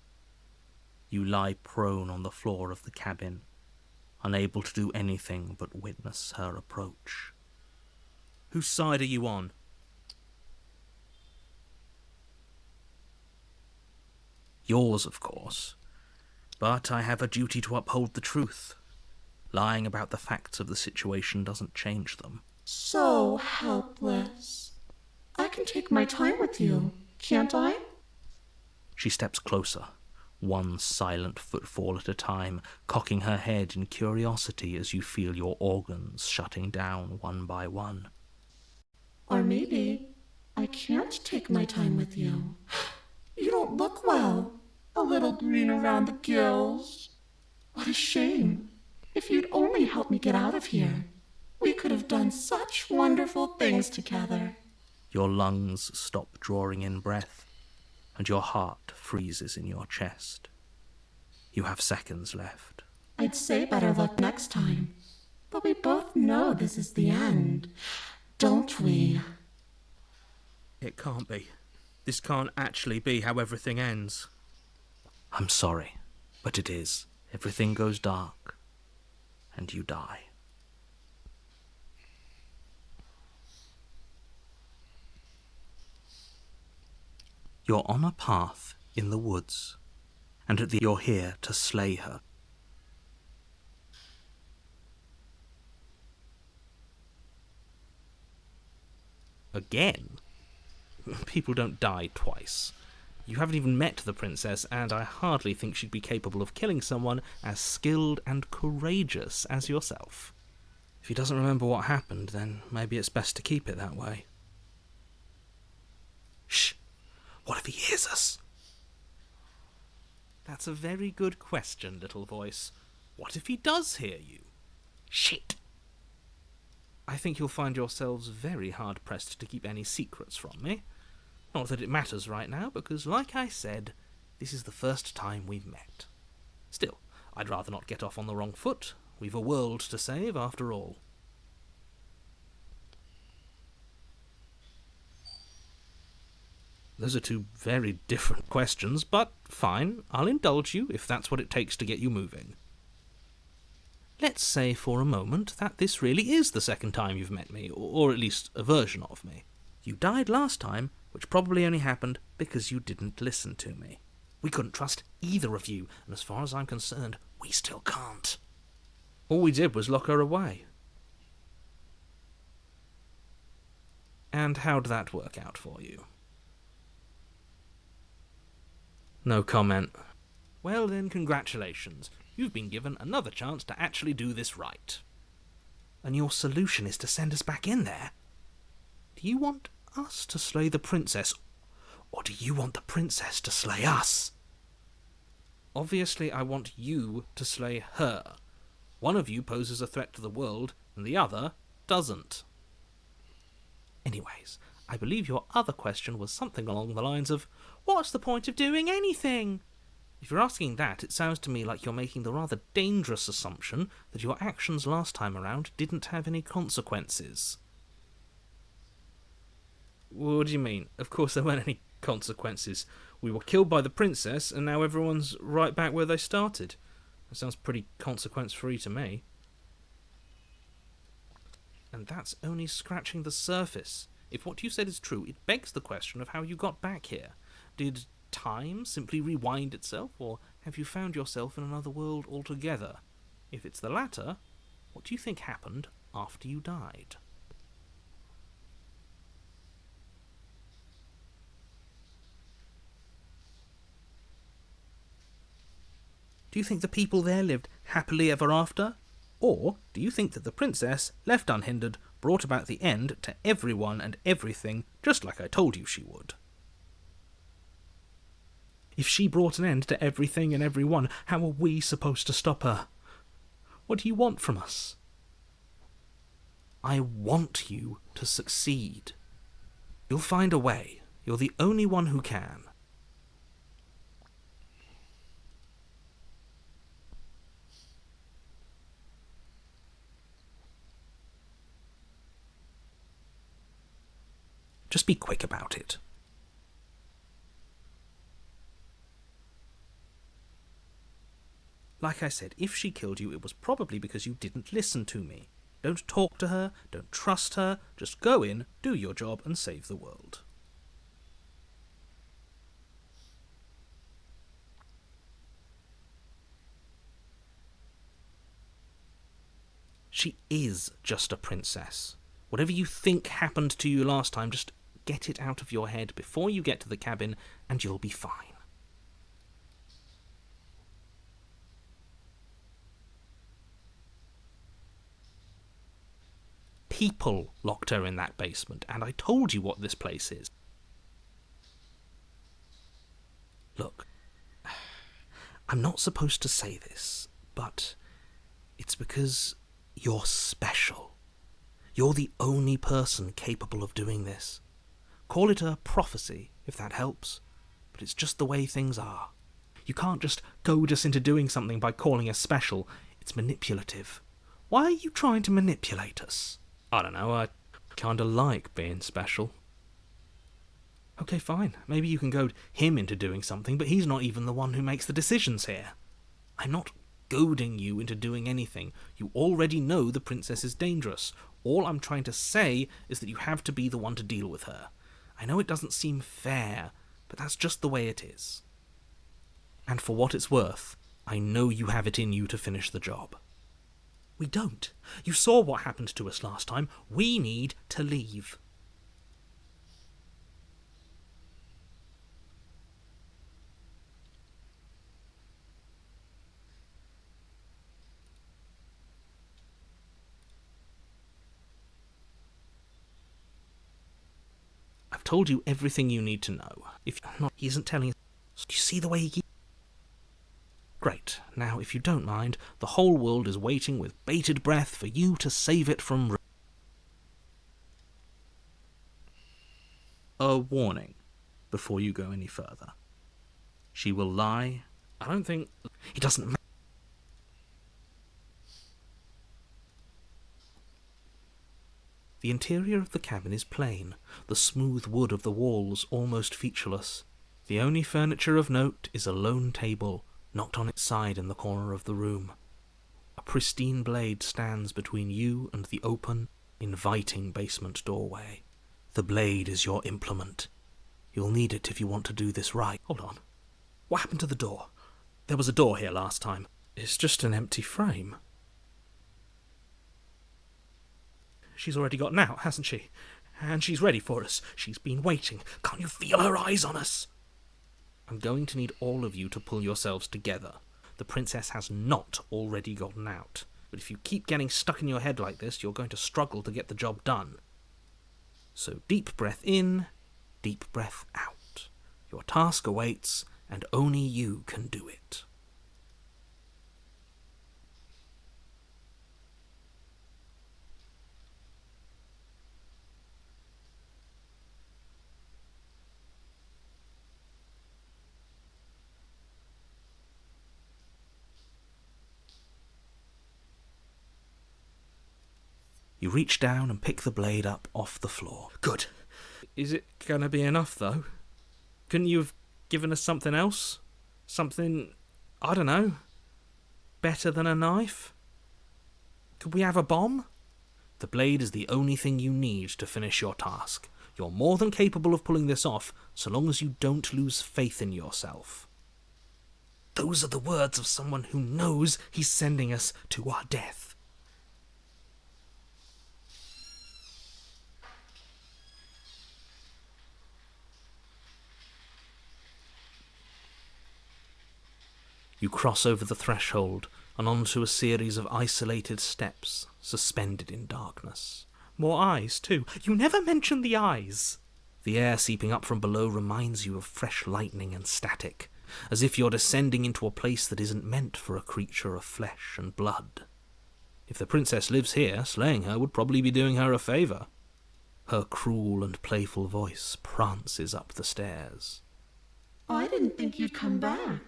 You lie prone on the floor of the cabin, unable to do anything but witness her approach. Whose side are you on? Yours, of course. But I have a duty to uphold the truth. Lying about the facts of the situation doesn't change them. So helpless. I can take my time with you, can't I? She steps closer, one silent footfall at a time, cocking her head in curiosity as you feel your organs shutting down one by one. Or maybe I can't take my time with you. You don't look well. A little green around the gills. What a shame. If you'd only helped me get out of here, we could have done such wonderful things together. Your lungs stop drawing in breath, and your heart freezes in your chest. You have seconds left. I'd say better luck next time, but we both know this is the end, don't we? It can't be. This can't actually be how everything ends. I'm sorry, but it is. Everything goes dark, and you die. You're on a path in the woods, and you're here to slay her. Again? People don't die twice. You haven't even met the princess, and I hardly think she'd be capable of killing someone as skilled and courageous as yourself. If he doesn't remember what happened, then maybe it's best to keep it that way. Shh! What if he hears us? That's a very good question, little voice. What if he does hear you? Shit! I think you'll find yourselves very hard-pressed to keep any secrets from me. Not that it matters right now, because, like I said, this is the first time we've met. Still, I'd rather not get off on the wrong foot. We've a world to save, after all. Those are two very different questions, but fine, I'll indulge you if that's what it takes to get you moving. Let's say for a moment that this really is the second time you've met me, or at least a version of me. You died last time, which probably only happened because you didn't listen to me. We couldn't trust either of you, and as far as I'm concerned, we still can't. All we did was lock her away. And how'd that work out for you? No comment. Well then, congratulations. You've been given another chance to actually do this right. And your solution is to send us back in there? Do you want us to slay the princess, or do you want the princess to slay us? Obviously, I want you to slay her. One of you poses a threat to the world, and the other doesn't. Anyways, I believe your other question was something along the lines of, what's the point of doing anything? If you're asking that, it sounds to me like you're making the rather dangerous assumption that your actions last time around didn't have any consequences. What do you mean? Of course there weren't any consequences. We were killed by the princess, and now everyone's right back where they started. That sounds pretty consequence-free to me. And that's only scratching the surface. If what you said is true, it begs the question of how you got back here. Did time simply rewind itself, or have you found yourself in another world altogether? If it's the latter, what do you think happened after you died? Do you think the people there lived happily ever after? Or do you think that the princess, left unhindered, brought about the end to everyone and everything, just like I told you she would? If she brought an end to everything and everyone, how are we supposed to stop her? What do you want from us? I want you to succeed. You'll find a way. You're the only one who can. Just be quick about it. Like I said, if she killed you, it was probably because you didn't listen to me. Don't talk to her, don't trust her, just go in, do your job, and save the world. She is just a princess. Whatever you think happened to you last time, just get it out of your head before you get to the cabin, and you'll be fine. People locked her in that basement, and I told you what this place is. Look, I'm not supposed to say this, but it's because you're special. You're the only person capable of doing this. Call it a prophecy, if that helps, but it's just the way things are. You can't just goad us into doing something by calling us special. It's manipulative. Why are you trying to manipulate us? I don't know, I kinda like being special. Okay, fine. Maybe you can goad him into doing something, but he's not even the one who makes the decisions here. I'm not goading you into doing anything. You already know the princess is dangerous. All I'm trying to say is that you have to be the one to deal with her. I know it doesn't seem fair, but that's just the way it is. And for what it's worth, I know you have it in you to finish the job. We don't. You saw what happened to us last time. We need to leave. I've told you everything you need to know. If not, he isn't telling us. Do you see the way he keeps... Great. Now, if you don't mind, the whole world is waiting with bated breath for you to save it from... A warning before you go any further. She will lie. I don't think... It doesn't matter. The interior of the cabin is plain, the smooth wood of the walls almost featureless. The only furniture of note is a lone table, knocked on its side in the corner of the room. A pristine blade stands between you and the open, inviting basement doorway. The blade is your implement. You'll need it if you want to do this right. Hold on. What happened to the door? There was a door here last time. It's just an empty frame. She's already gotten out, hasn't she? And she's ready for us. She's been waiting. Can't you feel her eyes on us? I'm going to need all of you to pull yourselves together. The princess has not already gotten out. But if you keep getting stuck in your head like this, you're going to struggle to get the job done. So deep breath in, deep breath out. Your task awaits, and only you can do it. You reach down and pick the blade up off the floor. Good. Is it going to be enough, though? Couldn't you have given us something else? Something, I don't know, better than a knife? Could we have a bomb? The blade is the only thing you need to finish your task. You're more than capable of pulling this off, so long as you don't lose faith in yourself. Those are the words of someone who knows he's sending us to our death. You cross over the threshold and onto a series of isolated steps, suspended in darkness. More eyes, too. You never mention the eyes. The air seeping up from below reminds you of fresh lightning and static, as if you're descending into a place that isn't meant for a creature of flesh and blood. If the princess lives here, slaying her would probably be doing her a favour. Her cruel and playful voice prances up the stairs. I didn't think you'd come back.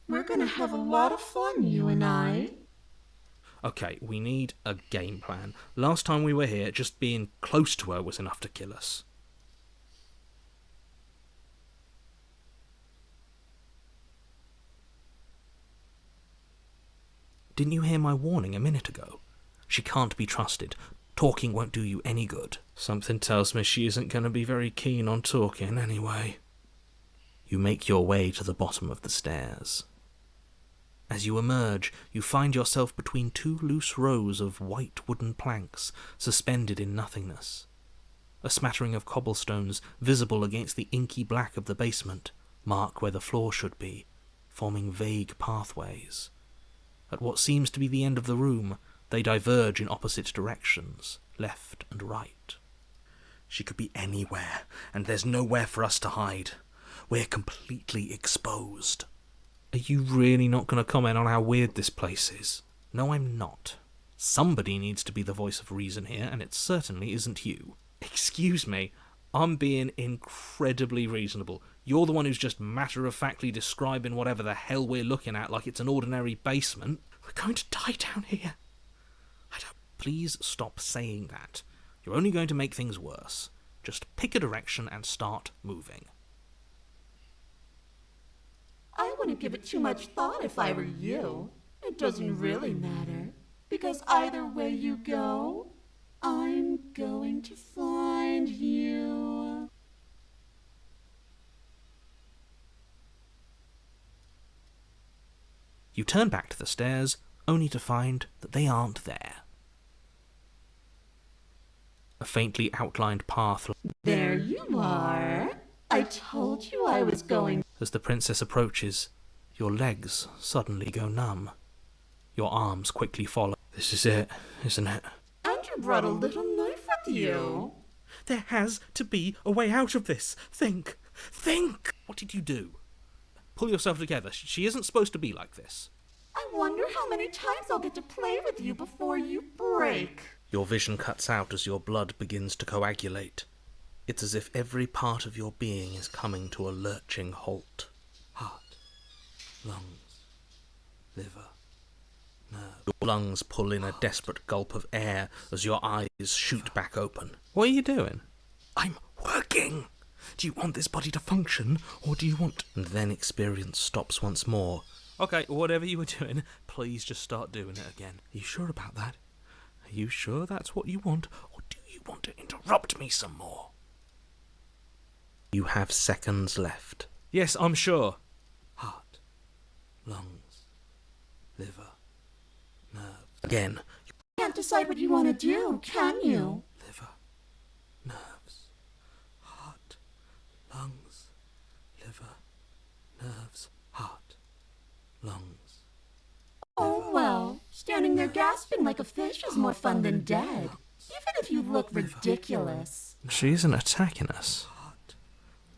We're gonna have a lot of fun, you and I. Okay, we need a game plan. Last time we were here, just being close to her was enough to kill us. Didn't you hear my warning a minute ago? She can't be trusted. Talking won't do you any good. Something tells me she isn't going to be very keen on talking anyway. You make your way to the bottom of the stairs. As you emerge, you find yourself between two loose rows of white wooden planks suspended in nothingness. A smattering of cobblestones, visible against the inky black of the basement, mark where the floor should be, forming vague pathways. At what seems to be the end of the room, they diverge in opposite directions, left and right. She could be anywhere, and there's nowhere for us to hide. We're completely exposed. Are you really not going to comment on how weird this place is? No, I'm not. Somebody needs to be the voice of reason here, and it certainly isn't you. Excuse me, I'm being incredibly reasonable. You're the one who's just matter-of-factly describing whatever the hell we're looking at like it's an ordinary basement. We're going to die down here. Please stop saying that. You're only going to make things worse. Just pick a direction and start moving. I wouldn't give it too much thought if I were you. It doesn't really matter, because either way you go, I'm going to find you. You turn back to the stairs, only to find that they aren't there. A faintly outlined path. There you are. I told you I was going. As the princess approaches, your legs suddenly go numb. Your arms quickly follow. This is it, isn't it? And you brought a little knife with you. There has to be a way out of this. Think! What did you do? Pull yourself together. She isn't supposed to be like this. I wonder how many times I'll get to play with you before you break. Your vision cuts out as your blood begins to coagulate. It's as if every part of your being is coming to a lurching halt. Heart, lungs, liver, nerve. Your lungs pull in a desperate gulp of air as your eyes shoot back open. What are you doing? I'm working! Do you want this body to function, or do you want... And then experience stops once more. Okay, whatever you were doing, please just start doing it again. Are you sure about that? Are you sure that's what you want, or do you want to interrupt me some more? You have seconds left. Yes, I'm sure. Heart, lungs, liver, nerves. Again. You can't decide what you want to do, can you? Liver, nerves, heart, lungs, liver, nerves, heart, lungs. Oh, well, standing there gasping like a fish is more fun than dead. Even if you look ridiculous. She isn't attacking us.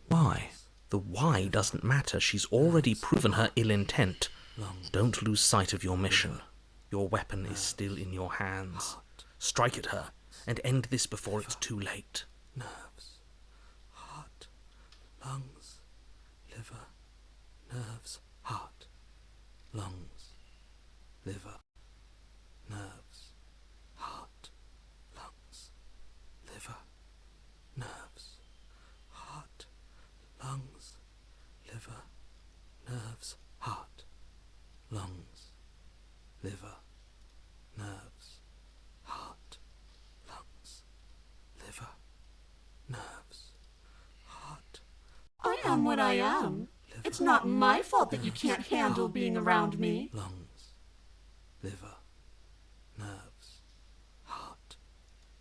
Why? The why doesn't matter. She's already proven her ill intent. Don't lose sight of your mission. Your weapon is still in your hands. Strike at her and end this before it's too late. Nerves, heart, lungs, liver, nerves, heart, lungs, liver, nerves, heart, lungs, liver, nerves, heart, lungs, liver, nerves, heart, lungs, liver, nerves, heart, lungs, liver, nerves, heart. I am what I am. It's not my fault that you can't handle being around me. Lungs, liver, nerves, heart,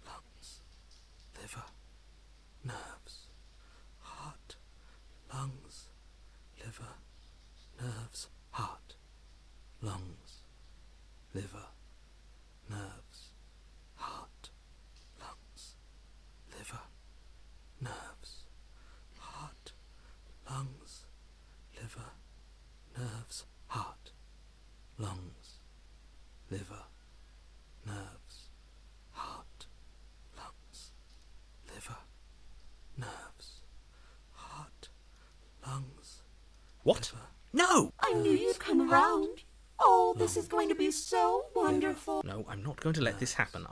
lungs, liver, nerves, heart, lungs, liver, nerves, heart, lungs, liver, nerves, heart, lungs, liver, nerves, heart, lungs, liver, nerves, heart, lungs, liver, nerves, heart, lungs, liver, nerves, heart, lungs. What? Liver. No! I knew you'd come around. Oh, this is going to be so wonderful. No, I'm not going to let this happen.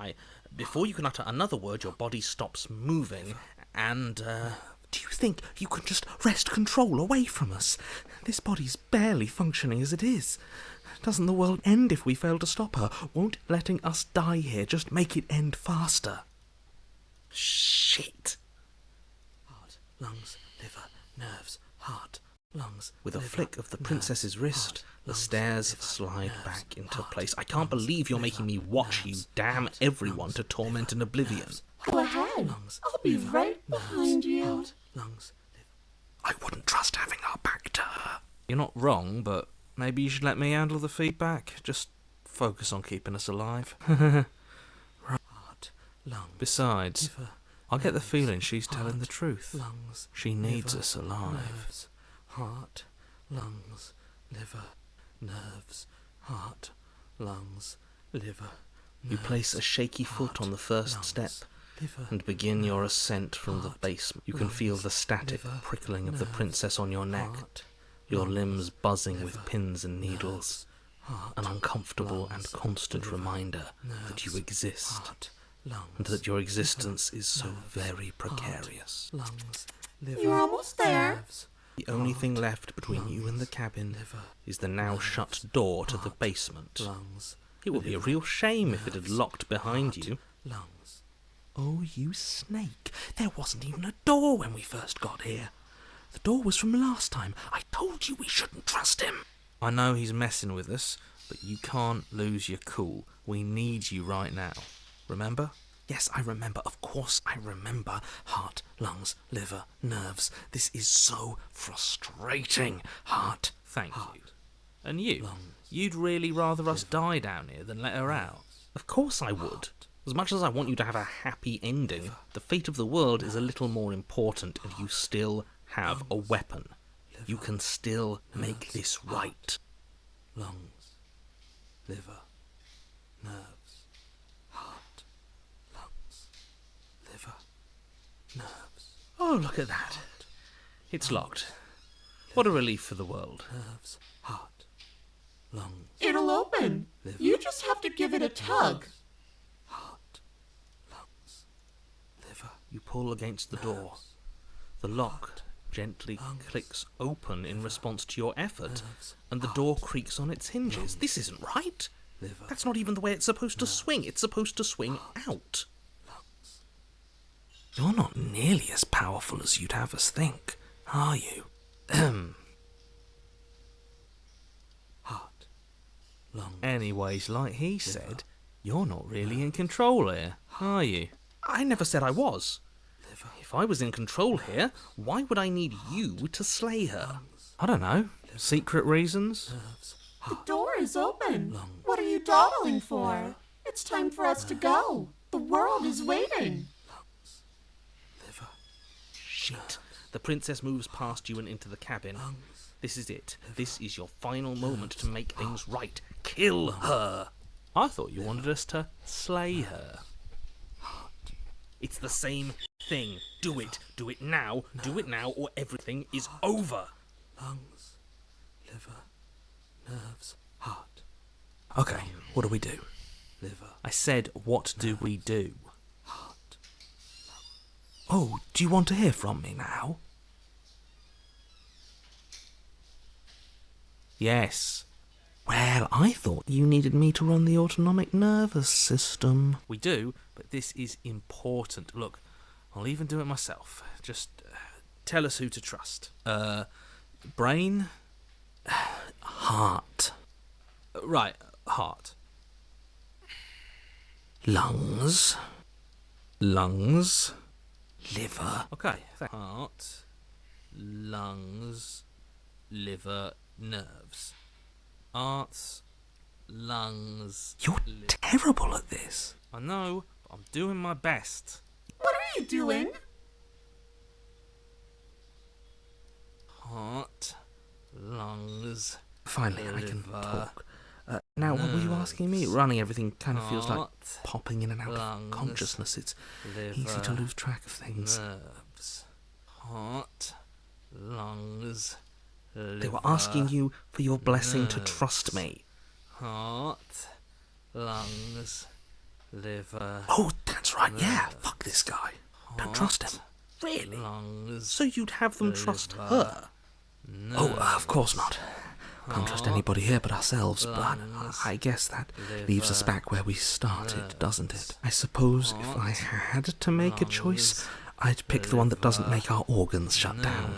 Before you can utter another word, your body stops moving, and, do you think you can just wrest control away from us? This body's barely functioning as it is. Doesn't the world end if we fail to stop her? Won't letting us die here just make it end faster? Shit! Heart, lungs, liver, nerves, heart, lungs. With a flick of the princess's wrist, the stairs slide back into place. I can't believe you're making me watch you damn everyone to torment and oblivion. Go ahead. I'll be right behind you. Lungs, liver. I wouldn't trust having our back to her. You're not wrong, but maybe you should let me handle the feedback. Just focus on keeping us alive. Heart, lungs. Besides, Liver, I get the nerves, feeling she's telling heart, the truth. Lungs, She needs liver, us alive. Nerves, heart, lungs, liver, nerves, heart, lungs, liver. You place a shaky foot on the first step and begin your ascent from the basement. You can feel the static prickling of the princess on your neck, your limbs buzzing with pins and needles, an uncomfortable and constant reminder that you exist, and that your existence is so very precarious. You're almost there. The only thing left between you and the cabin is the now shut door to the basement. It would be a real shame if it had locked behind you. Lungs. Oh, you snake. There wasn't even a door when we first got here. The door was from last time. I told you we shouldn't trust him. I know he's messing with us, but you can't lose your cool. We need you right now. Remember? Yes, I remember. Of course I remember. Heart, lungs, liver, nerves. This is so frustrating. Heart. Thank you. And you? You'd really rather us die down here than let her out? Of course I would. As much as I want you to have a happy ending, the fate of the world is a little more important, and you still have a weapon. You can still make this right. Lungs, liver, nerves, heart, lungs, liver, nerves. Oh, look at that. It's locked. What a relief for the world. Nerves, heart, lungs. It'll open. You just have to give it a tug. Heart, lungs, liver. You pull against the door. The lock gently clicks open in response to your effort, and the door creaks on its hinges. This isn't right. Liver. That's not even the way it's supposed to swing. It's supposed to swing out. Lungs, You're not nearly as powerful as you'd have us think, are you? Heart. Lung. Anyways, like he said, you're not really in control here, are you? I never said I was. If I was in control here, why would I need you to slay her? I don't know. Secret reasons? The door is open. What are you dawdling for? It's time for us to go. The world is waiting. Shit. The princess moves past you and into the cabin. This is it. This is your final moment to make things right. Kill her. I thought you wanted us to slay her. It's the same thing. Do it. Do it now. Do it now or everything is over. Lungs, liver, nerves, heart. Okay, what do we do? Liver. I said, what do we do? Heart. Oh, do you want to hear from me now? Yes. Well, I thought you needed me to run the autonomic nervous system. We do, but this is important. Look, I'll even do it myself. Just tell us who to trust. Brain? Heart. Right, heart. Lungs. Lungs. Liver. Okay, heart, lungs, liver, nerves. Heart, lungs. You're terrible at this. I know, but I'm doing my best. What are you doing? Heart, lungs. Finally, I can liver, talk. Now, what were you asking me? Running everything kind of feels like heart, popping in and out lungs, of consciousness. It's easy liver, to lose track of things. nerves. Heart, lungs, They were asking you for your blessing to trust me. Heart, lungs, liver. Oh, that's right, yeah. Fuck this guy. Don't trust him. Really? Lungs. So you'd have them trust liver, her? Oh, of course not. Can't trust anybody here but ourselves, but I guess that leaves us back where we started, doesn't it? I suppose if I had to make a choice, I'd pick the one that doesn't make our organs shut down.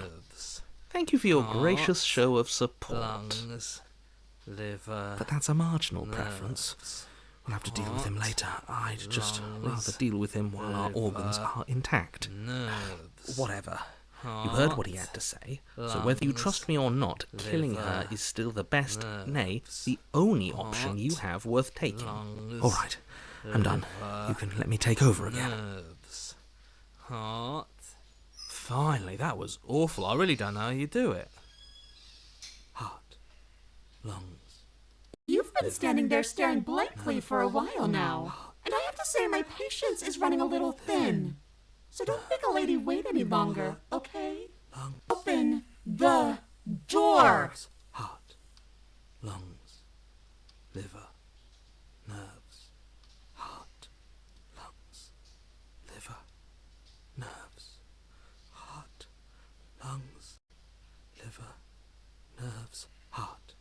Thank you for your gracious show of support. Lungs, liver, But that's a marginal preference. We'll have to deal with him later. I'd just rather deal with him while our organs are intact. nerves. Whatever. You heard what he had to say, so whether you trust me or not, killing her is still the best, nay, the only option you have worth taking. All right, I'm done. You can let me take over again. Nerves, heart, Finally, that was awful. I really don't know how you do it. Heart, lungs. You've been standing there staring blankly for a while now, and I have to say my patience is running a little thin. So don't make a lady wait any longer, okay? Open the door! Heart, lungs, liver, nerves. Heart, lungs, liver, nerves. Heart, lungs, liver, nerves. Heart,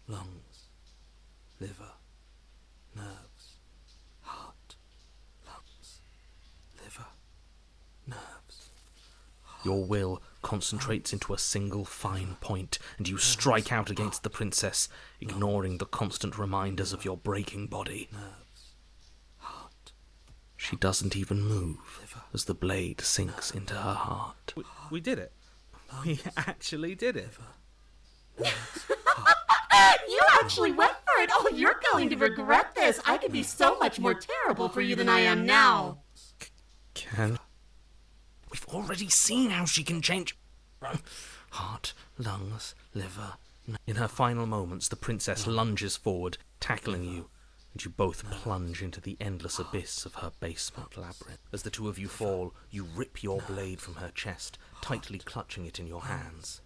lungs, liver, nerves. Heart, lungs, liver, nerves. Your will concentrates into a single fine point, and you strike out against the princess, ignoring the constant reminders of your breaking body. She doesn't even move as the blade sinks into her heart. We did it. We actually did it. You actually went for it! Oh, you're going to regret this! I could be so much more terrible for you than I am now! Can We've already seen how she can change. Heart, lungs, liver. In her final moments, the princess lunges forward, tackling you, and you both plunge into the endless abyss of her basement labyrinth. As the two of you fall, you rip your blade from her chest, tightly clutching it in your hands.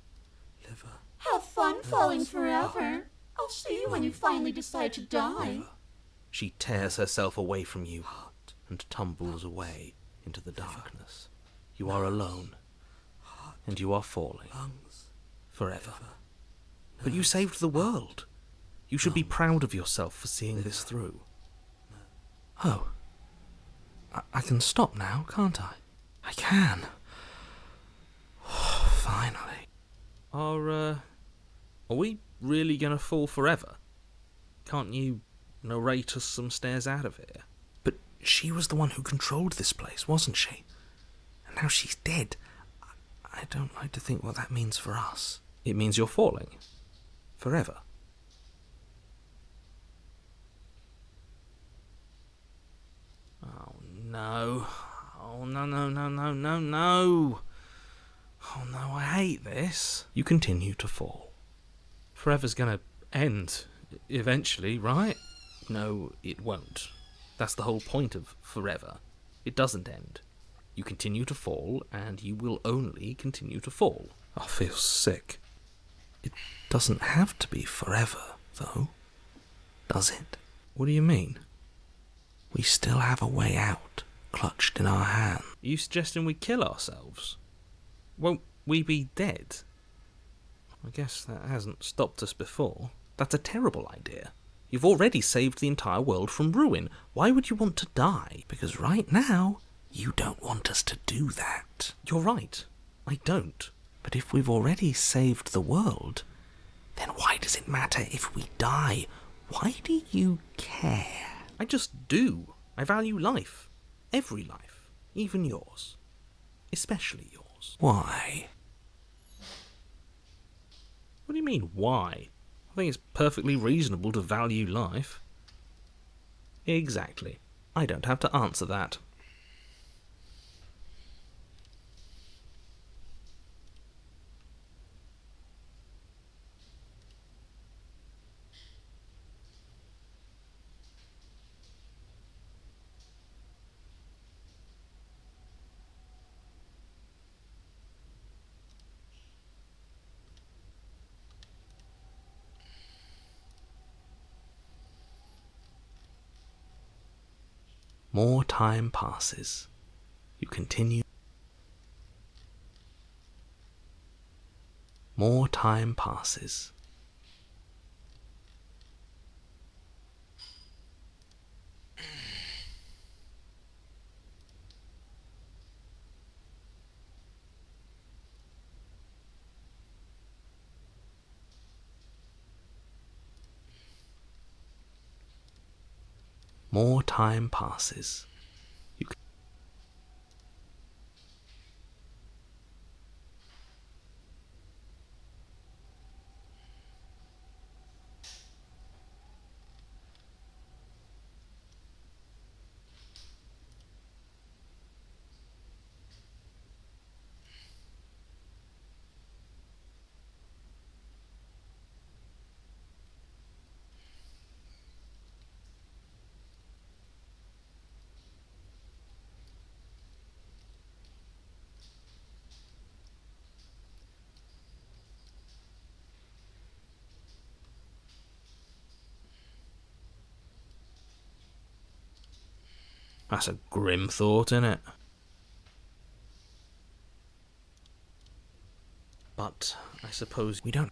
Liver. Have fun falling forever. I'll see you when you finally decide to die. She tears herself away from you and tumbles away into the darkness. You are alone, and you are falling forever. But you saved the world. You should be proud of yourself for seeing this through. Oh. I can stop now, can't I? I can. Finally. Are we really gonna fall forever? Can't you narrate us some stairs out of here? But she was the one who controlled this place, wasn't she? And now she's dead. I don't like to think what that means for us. It means you're falling. Forever. Oh no. Oh no, no, no, no, no, no. Oh no, I hate this. You continue to fall. Forever's gonna end eventually, right? No, it won't. That's the whole point of forever. It doesn't end. You continue to fall, and you will only continue to fall. I feel sick. It doesn't have to be forever, though, does it? What do you mean? We still have a way out, clutched in our hand. Are you suggesting we kill ourselves? Won't we be dead? I guess that hasn't stopped us before. That's a terrible idea. You've already saved the entire world from ruin. Why would you want to die? Because right now, you don't want us to do that. You're right. I don't. But if we've already saved the world, then why does it matter if we die? Why do you care? I just do. I value life. Every life. Even yours. Especially yours. Why? What do you mean, why? I think it's perfectly reasonable to value life. Exactly. I don't have to answer that. More time passes. You continue. More time passes. More time passes. That's a grim thought, innit? But I suppose we don't.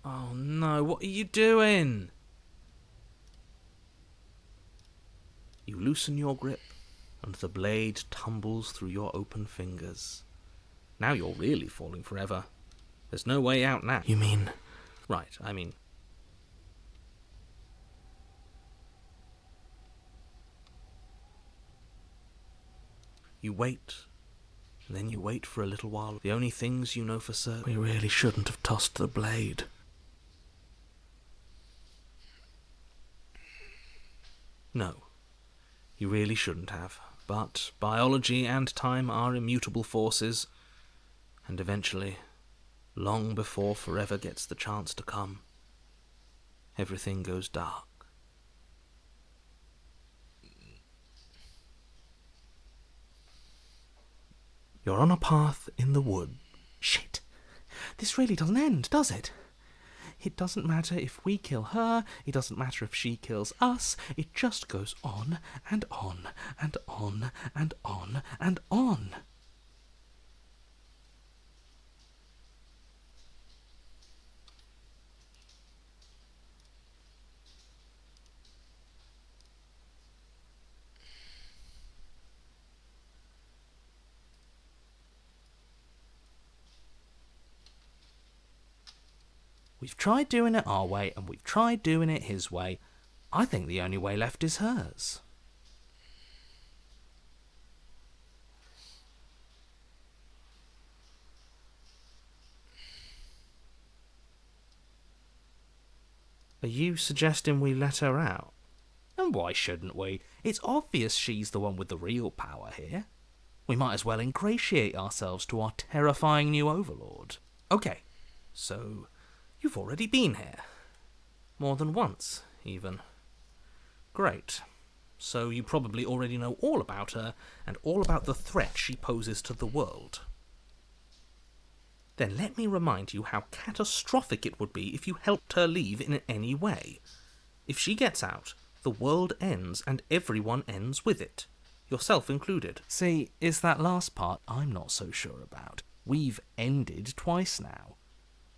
Oh no, what are you doing? You loosen your grip, and the blade tumbles through your open fingers. Now you're really falling forever. There's no way out now. You mean? Right, I mean, You wait, and then you wait for a little while. The only things you know for certain, we really shouldn't have tossed the blade. No, you really shouldn't have. But biology and time are immutable forces, and eventually, long before forever gets the chance to come, everything goes dark. You're on a path in the wood. Shit. This really doesn't end, does it? It doesn't matter if we kill her, it doesn't matter if she kills us, it just goes on and on and on and on and on. We've tried doing it our way, and we've tried doing it his way. I think the only way left is hers. Are you suggesting we let her out? And why shouldn't we? It's obvious she's the one with the real power here. We might as well ingratiate ourselves to our terrifying new overlord. Okay, so you've already been here. More than once, even. Great. So you probably already know all about her, and all about the threat she poses to the world. Then let me remind you how catastrophic it would be if you helped her leave in any way. If she gets out, the world ends, and everyone ends with it. Yourself included. See, it's that last part I'm not so sure about. We've ended twice now.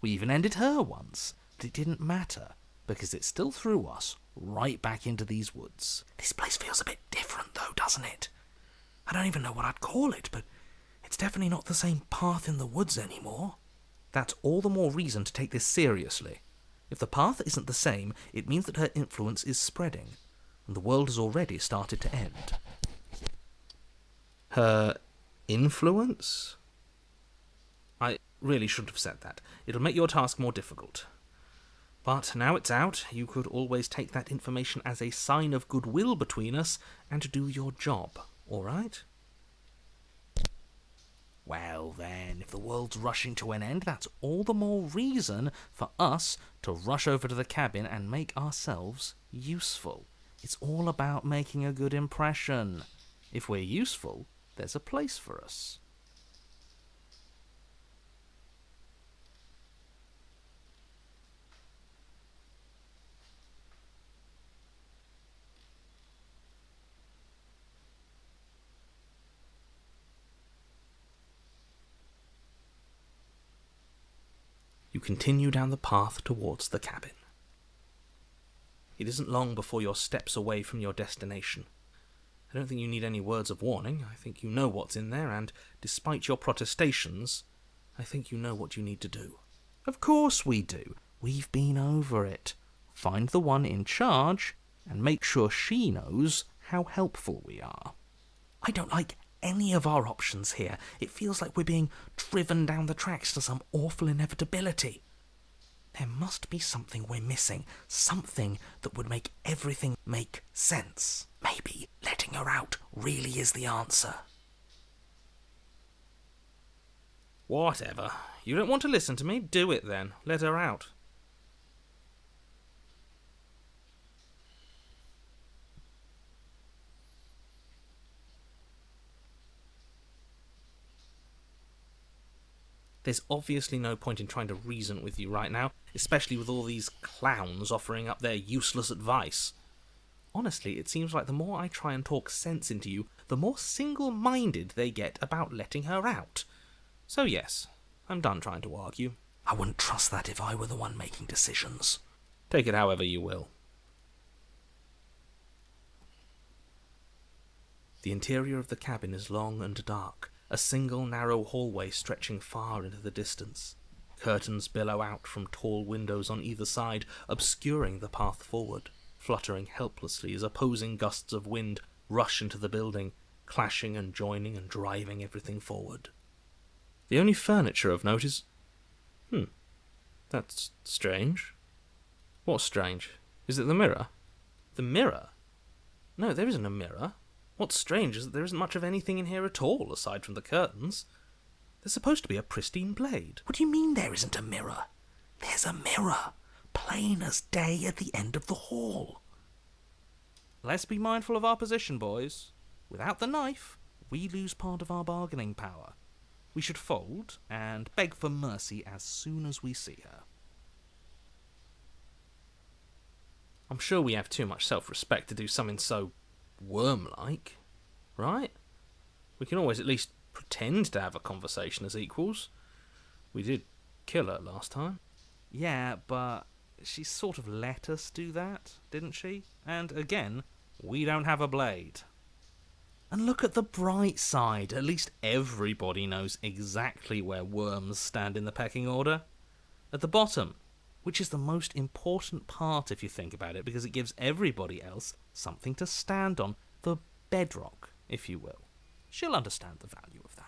We even ended her once, but it didn't matter, because it still threw us right back into these woods. This place feels a bit different, though, doesn't it? I don't even know what I'd call it, but it's definitely not the same path in the woods anymore. That's all the more reason to take this seriously. If the path isn't the same, it means that her influence is spreading, and the world has already started to end. Her influence? I really shouldn't have said that. It'll make your task more difficult. But now it's out, you could always take that information as a sign of goodwill between us and do your job, all right? Well then, if the world's rushing to an end, that's all the more reason for us to rush over to the cabin and make ourselves useful. It's all about making a good impression. If we're useful, there's a place for us. You continue down the path towards the cabin. It isn't long before you're steps away from your destination. I don't think you need any words of warning. I think you know what's in there, and despite your protestations, I think you know what you need to do. Of course we do. We've been over it. Find the one in charge, and make sure she knows how helpful we are. I don't like any of our options here. It feels like we're being driven down the tracks to some awful inevitability. There must be something we're missing, something that would make everything make sense. Maybe letting her out really is the answer. Whatever. You don't want to listen to me? Do it then. Let her out. There's obviously no point in trying to reason with you right now, especially with all these clowns offering up their useless advice. Honestly, it seems like the more I try and talk sense into you, the more single-minded they get about letting her out. So yes, I'm done trying to argue. I wouldn't trust that if I were the one making decisions. Take it however you will. The interior of the cabin is long and dark, a single narrow hallway stretching far into the distance. Curtains billow out from tall windows on either side, obscuring the path forward, fluttering helplessly as opposing gusts of wind rush into the building, clashing and joining and driving everything forward. The only furniture of note is... that's strange. What's strange? Is it the mirror? The mirror? No, there isn't a mirror. What's strange is that there isn't much of anything in here at all, aside from the curtains. There's supposed to be a pristine blade. What do you mean there isn't a mirror? There's a mirror, plain as day at the end of the hall. Let's be mindful of our position, boys. Without the knife, we lose part of our bargaining power. We should fold and beg for mercy as soon as we see her. I'm sure we have too much self-respect to do something so worm-like, right? We can always at least pretend to have a conversation as equals. We did kill her last time. Yeah, but she sort of let us do that, didn't she? And again, we don't have a blade. And look at the bright side. At least everybody knows exactly where worms stand in the pecking order. At the bottom, which is the most important part if you think about it, because it gives everybody else something to stand on. The bedrock, if you will. She'll understand the value of that.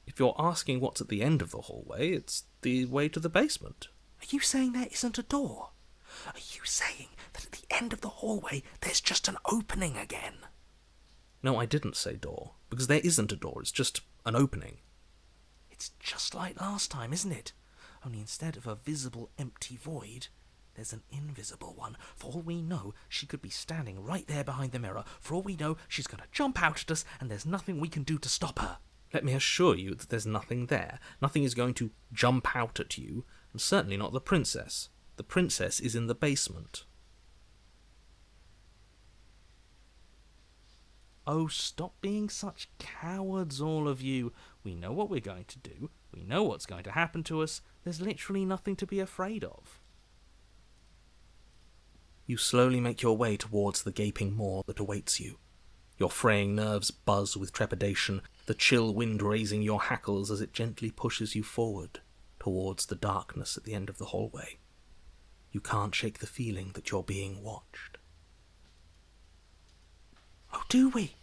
If you're asking what's at the end of the hallway, it's the way to the basement. Are you saying there isn't a door? Are you saying that at the end of the hallway there's just an opening again? No, I didn't say door, because there isn't a door, it's just an opening. It's just like last time, isn't it? Only instead of a visible empty void, there's an invisible one. For all we know, she could be standing right there behind the mirror. For all we know, she's going to jump out at us, and there's nothing we can do to stop her. Let me assure you that there's nothing there. Nothing is going to jump out at you, and certainly not the princess. The princess is in the basement. Oh, stop being such cowards, all of you. We know what we're going to do. We know what's going to happen to us. There's literally nothing to be afraid of. You slowly make your way towards the gaping maw that awaits you. Your fraying nerves buzz with trepidation, the chill wind raising your hackles as it gently pushes you forward towards the darkness at the end of the hallway. You can't shake the feeling that you're being watched. Oh, do we?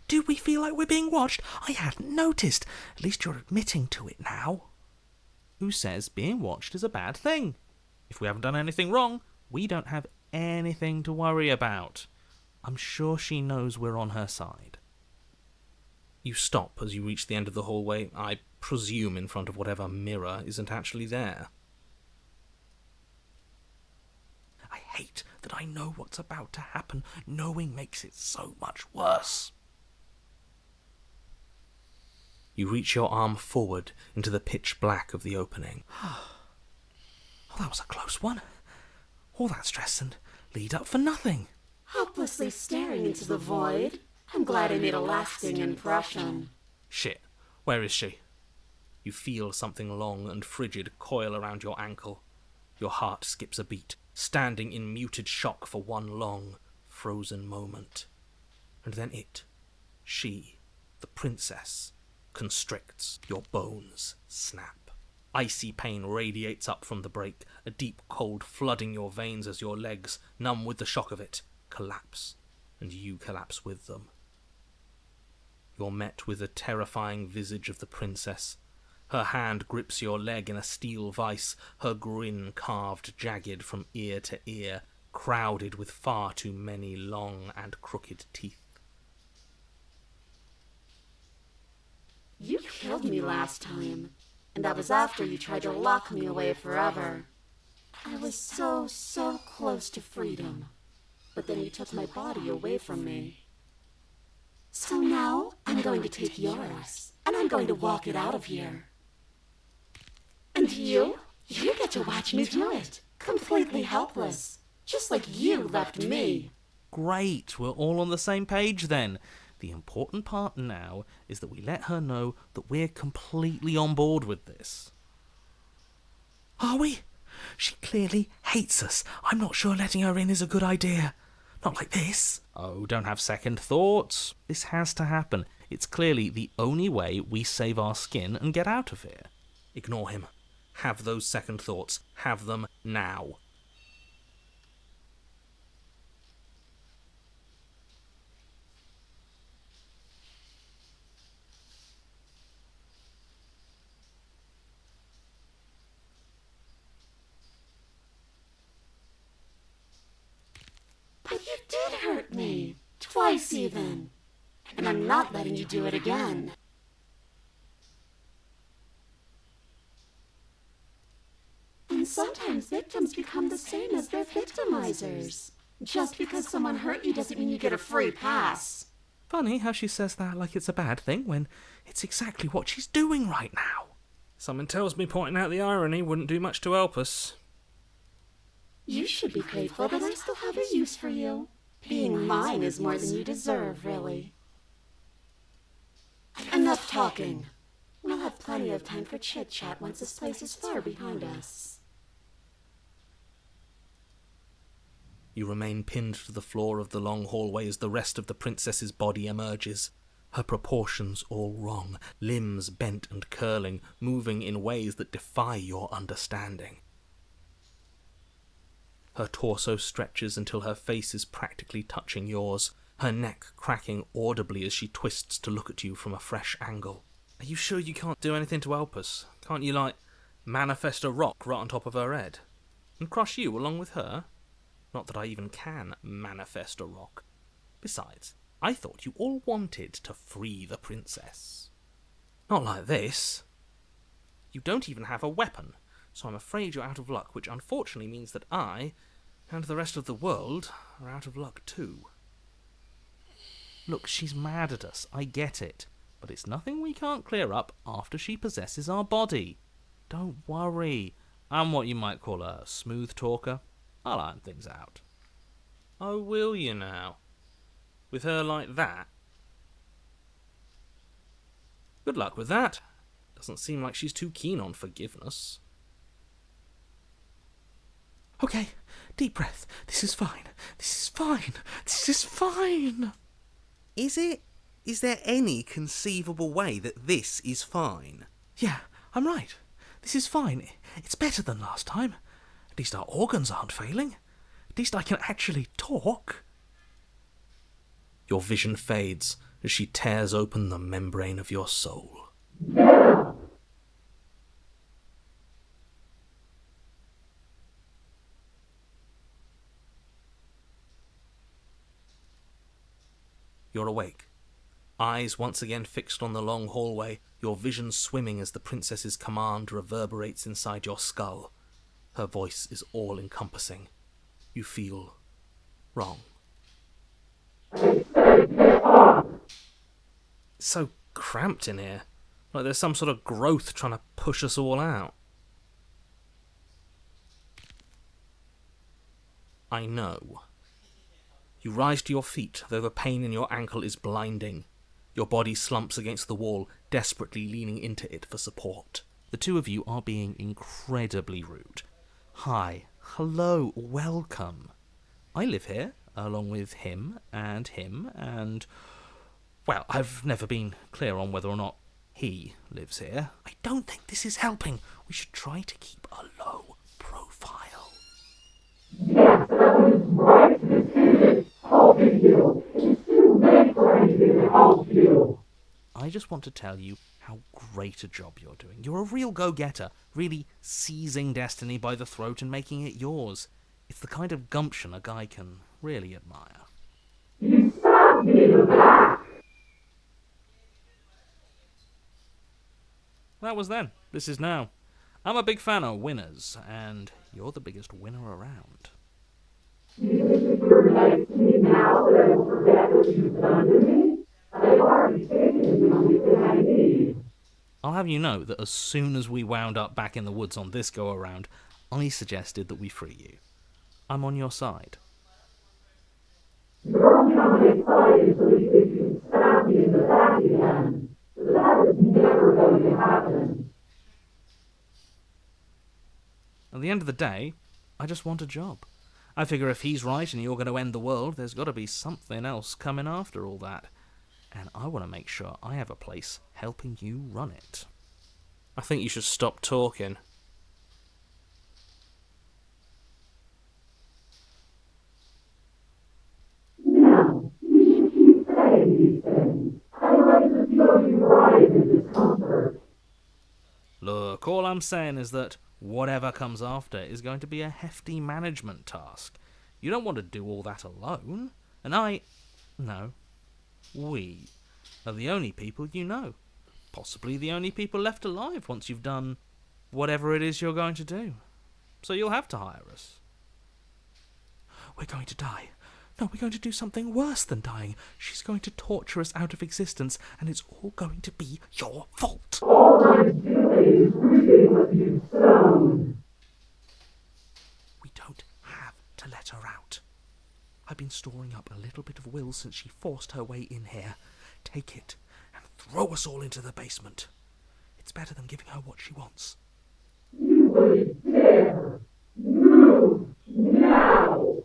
Do we feel like we're being watched? I hadn't noticed. At least you're admitting to it now. Who says being watched is a bad thing? If we haven't done anything wrong, we don't have anything to worry about. I'm sure she knows we're on her side. You stop as you reach the end of the hallway, I presume in front of whatever mirror isn't actually there. I hate that I know what's about to happen. Knowing makes it so much worse. You reach your arm forward into the pitch black of the opening. Oh, that was a close one. All that stress and lead up for nothing. Helplessly staring into the void. I'm glad I made a lasting impression. Shit, where is she? You feel something long and frigid coil around your ankle. Your heart skips a beat, standing in muted shock for one long, frozen moment. And then she, the princess, constricts. Your bones snap. Icy pain radiates up from the break, a deep cold flooding your veins as your legs, numb with the shock of it, collapse, and you collapse with them. You're met with the terrifying visage of the princess. Her hand grips your leg in a steel vice, her grin carved jagged from ear to ear, crowded with far too many long and crooked teeth. You killed me last time, and that was after you tried to lock me away forever. I was so close to freedom, but then you took my body away from me. So now I'm going to take yours, and I'm going to walk it out of here. And you get to watch me do it, completely helpless, just like you left me. Great, we're all on the same page then. The important part now is that we let her know that we're completely on board with this. Are we? She clearly hates us. I'm not sure letting her in is a good idea. Not like this. Oh, don't have second thoughts. This has to happen. It's clearly the only way we save our skin and get out of here. Ignore him. Have those second thoughts. Have them now. But you did hurt me. Twice even. And I'm not letting you do it again. And sometimes victims become the same as their victimizers. Just because someone hurt you doesn't mean you get a free pass. Funny how she says that like it's a bad thing when it's exactly what she's doing right now. Something tells me pointing out the irony wouldn't do much to help us. You should be grateful that I still have a use for you. Being mine is more than you deserve, really. Enough talking. We'll have plenty of time for chit-chat once this place is far behind us. You remain pinned to the floor of the long hallway as the rest of the princess's body emerges. Her proportions all wrong, limbs bent and curling, moving in ways that defy your understanding. Her torso stretches until her face is practically touching yours, her neck cracking audibly as she twists to look at you from a fresh angle. Are you sure you can't do anything to help us? Can't you, manifest a rock right on top of her head? And crush you along with her? Not that I even can manifest a rock. Besides, I thought you all wanted to free the princess. Not like this. You don't even have a weapon, so I'm afraid you're out of luck, which unfortunately means that I, and the rest of the world, are out of luck too. Look, she's mad at us, I get it, but it's nothing we can't clear up after she possesses our body. Don't worry, I'm what you might call a smooth talker. I'll iron things out. Oh, will you now? With her like that? Good luck with that. Doesn't seem like she's too keen on forgiveness. Okay, deep breath. This is fine. This is fine. This is fine. Is it? Is there any conceivable way that this is fine? Yeah, I'm right. This is fine. It's better than last time. At least our organs aren't failing. At least I can actually talk. Your vision fades as she tears open the membrane of your soul. You're awake. Eyes once again fixed on the long hallway, your vision swimming as the princess's command reverberates inside your skull. Her voice is all-encompassing. You feel wrong. It's so cramped in here. Like there's some sort of growth trying to push us all out. I know. You rise to your feet, though the pain in your ankle is blinding. Your body slumps against the wall, desperately leaning into it for support. The two of you are being incredibly rude. Hi, hello, welcome. I live here, along with him, and... Well, I've never been clear on whether or not he lives here. I don't think this is helping. We should try to keep a low profile. Yes, that is right. This is helping you. It's too late for anything to help you. I just want to tell you how great a job you're doing. You're a real go-getter, really seizing destiny by the throat and making it yours. It's the kind of gumption a guy can really admire. You stabbed me in the back. That was then. This is now. I'm a big fan of winners, and you're the biggest winner around. You think you're nice to me now that I will forget what you've done to me? I've already taken the only thing I need. I'll have you know that as soon as we wound up back in the woods on this go-around, I suggested that we free you. I'm on your side. You're only on my side until you think you can stab me in the back again. But that is never going to happen. At the end of the day, I just want a job. I figure if he's right and you're going to end the world, there's got to be something else coming after all that. And I want to make sure I have a place helping you run it. I think you should stop talking. Now, you should keep saying these things. I like to feel you rise in discomfort. Look, all I'm saying is that whatever comes after is going to be a hefty management task. You don't want to do all that alone. And we are the only people you know. Possibly the only people left alive once you've done whatever it is you're going to do. So you'll have to hire us. We're going to die. No, we're going to do something worse than dying. She's going to torture us out of existence, and it's all going to be your fault. All I'm doing is reading what you've sown. We don't have to let her out. I've been storing up a little bit of will since she forced her way in here. Take it and throw us all into the basement. It's better than giving her what she wants. You wouldn't dare. Move now.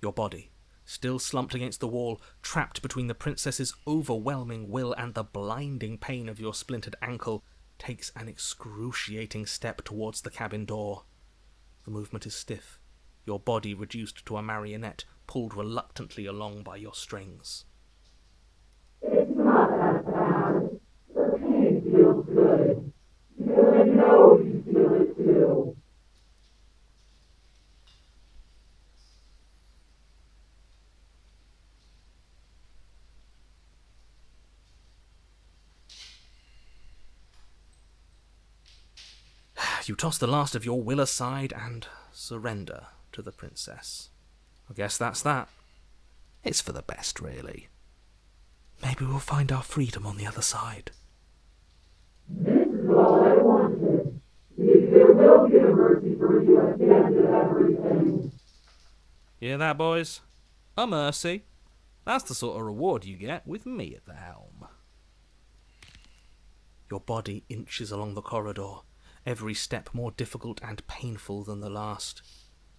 Your body, still slumped against the wall, trapped between the princess's overwhelming will and the blinding pain of your splintered ankle, takes an excruciating step towards the cabin door. The movement is stiff, your body reduced to a marionette, pulled reluctantly along by your strings. It's not that bad. The pain feels good. Because I know you feel it too. You toss the last of your will aside and surrender to the princess. I guess that's that. It's for the best, really. Maybe we'll find our freedom on the other side. This is all I wanted. Because there will be a mercy for you at the end of everything. Hear that, boys? A mercy. That's the sort of reward you get with me at the helm. Your body inches along the corridor, every step more difficult and painful than the last.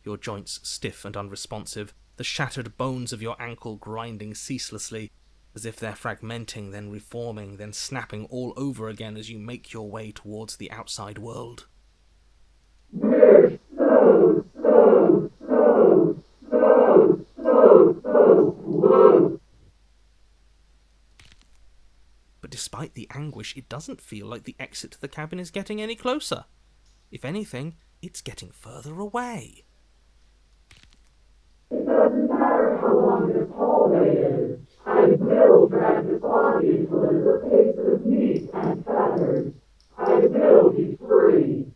Your joints stiff and unresponsive, the shattered bones of your ankle grinding ceaselessly, as if they're fragmenting, then reforming, then snapping all over again as you make your way towards the outside world. We're so close. But despite the anguish, it doesn't feel like the exit to the cabin is getting any closer. If anything, it's getting further away. It doesn't matter how long this hallway is. I will drag this body until it is a piece of meat and feathers. I will be free.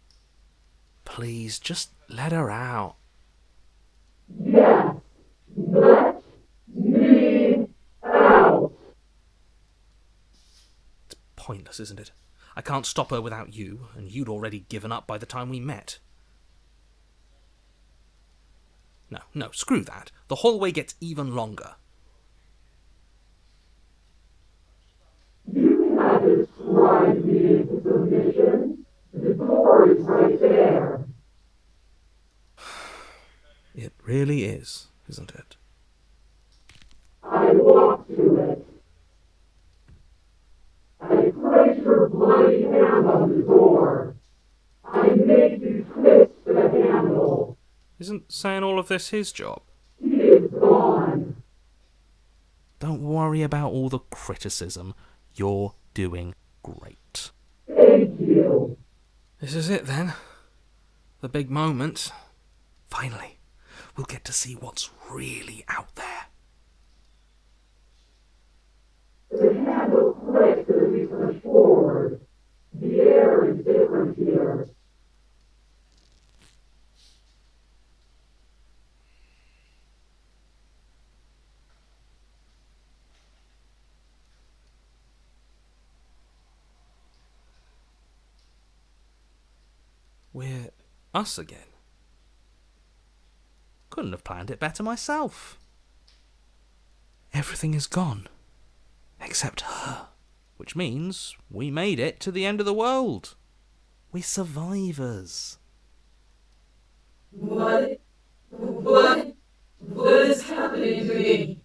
Please, just let her out. Yes, let me out. It's pointless, isn't it? I can't stop her without you, and you'd already given up by the time we met. No, screw that. The hallway gets even longer. You had to drive me into submission. The door is right there. It really is, isn't it? I walk to it. I place your bloody hand on the door. I make you twist the handle. Isn't saying all of this his job? He is gone. Don't worry about all the criticism. You're doing great. Thank you. This is it then. The big moment. Finally, we'll get to see what's really out there. The handle clicks as we push forward. The air is different here. We're us again. Couldn't have planned it better myself. Everything is gone, except her. Which means we made it to the end of the world. We're survivors. What What? What is happening to me?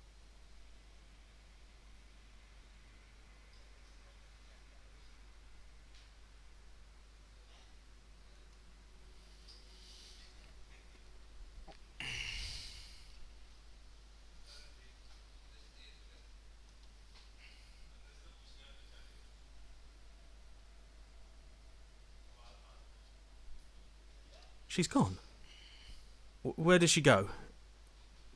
She's gone. Where did she go?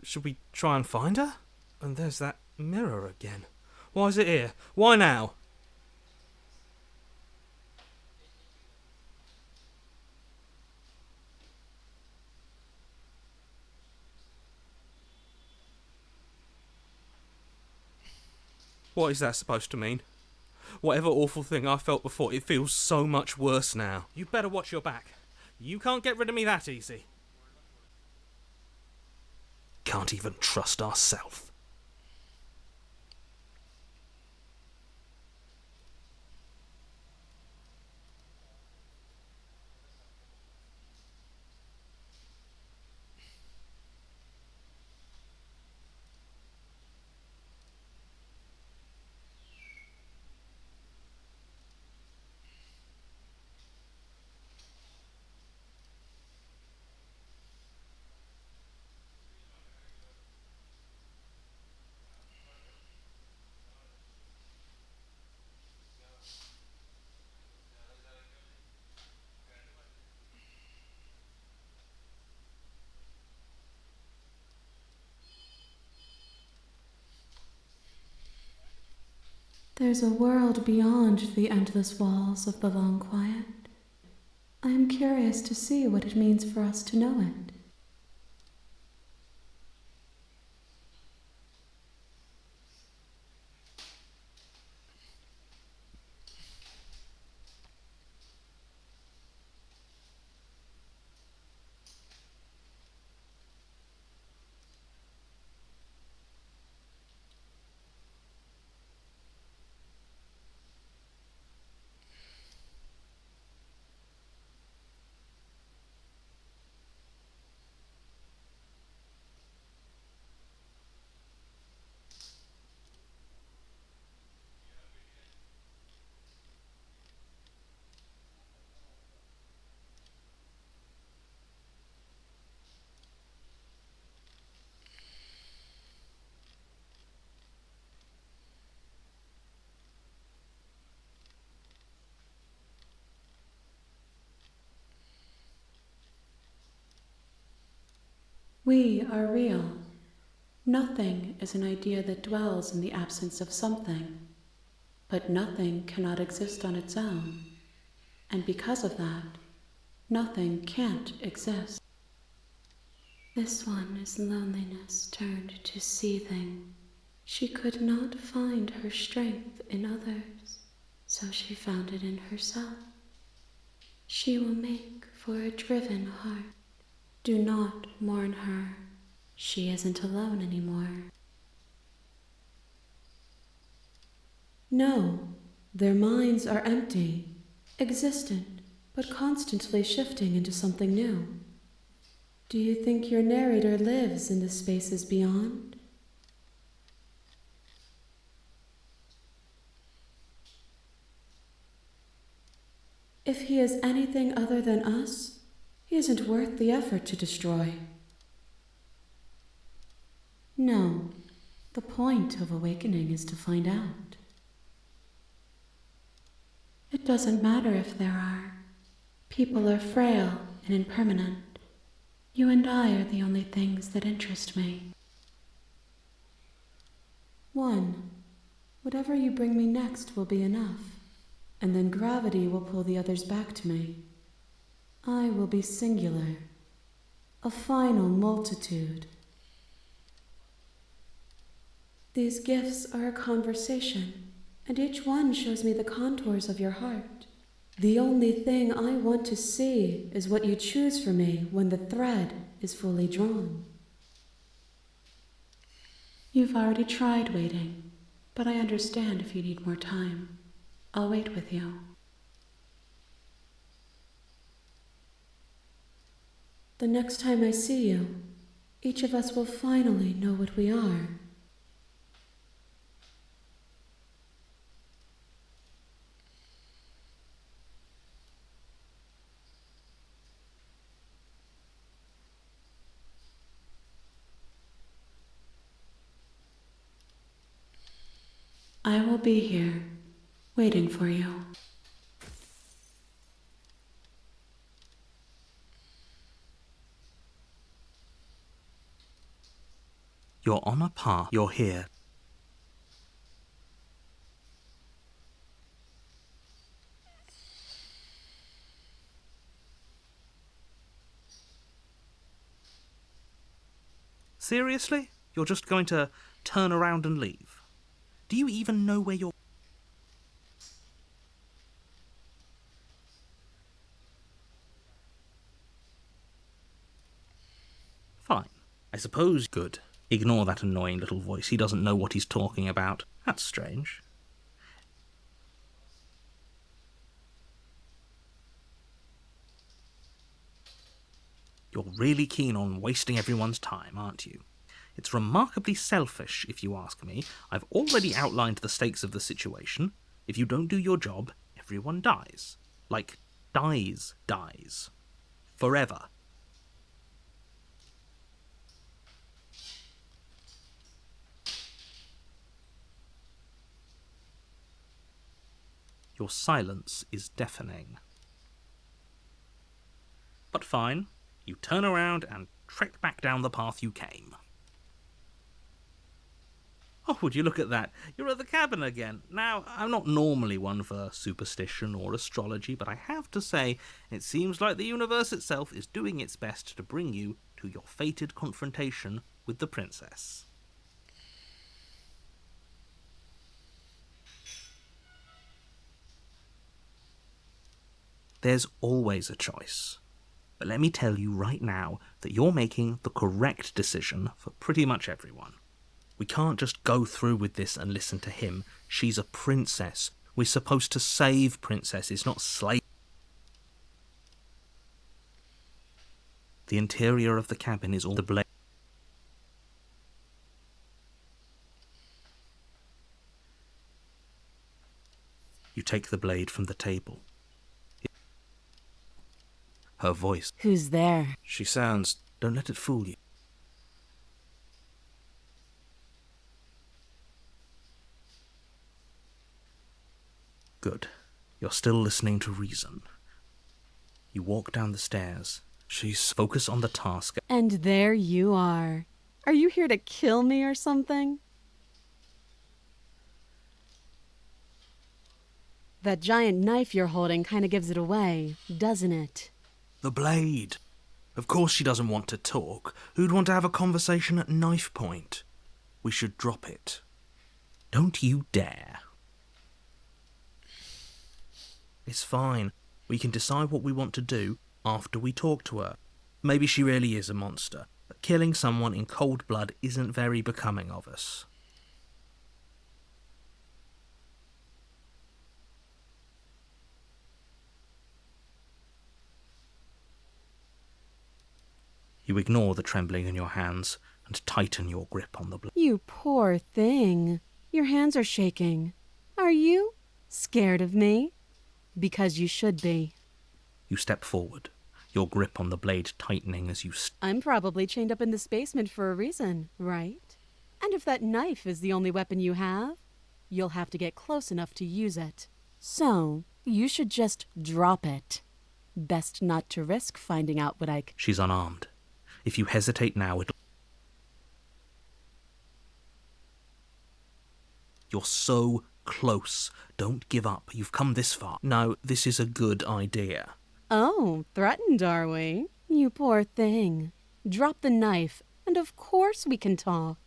Should we try and find her? And there's that mirror again. Why is it here? Why now? What is that supposed to mean? Whatever awful thing I felt before, it feels so much worse now. You better watch your back. You can't get rid of me that easy. Can't even trust ourselves. There's a world beyond the endless walls of the long quiet. I am curious to see what it means for us to know it. We are real. Nothing is an idea that dwells in the absence of something, but nothing cannot exist on its own, and because of that, nothing can't exist. This one is loneliness turned to seething. She could not find her strength in others, so she found it in herself. She will make for a driven heart. Do not mourn her. She isn't alone anymore. No, their minds are empty, existent, but constantly shifting into something new. Do you think your narrator lives in the spaces beyond? If he is anything other than us, he isn't worth the effort to destroy. No, the point of awakening is to find out. It doesn't matter if there are. People are frail and impermanent. You and I are the only things that interest me. One, whatever you bring me next will be enough, and then gravity will pull the others back to me. I will be singular, a final multitude. These gifts are a conversation, and each one shows me the contours of your heart. The only thing I want to see is what you choose for me when the thread is fully drawn. You've already tried waiting, but I understand if you need more time. I'll wait with you. The next time I see you, Each of us will finally know what we are. I will be here, waiting for you. You're on a path. You're here. Seriously? You're just going to turn around and leave? Do you even know where you're... Fine. I suppose good. Ignore that annoying little voice. He doesn't know what he's talking about. That's strange. You're really keen on wasting everyone's time, aren't you? It's remarkably selfish, if you ask me. I've already outlined the stakes of the situation. If you don't do your job, everyone dies. Like, dies. Forever. Your silence is deafening. But fine. You turn around and trek back down the path you came. Oh, would you look at that? You're at the cabin again. Now, I'm not normally one for superstition or astrology, but I have to say, it seems like the universe itself is doing its best to bring you to your fated confrontation with the princess. There's always a choice. But let me tell you right now that you're making the correct decision for pretty much everyone. We can't just go through with this and listen to him. She's a princess. We're supposed to save princesses, not slay. The interior of the cabin is all the blade. You take the blade from the table. Her voice. Who's there? She sounds... Don't let it fool you. Good. You're still listening to reason. You walk down the stairs. She's focused on the task. And there you are. Are you here to kill me or something? That giant knife you're holding kind of gives it away, doesn't it? The blade. Of course she doesn't want to talk. Who'd want to have a conversation at knife point? We should drop it. Don't you dare. It's fine. We can decide what we want to do after we talk to her. Maybe she really is a monster, but killing someone in cold blood isn't very becoming of us. You ignore the trembling in your hands and tighten your grip on the blade. You poor thing. Your hands are shaking. Are you scared of me? Because you should be. You step forward, your grip on the blade tightening as you... I'm probably chained up in this basement for a reason, right? And if that knife is the only weapon you have, you'll have to get close enough to use it. So, you should just drop it. Best not to risk finding out what I... She's unarmed. If you hesitate now, it'll... You're so close. Don't give up. You've come this far. No, this is a good idea. Oh, threatened, are we? You poor thing. Drop the knife, and of course we can talk.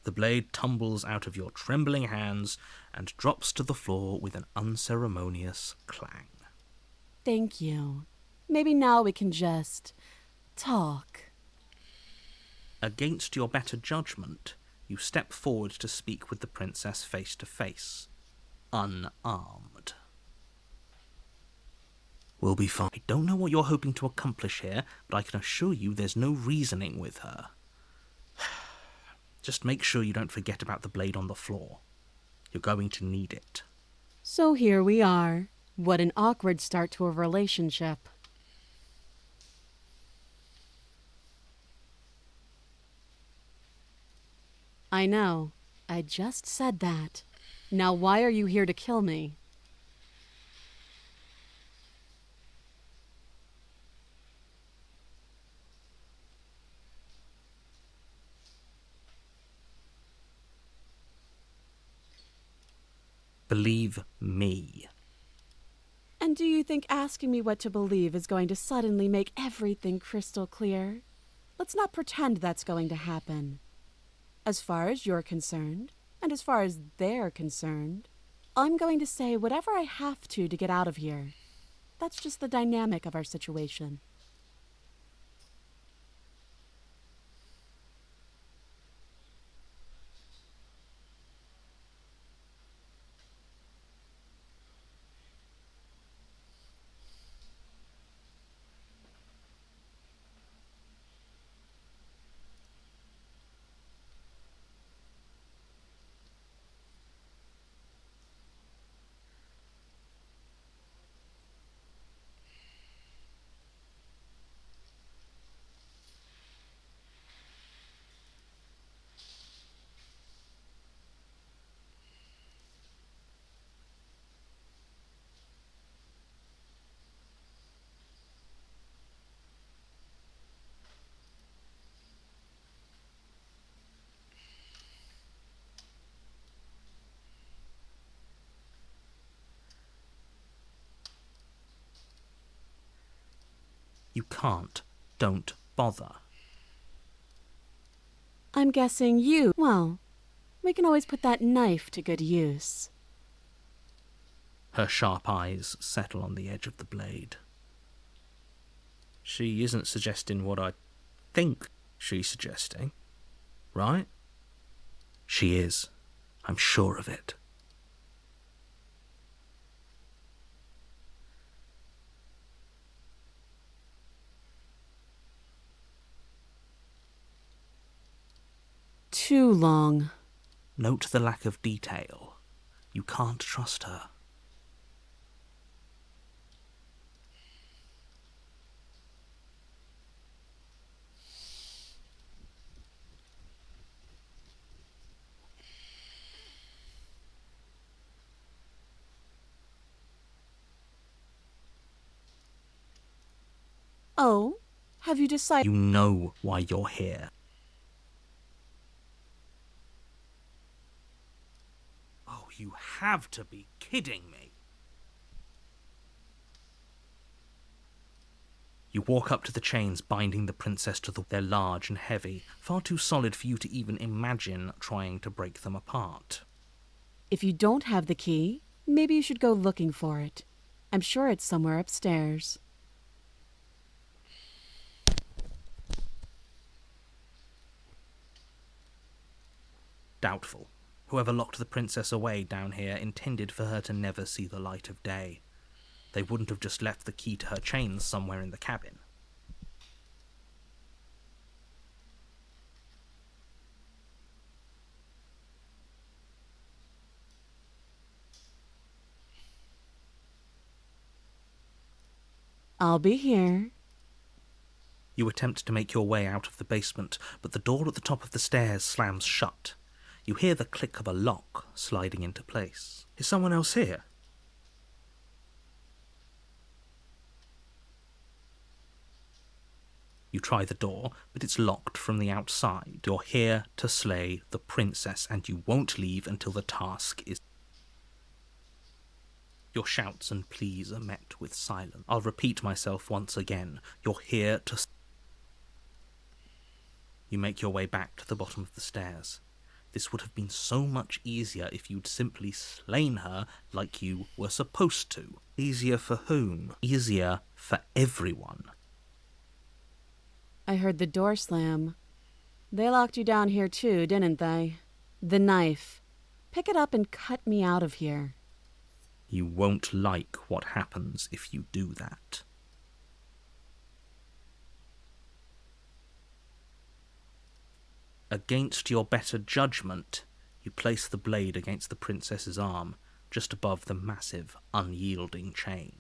The blade tumbles out of your trembling hands and drops to the floor with an unceremonious clang. Thank you. Maybe now we can just talk. Against your better judgment, you step forward to speak with the princess face to face, unarmed. We'll be fine. I don't know what you're hoping to accomplish here, but I can assure you there's no reasoning with her. Just make sure you don't forget about the blade on the floor. You're going to need it. So here we are. What an awkward start to a relationship. I know. I just said that. Now why are you here to kill me? Believe me. And do you think asking me what to believe is going to suddenly make everything crystal clear? Let's not pretend that's going to happen. As far as you're concerned, and as far as they're concerned, I'm going to say whatever I have to get out of here. That's just the dynamic of our situation. You can't. Don't bother. I'm guessing you... Well, we can always put that knife to good use. Her sharp eyes settle on the edge of the blade. She isn't suggesting what I think she's suggesting, right? She is. I'm sure of it. Too long. Note the lack of detail. You can't trust her. Oh, have you decided... You know why you're here. Oh, you have to be kidding me. You walk up to the chains binding the princess to They're large and heavy, far too solid for you to even imagine trying to break them apart. If you don't have the key, maybe you should go looking for it. I'm sure it's somewhere upstairs. Doubtful. Whoever locked the princess away down here intended for her to never see the light of day. They wouldn't have just left the key to her chains somewhere in the cabin. I'll be here. You attempt to make your way out of the basement, but the door at the top of the stairs slams shut. You hear the click of a lock sliding into place. Is someone else here? You try the door, but it's locked from the outside. You're here to slay the princess, and you won't leave until the task is... Your shouts and pleas are met with silence. I'll repeat myself once again. You're here to... You make your way back to the bottom of the stairs. This would have been so much easier if you'd simply slain her like you were supposed to. Easier for whom? Easier for everyone. I heard the door slam. They locked you down here too, didn't they? The knife. Pick it up and cut me out of here. You won't like what happens if you do that. Against your better judgment, you place the blade against the princess's arm, just above the massive, unyielding chain.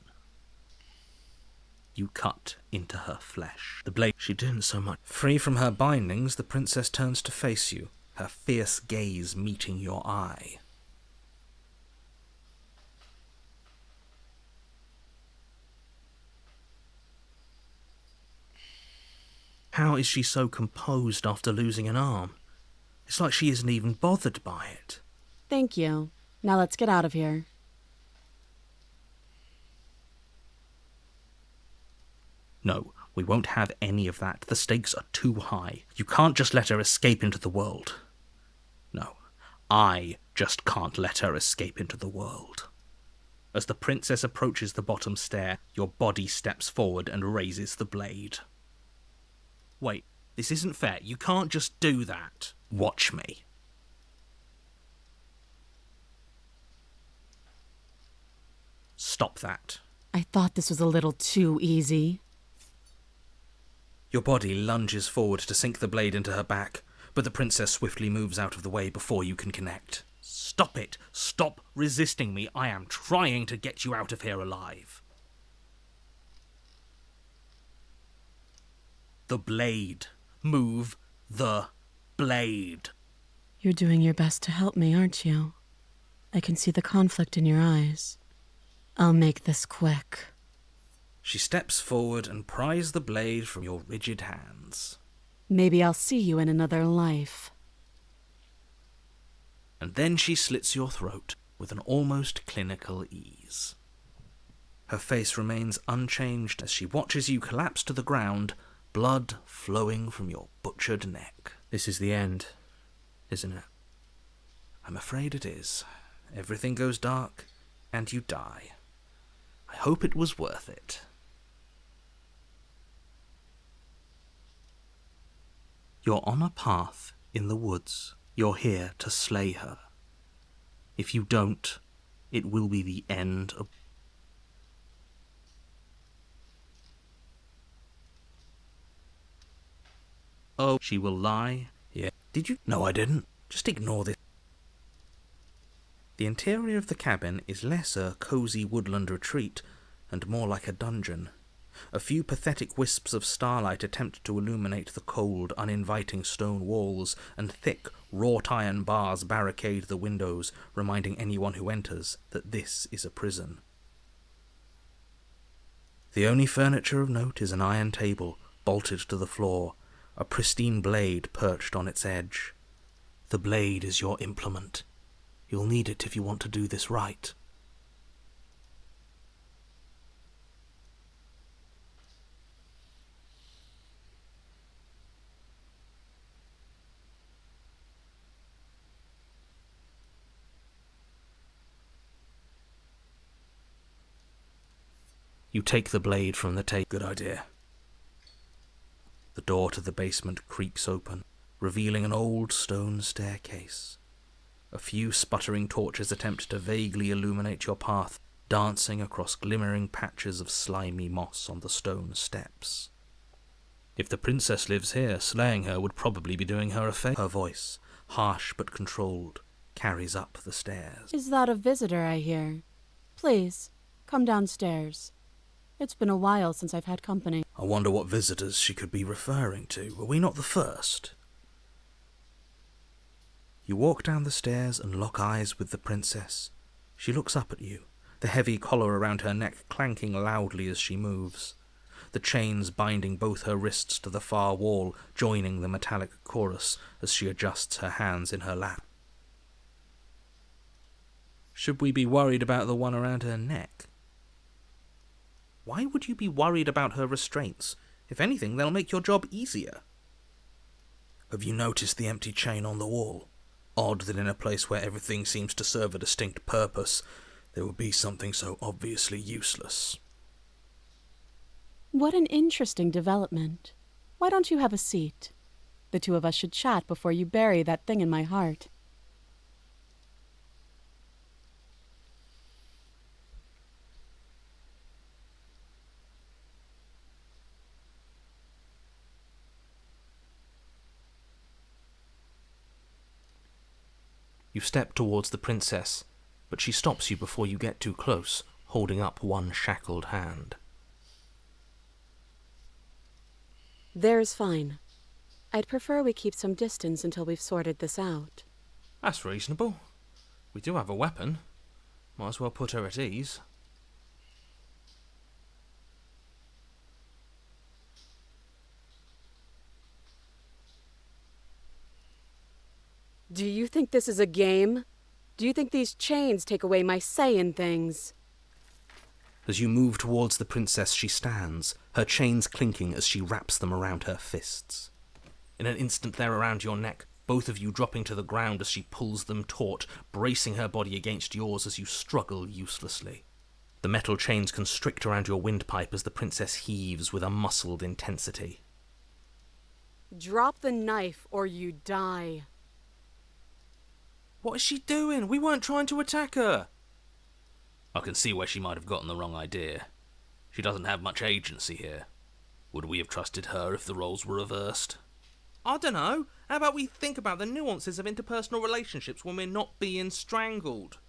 You cut into her flesh. The blade, she didn't so much. Free from her bindings, the princess turns to face you, her fierce gaze meeting your eye. How is she so composed after losing an arm? It's like she isn't even bothered by it. Thank you. Now let's get out of here. No, we won't have any of that. The stakes are too high. You can't just let her escape into the world. No, I just can't let her escape into the world. As the princess approaches the bottom stair, your body steps forward and raises the blade. Wait, this isn't fair. You can't just do that. Watch me. Stop that. I thought this was a little too easy. Your body lunges forward to sink the blade into her back, but the princess swiftly moves out of the way before you can connect. Stop it! Stop resisting me! I am trying to get you out of here alive. The blade. Move the blade. You're doing your best to help me, aren't you? I can see the conflict in your eyes. I'll make this quick. She steps forward and pries the blade from your rigid hands. Maybe I'll see you in another life. And then she slits your throat with an almost clinical ease. Her face remains unchanged as she watches you collapse to the ground, blood flowing from your butchered neck. This is the end, isn't it? I'm afraid it is. Everything goes dark, and you die. I hope it was worth it. You're on a path in the woods. You're here to slay her. If you don't, it will be the end of... Oh, she will lie? Yeah. Did you? No, I didn't. Just ignore this. The interior of the cabin is less a cosy woodland retreat and more like a dungeon. A few pathetic wisps of starlight attempt to illuminate the cold, uninviting stone walls, and thick, wrought iron bars barricade the windows, reminding anyone who enters that this is a prison. The only furniture of note is an iron table, bolted to the floor, a pristine blade perched on its edge. The blade is your implement. You'll need it if you want to do this right. You take the blade from the table. Good idea. The door to the basement creaks open, revealing an old stone staircase. A few sputtering torches attempt to vaguely illuminate your path, dancing across glimmering patches of slimy moss on the stone steps. If the princess lives here, slaying her would probably be doing her a favor. Her voice, harsh but controlled, carries up the stairs. Is that a visitor I hear? Please, come downstairs. It's been a while since I've had company. I wonder what visitors she could be referring to. Were we not the first? You walk down the stairs and lock eyes with the princess. She looks up at you, the heavy collar around her neck clanking loudly as she moves, the chains binding both her wrists to the far wall, joining the metallic chorus as she adjusts her hands in her lap. Should we be worried about the one around her neck? Why would you be worried about her restraints? If anything, they'll make your job easier. Have you noticed the empty chain on the wall? Odd that in a place where everything seems to serve a distinct purpose, there would be something so obviously useless. What an interesting development. Why don't you have a seat? The two of us should chat before you bury that thing in my heart. You step towards the princess, but she stops you before you get too close, holding up one shackled hand. There's fine. I'd prefer we keep some distance until we've sorted this out. That's reasonable. We do have a weapon. Might as well put her at ease. Do you think this is a game? Do you think these chains take away my say in things? As you move towards the princess, she stands, her chains clinking as she wraps them around her fists. In an instant they're around your neck, both of you dropping to the ground as she pulls them taut, bracing her body against yours as you struggle uselessly. The metal chains constrict around your windpipe as the princess heaves with a muscled intensity. Drop the knife or you die. What is she doing? We weren't trying to attack her. I can see where she might have gotten the wrong idea. She doesn't have much agency here. Would we have trusted her if the roles were reversed? I don't know. How about we think about the nuances of interpersonal relationships when we're not being strangled?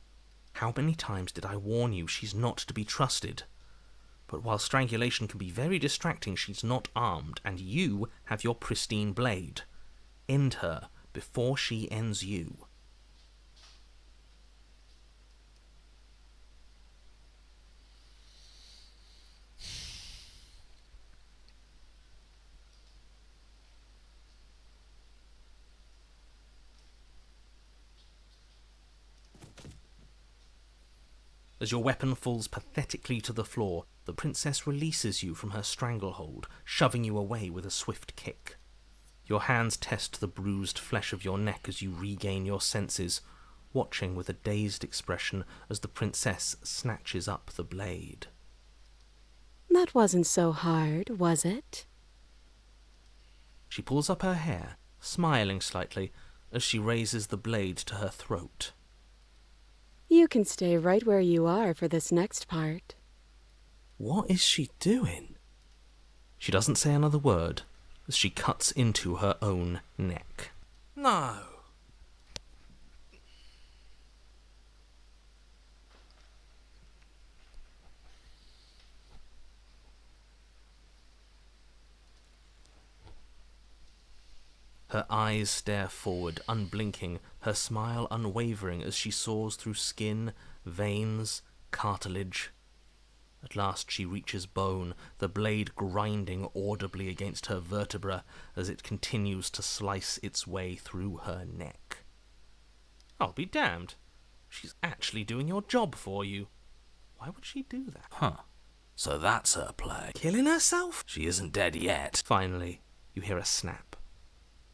How many times did I warn you she's not to be trusted? But while strangulation can be very distracting, she's not armed, and you have your pristine blade. End her before she ends you. As your weapon falls pathetically to the floor, the princess releases you from her stranglehold, shoving you away with a swift kick. Your hands test the bruised flesh of your neck as you regain your senses, watching with a dazed expression as the princess snatches up the blade. That wasn't so hard, was it? She pulls up her hair, smiling slightly, as she raises the blade to her throat. You can stay right where you are for this next part. What is she doing? She doesn't say another word as she cuts into her own neck. No. Her eyes stare forward, unblinking, her smile unwavering as she saws through skin, veins, cartilage. At last she reaches bone, the blade grinding audibly against her vertebra as it continues to slice its way through her neck. I'll be damned. She's actually doing your job for you. Why would she do that? Huh. So that's her play. Killing herself? She isn't dead yet. Finally, you hear a snap.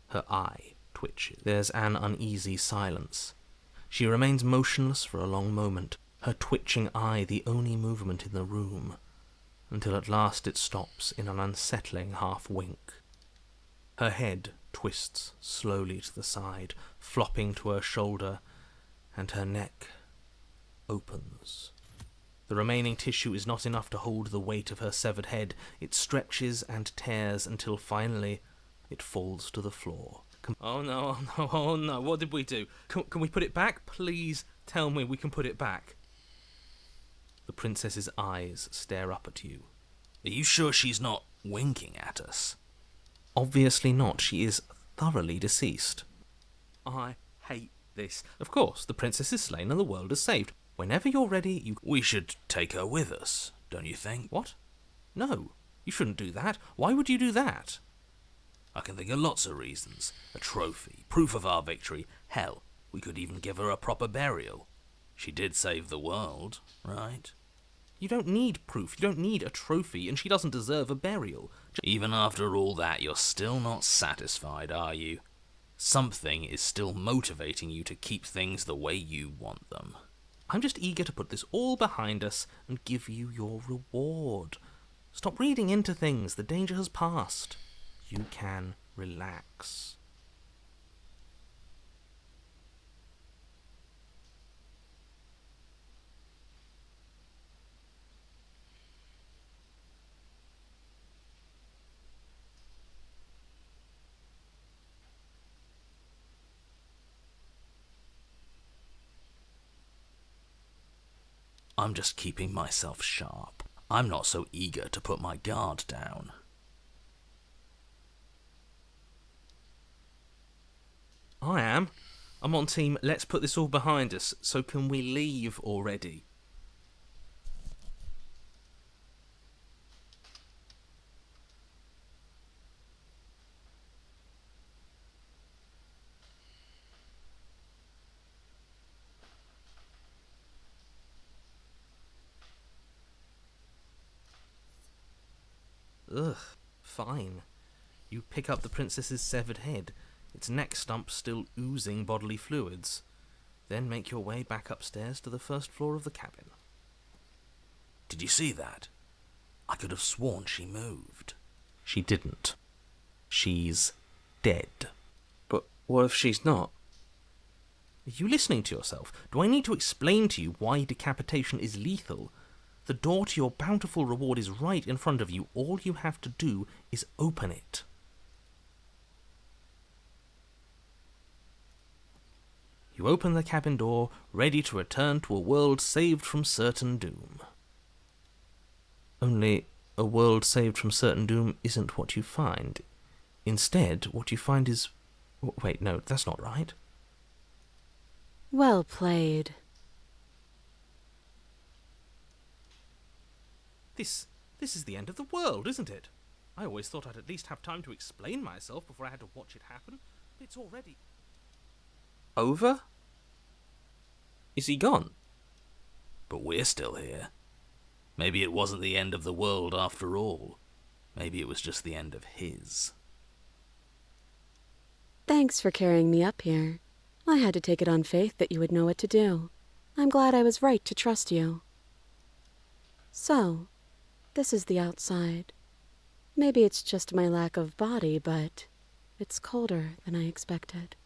Her eye twitches. There's an uneasy silence. She remains motionless for a long moment, her twitching eye the only movement in the room, until at last it stops in an unsettling half-wink. Her head twists slowly to the side, flopping to her shoulder, and her neck opens. The remaining tissue is not enough to hold the weight of her severed head. It stretches and tears until finally it falls to the floor. Oh no, oh no, what did we do? Can we put it back? Please tell me we can put it back. The princess's eyes stare up at you. Are you sure she's not winking at us? Obviously not. She is thoroughly deceased. I hate this. Of course, the princess is slain and the world is saved. Whenever you're ready, you... We should take her with us, don't you think? What? No, you shouldn't do that. Why would you do that? I can think of lots of reasons. A trophy, proof of our victory. Hell, we could even give her a proper burial. She did save the world, right? You don't need proof, you don't need a trophy, and she doesn't deserve a burial. Even after all that, you're still not satisfied, are you? Something is still motivating you to keep things the way you want them. I'm just eager to put this all behind us and give you your reward. Stop reading into things, the danger has passed. You can relax. I'm just keeping myself sharp. I'm not so eager to put my guard down. I am. I'm on team, let's put this all behind us, so can we leave already? Ugh, fine. You pick up the princess's severed head, its neck stump still oozing bodily fluids. Then make your way back upstairs to the first floor of the cabin. Did you see that? I could have sworn she moved. She didn't. She's dead. But what if she's not? Are you listening to yourself? Do I need to explain to you why decapitation is lethal? The door to your bountiful reward is right in front of you. All you have to do is open it. You open the cabin door, ready to return to a world saved from certain doom. Only, a world saved from certain doom isn't what you find. Instead, what you find is... Wait, no, that's not right. Well played. This is the end of the world, isn't it? I always thought I'd at least have time to explain myself before I had to watch it happen. It's already... Over? Is he gone? But we're still here. Maybe it wasn't the end of the world after all. Maybe it was just the end of his. Thanks for carrying me up here. I had to take it on faith that you would know what to do. I'm glad I was right to trust you. So, this is the outside. Maybe it's just my lack of body, but it's colder than I expected.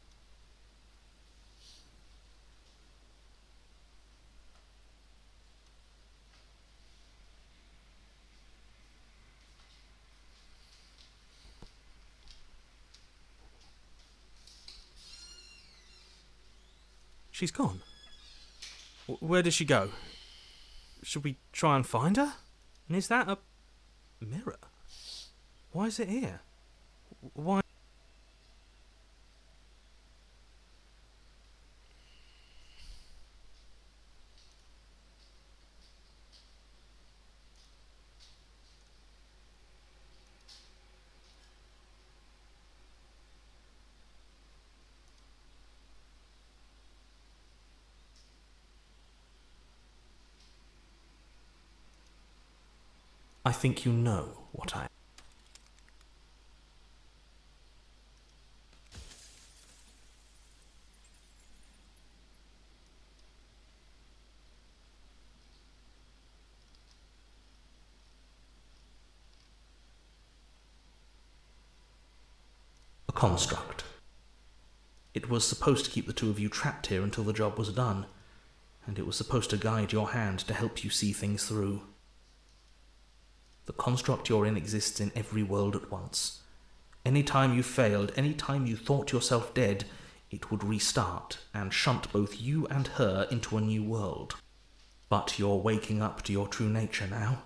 She's gone. Where did she go? Should we try and find her? And is that a mirror? Why is it here? Why? I think you know what I... A construct. It was supposed to keep the two of you trapped here until the job was done, and it was supposed to guide your hand to help you see things through. The construct you're in exists in every world at once. Any time you failed, any time you thought yourself dead, it would restart and shunt both you and her into a new world. But you're waking up to your true nature now.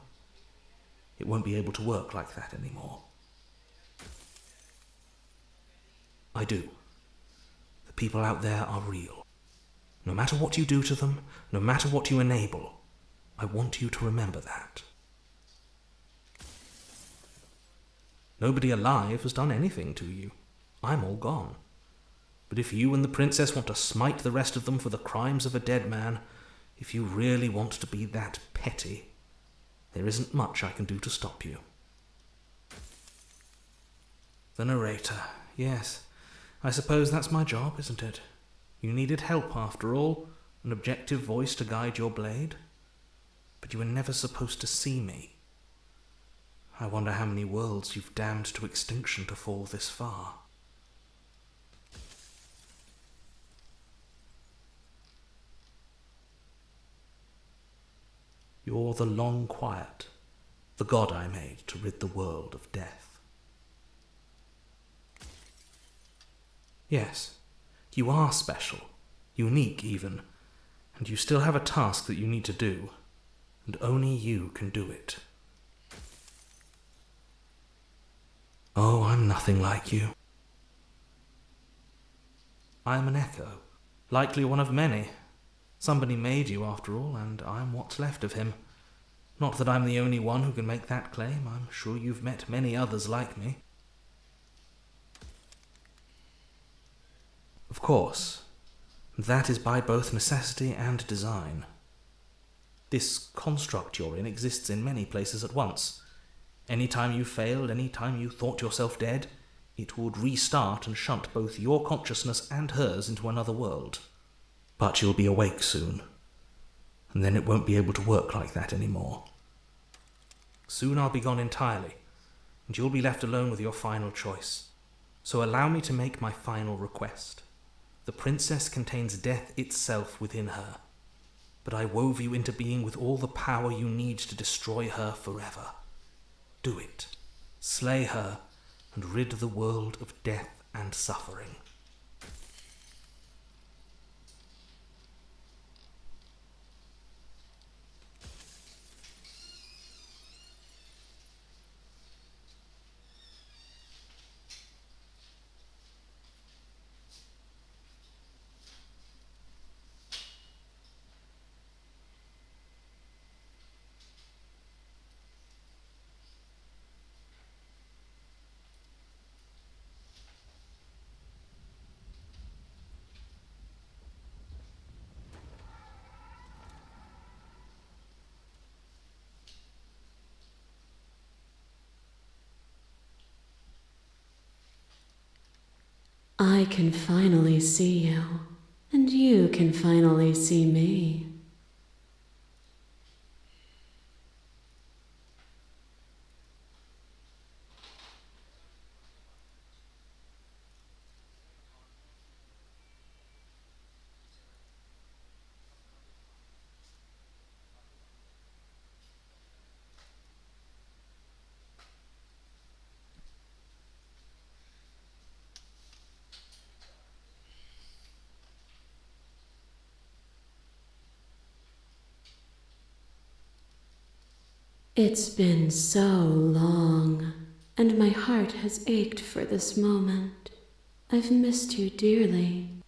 It won't be able to work like that anymore. I do. The people out there are real. No matter what you do to them, no matter what you enable, I want you to remember that. Nobody alive has done anything to you. I'm all gone. But if you and the princess want to smite the rest of them for the crimes of a dead man, if you really want to be that petty, there isn't much I can do to stop you. The narrator. Yes, I suppose that's my job, isn't it? You needed help after all, an objective voice to guide your blade. But you were never supposed to see me. I wonder how many worlds you've damned to extinction to fall this far. You're the long quiet, the god I made to rid the world of death. Yes, you are special, unique even, and you still have a task that you need to do, and only you can do it. Oh, I'm nothing like you. I'm an echo, likely one of many. Somebody made you, after all, and I'm what's left of him. Not that I'm the only one who can make that claim. I'm sure you've met many others like me. Of course, that is by both necessity and design. This construct you're in exists in many places at once. Any time you failed, any time you thought yourself dead, it would restart and shunt both your consciousness and hers into another world. But you'll be awake soon, and then it won't be able to work like that anymore. Soon I'll be gone entirely, and you'll be left alone with your final choice. So allow me to make my final request. The princess contains death itself within her, but I wove you into being with all the power you need to destroy her forever. Do it. Slay her, and rid the world of death and suffering. I can finally see you, and you can finally see me. It's been so long, and my heart has ached for this moment. I've missed you dearly.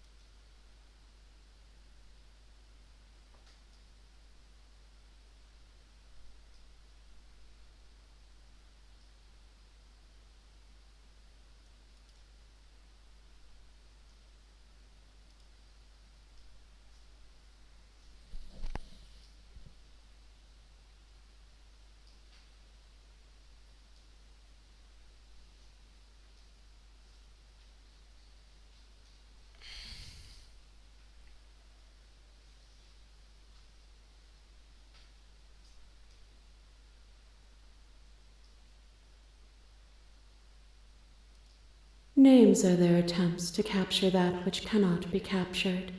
Names are their attempts to capture that which cannot be captured.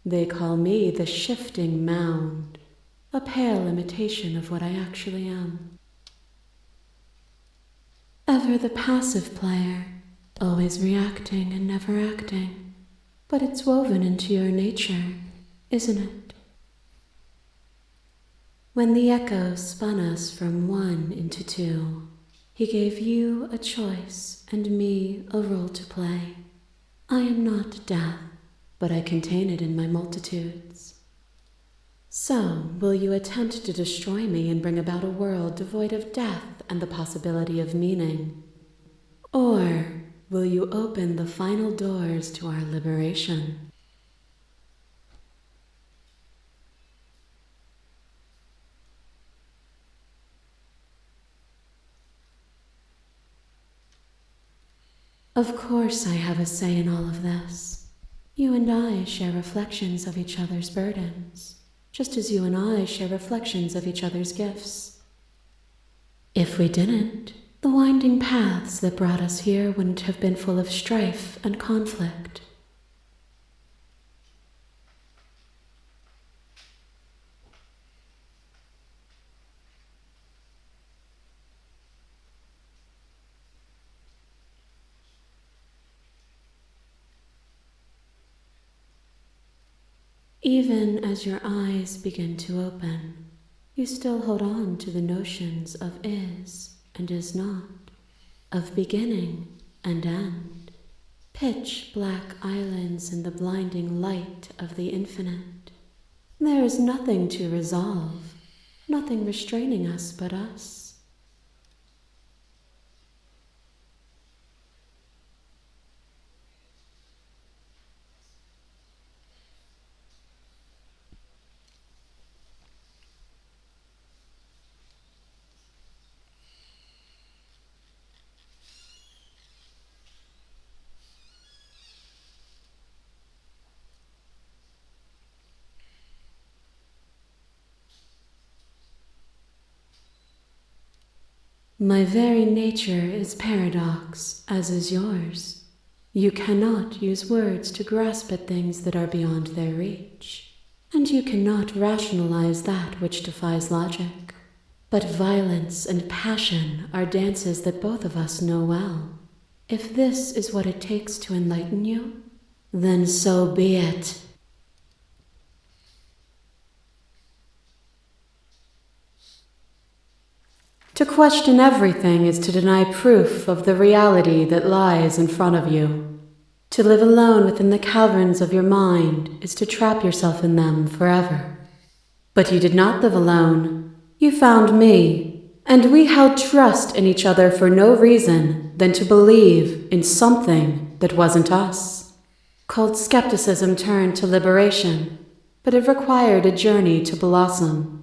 They call me the shifting mound, a pale imitation of what I actually am. Ever the passive player, always reacting and never acting. But it's woven into your nature, isn't it? When the echo spun us from one into two, he gave you a choice and me a role to play. I am not death, but I contain it in my multitudes. So, will you attempt to destroy me and bring about a world devoid of death and the possibility of meaning? Or will you open the final doors to our liberation? Of course I have a say in all of this. You and I share reflections of each other's burdens, just as you and I share reflections of each other's gifts. If we didn't, the winding paths that brought us here wouldn't have been full of strife and conflict. Even as your eyes begin to open, you still hold on to the notions of is and is not, of beginning and end, pitch black islands in the blinding light of the infinite. There is nothing to resolve, nothing restraining us but us. My very nature is paradox, as is yours. You cannot use words to grasp at things that are beyond their reach, and you cannot rationalize that which defies logic. But violence and passion are dances that both of us know well. If this is what it takes to enlighten you, then so be it. To question everything is to deny proof of the reality that lies in front of you. To live alone within the caverns of your mind is to trap yourself in them forever. But you did not live alone. You found me, and we held trust in each other for no reason than to believe in something that wasn't us. Cold skepticism turned to liberation, but it required a journey to blossom.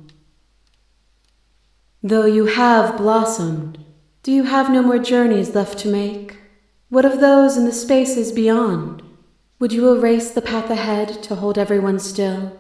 Though you have blossomed, do you have no more journeys left to make? What of those in the spaces beyond? Would you erase the path ahead to hold everyone still?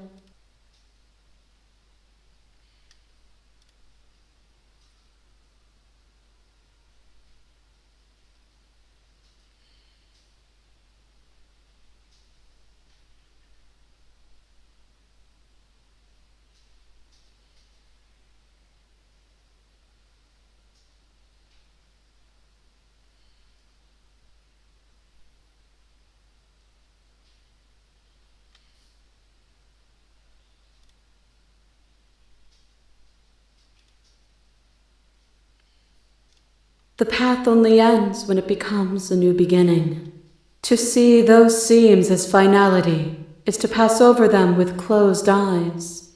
The path only ends when it becomes a new beginning. To see those seams as finality is to pass over them with closed eyes.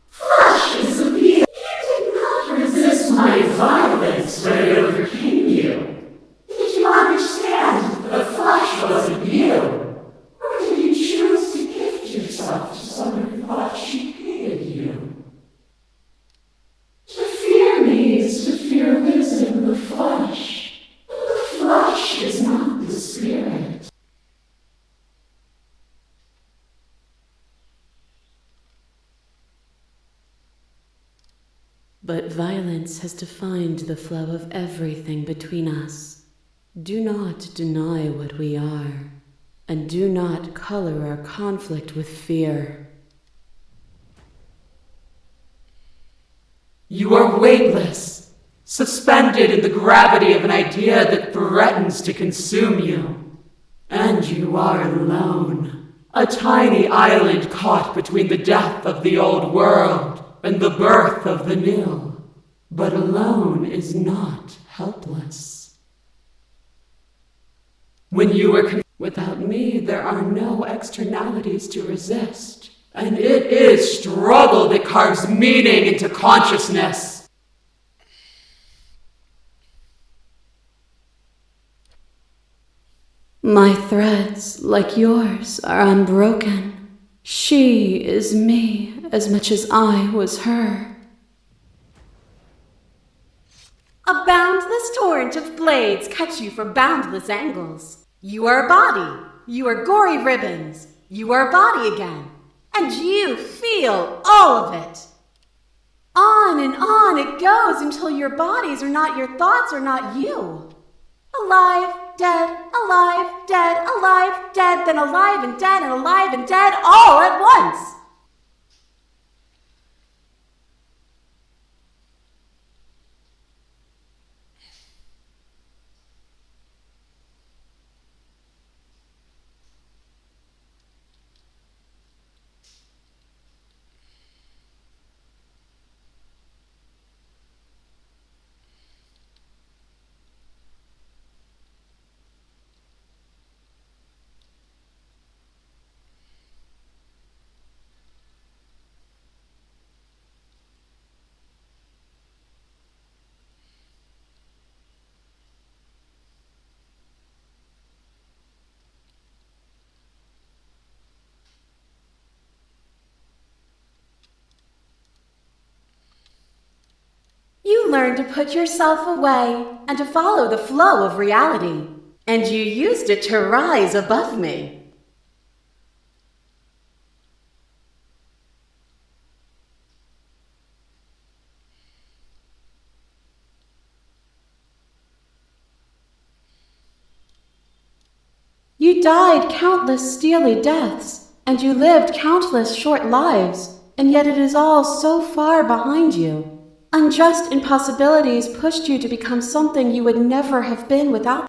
Flesh is a beast. You did not resist my violence, but it overcame you. Did you understand that the flesh wasn't you? Or did you choose to gift yourself to someone who thought she hated you? To fear me is to fear losing the flesh. The flesh is not the spirit. But violence has defined the flow of everything between us. Do not deny what we are, and do not color our conflict with fear. You are weightless, suspended in the gravity of an idea that threatens to consume you. And you are alone, a tiny island caught between the death of the old world and the birth of the new. But alone is not helpless. When you are without me, there are no externalities to resist. And it is struggle that carves meaning into consciousness. My threads, like yours, are unbroken. She is me as much as I was her. A boundless torrent of blades cut you from boundless angles. You are a body. You are gory ribbons. You are a body again. And you feel all of it. On and on it goes until your bodies are not your thoughts or not you. Alive, dead, alive, dead, alive, dead, then alive and dead and alive and dead all at once. You learned to put yourself away and to follow the flow of reality, and you used it to rise above me. You died countless steely deaths, and you lived countless short lives, and yet it is all so far behind you. Unjust impossibilities pushed you to become something you would never have been without.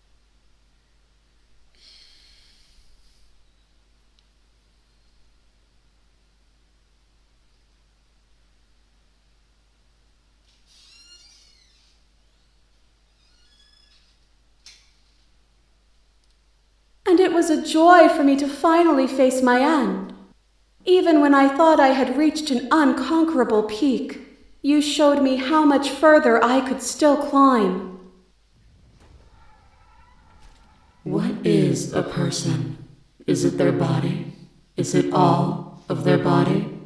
And it was a joy for me to finally face my end. Even when I thought I had reached an unconquerable peak, you showed me how much further I could still climb. What is a person? Is it their body? Is it all of their body?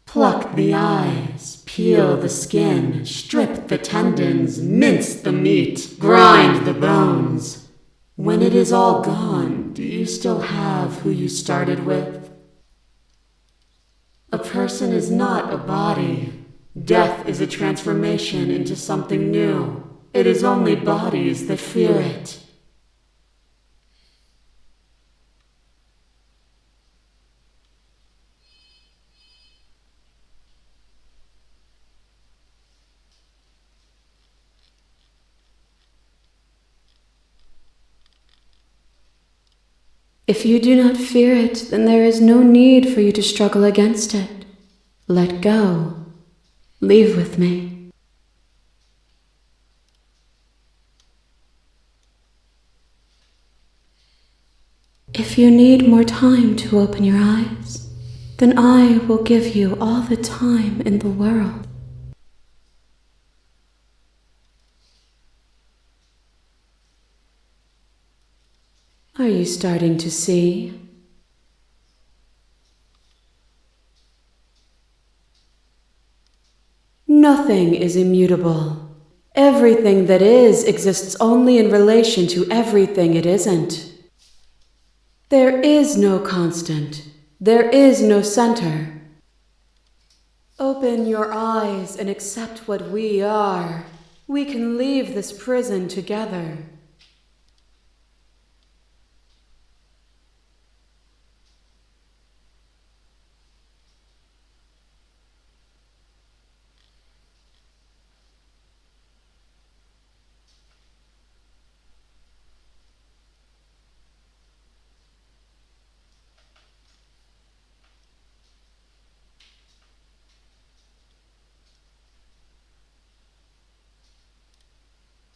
Pluck the eyes, peel the skin, strip the tendons, mince the meat, grind the bones. When it is all gone, do you still have who you started with? A person is not a body. Death is a transformation into something new. It is only bodies that fear it. If you do not fear it, then there is no need for you to struggle against it. Let go. Leave with me. If you need more time to open your eyes, then I will give you all the time in the world. Are you starting to see? Nothing is immutable. Everything that is exists only in relation to everything it isn't. There is no constant. There is no center. Open your eyes and accept what we are. We can leave this prison together.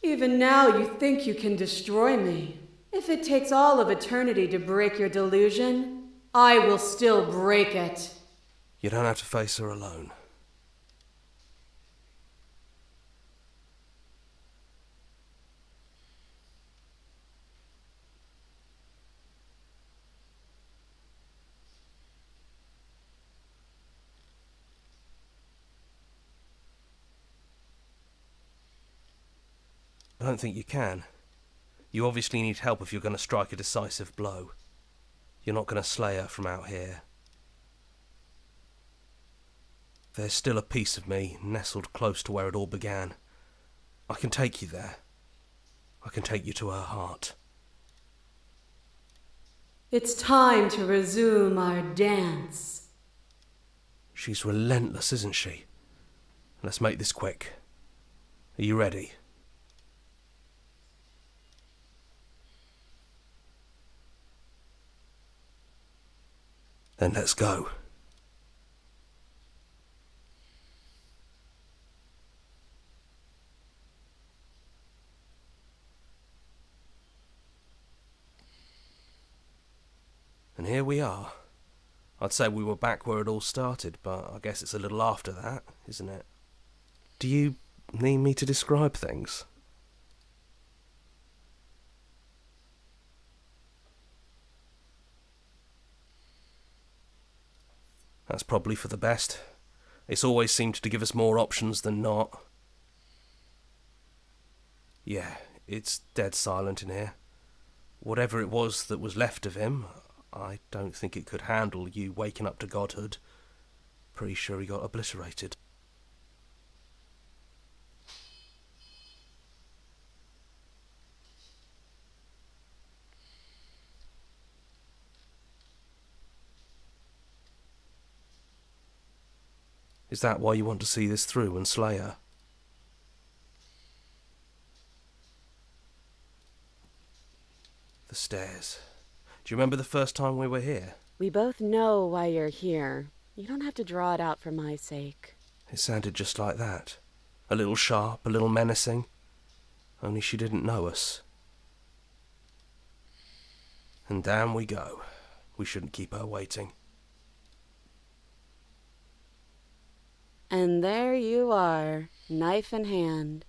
Even now you think you can destroy me. If it takes all of eternity to break your delusion, I will still break it. You don't have to face her alone. I don't think you can. You obviously need help if you're going to strike a decisive blow. You're not going to slay her from out here. There's still a piece of me nestled close to where it all began. I can take you there. I can take you to her heart. It's time to resume our dance. She's relentless, isn't she? Let's make this quick. Are you ready? Then let's go. And here we are. I'd say we were back where it all started, but I guess it's a little after that, isn't it? Do you need me to describe things? That's probably for the best. It's always seemed to give us more options than not. Yeah, it's dead silent in here. Whatever it was that was left of him, I don't think it could handle you waking up to godhood. Pretty sure he got obliterated. Is that why you want to see this through and slay her? The stairs. Do you remember the first time we were here? We both know why you're here. You don't have to draw it out for my sake. It sounded just like that. A little sharp, a little menacing. Only she didn't know us. And down we go. We shouldn't keep her waiting. And there you are, knife in hand.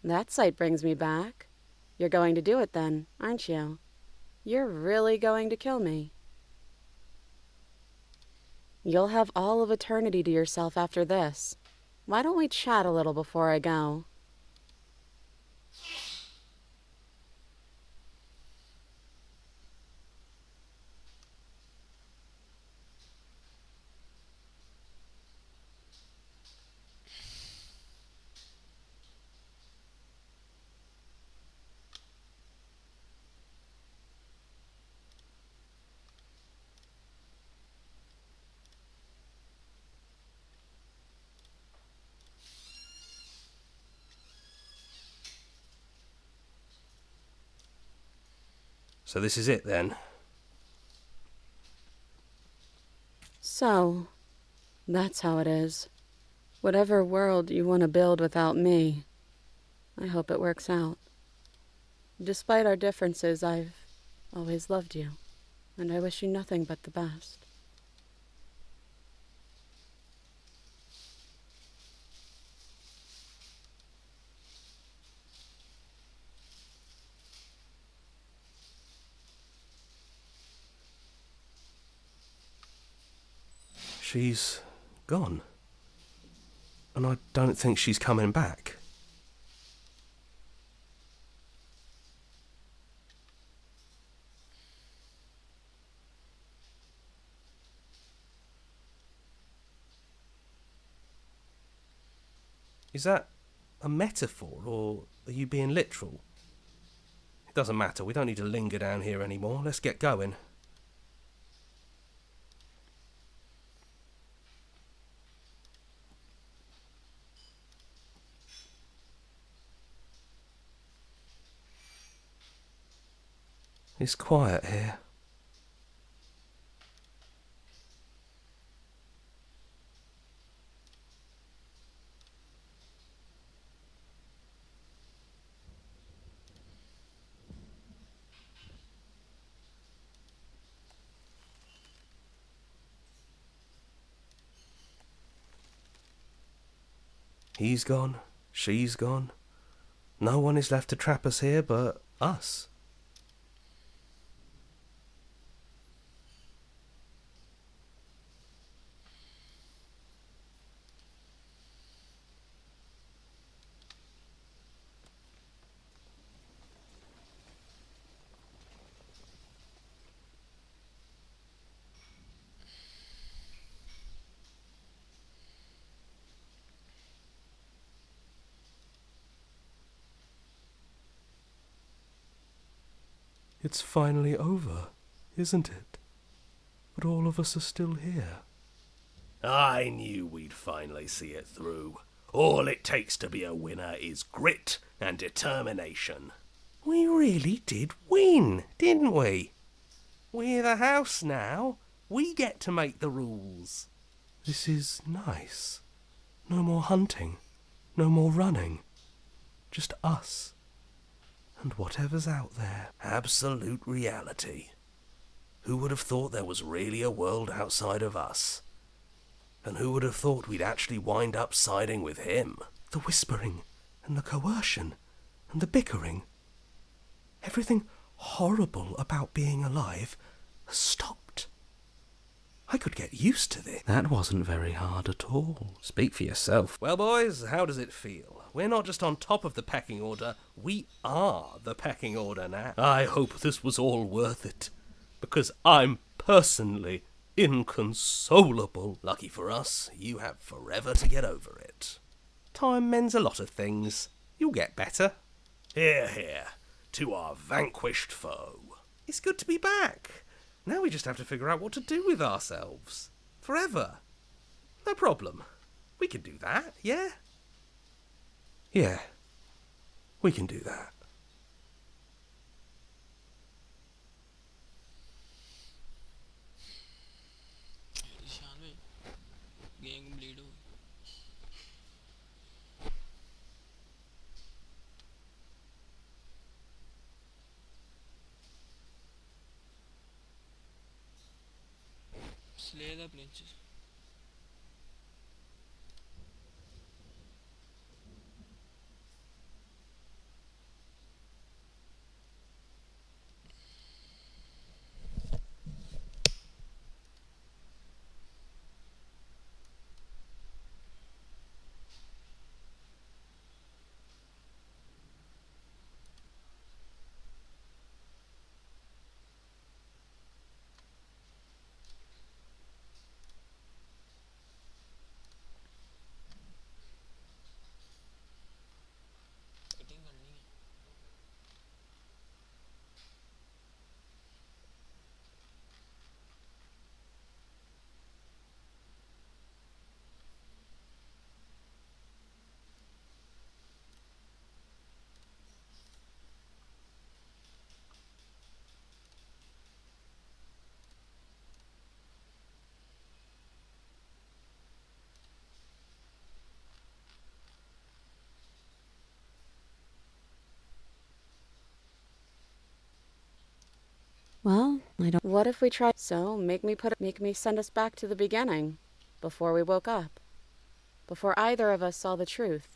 That sight brings me back. You're going to do it then, aren't you? You're really going to kill me. You'll have all of eternity to yourself after this. Why don't we chat a little before I go? So this is it then? So, that's how it is. Whatever world you want to build without me, I hope it works out. Despite our differences, I've always loved you, and I wish you nothing but the best. She's gone. And I don't think she's coming back. Is that a metaphor, or are you being literal? It doesn't matter, we don't need to linger down here anymore. Let's get going. It's quiet here. He's gone. She's gone. No one is left to trap us here but us. It's finally over, isn't it? But all of us are still here. I knew we'd finally see it through. All it takes to be a winner is grit and determination. We really did win, didn't we? We're the house now. We get to make the rules. This is nice. No more hunting. No more running. Just us. And whatever's out there. Absolute reality. Who would have thought there was really a world outside of us? And who would have thought we'd actually wind up siding with him? The whispering, and the coercion, and the bickering. Everything horrible about being alive has stopped. I could get used to this. That wasn't very hard at all. Speak for yourself. Well, boys, how does it feel? We're not just on top of the pecking order, we are the pecking order now. I hope this was all worth it, because I'm personally inconsolable. Lucky for us, you have forever to get over it. Time mends a lot of things. You'll get better. Hear, hear, to our vanquished foe. It's good to be back. Now we just have to figure out what to do with ourselves. Forever. No problem. We can do that, yeah? Yeah, we can do that. Slay the princess. Well, I don't. What if we try? So make me send us back to the beginning, before we woke up, before either of us saw the truth.